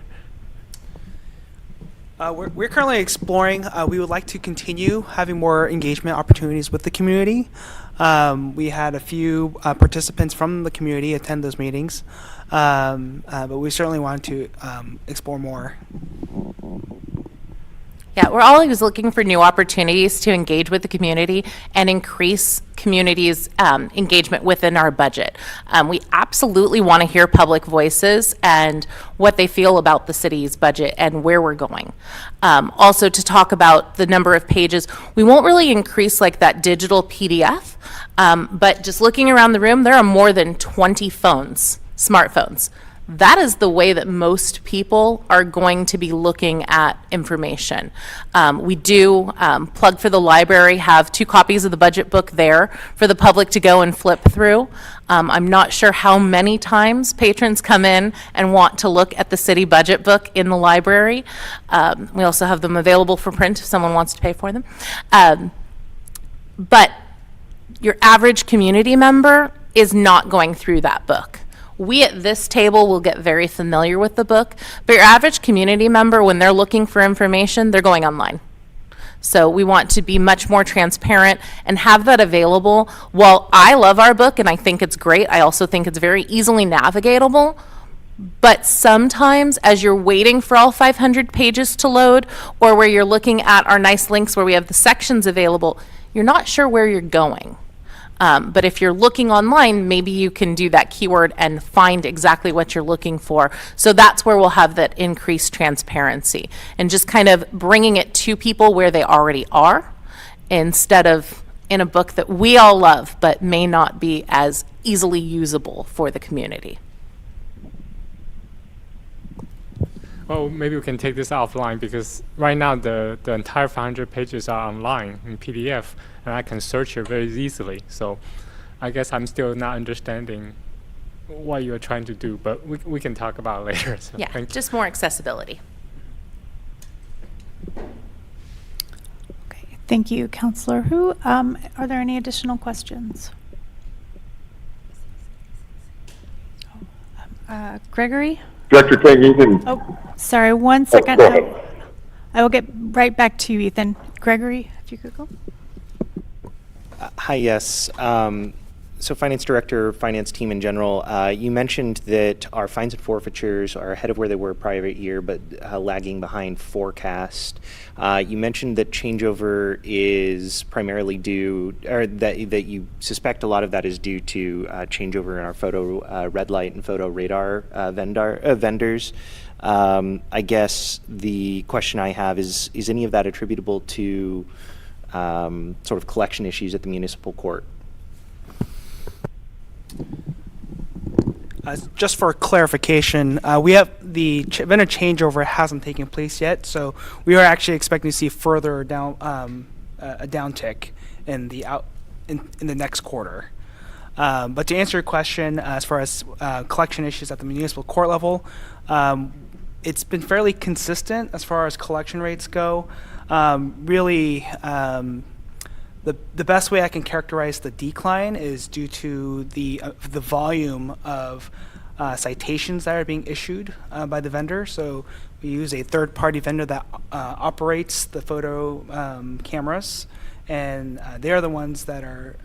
We're currently exploring. We would like to continue having more engagement opportunities with the community. We had a few participants from the community attend those meetings, but we certainly want to explore more. Yeah, we're always looking for new opportunities to engage with the community and increase community's engagement within our budget. We absolutely want to hear public voices and what they feel about the city's budget and where we're going. Also to talk about the number of pages, we won't really increase like that digital PDF, but just looking around the room, there are more than 20 smartphones. That is the way that most people are going to be looking at information. We do, plug for the library, have 2 copies of the budget book there for the public to go and flip through. I'm not sure how many times patrons come in and want to look at the city budget book in the library. We also have them available for print if someone wants to pay for them. But your average community member is not going through that book. We at this table will get very familiar with the book, but your average community member, when they're looking for information, they're going online. So we want to be much more transparent and have that available. While I love our book and I think it's great, I also think it's very easily navigatable. But sometimes as you're waiting for all 500 pages to load, or where you're looking at our nice links where we have the sections available, you're not sure where you're going. But if you're looking online, maybe you can do that keyword and find exactly what you're looking for. So that's where we'll have that increased transparency and just kind of bringing it to people where they already are, instead of in a book that we all love but may not be as easily usable for the community. Well, maybe we can take this offline, because right now the entire 500 pages are online in PDF, and I can search it very easily. So I guess I'm still not understanding what you're trying to do, but we can talk about it later. So Yeah, thank you. just more accessibility. Thank you, Councillor Hu. Are there any additional questions? Gregory? Director King, Ethan. Oh, sorry, 1 second. go ahead. I will get right back to you, Ethan. Gregory, if you could go. Hi, yes. So Finance Director, Finance Team in general, you mentioned that our fines and forfeitures are ahead of where they were prior year, but lagging behind forecast. You mentioned that changeover is primarily due, or that you suspect a lot of that is due to changeover in our photo red light and photo radar vendors. I guess the question I have is any of that attributable to sort of collection issues at the municipal court? Just for clarification, we have the vendor changeover hasn't taken place yet, so we are actually expecting to see further down a downtick in the in the next quarter. But to answer your question, as far as collection issues at the municipal court level, it's been fairly consistent as far as collection rates go. Really, the best way I can characterize the decline is due to the volume of citations that are being issued by the vendor. So we use a third-party vendor that operates the photo cameras, and they're the ones that are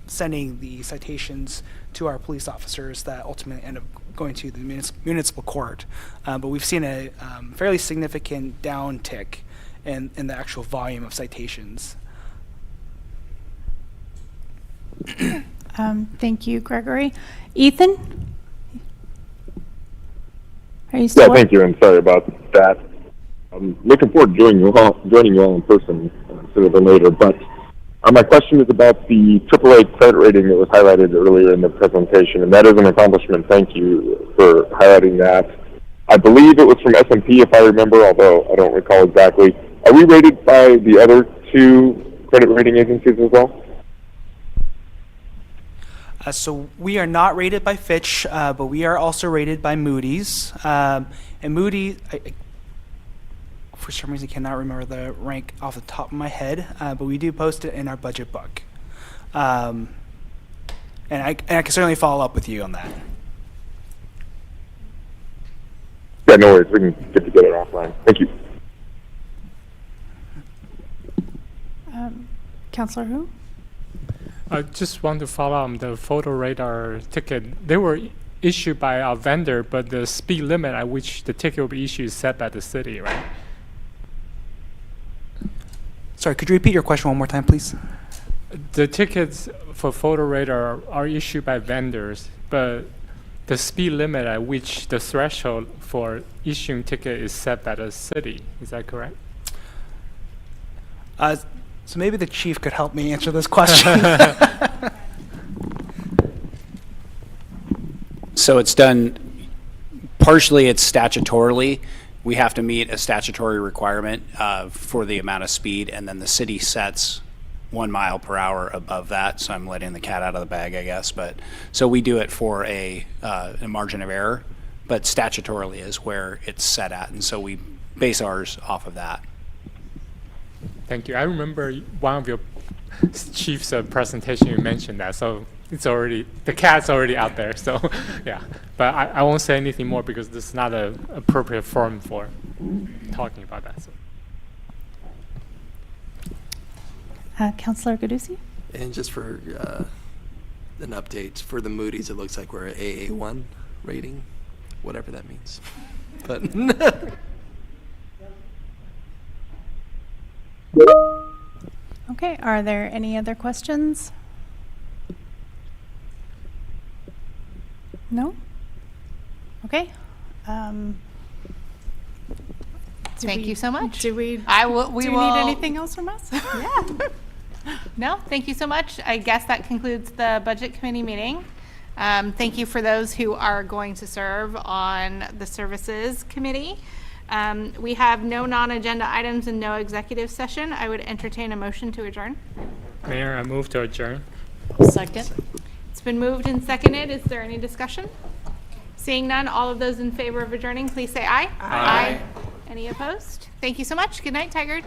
sending the citations to our police officers that ultimately end up going to the municipal court. But we've seen a fairly significant downtick in the actual volume of citations. Thank you, Gregory. Ethan? Are you still? Yeah, thank you, and sorry about that. I'm looking forward to joining you all in person sooner than later. But my question is about the AAA credit rating that was highlighted earlier in the presentation, and that is an accomplishment. Thank you for highlighting that. I believe it was from S&P, if I remember, although I don't recall exactly. Are we rated by the other two credit rating agencies as well? So we are not rated by Fitch, but we are also rated by Moody's. And Moody's, for some reason, cannot remember the rank off the top of my head, but we do post it in our budget book. And I can certainly follow up with you on that. Yeah, no worries. We can get together offline. Thank you. Councillor Hu? I just want to follow on the photo radar ticket. They were issued by our vendor, but the speed limit at which the ticket will be issued is set by the city, right? Sorry, could you repeat your question one more time, please? The tickets for photo radar are issued by vendors, but the speed limit at which the threshold for issuing ticket is set by the city. Is that correct? So maybe the chief could help me answer this question. So it's done, partially it's statutorily. We have to meet a statutory requirement for the amount of speed, and then the city sets 1 mile per hour above that. So I'm letting the cat out of the bag, I guess. But so we do it for a margin of error, but statutorily is where it's set at. And so we base ours off of that. Thank you. I remember one of your chief's presentation, you mentioned that. So it's already, the cat's already out there. So yeah, but I won't say anything more because this is not an appropriate forum for talking about that. So. Councilor Gadusi? And just for an update, for the Moody's, it looks like we're at AA1 rating, whatever that means. But Okay, are there any other questions? No? Okay. Thank you so much. Do we, I will, we do you will. need anything else from us? Yeah. No, thank you so much. I guess that concludes the Budget Committee meeting. Thank you for those who are going to serve on the Services Committee. We have no non-agenda items and no executive session. I would entertain a motion to adjourn. Mayor, I move to adjourn. Second. It's been moved and seconded. Is there any discussion? Seeing none, all of those in favor of adjourning, please say aye. Aye. Any opposed? Thank you so much. Good night, Tigard.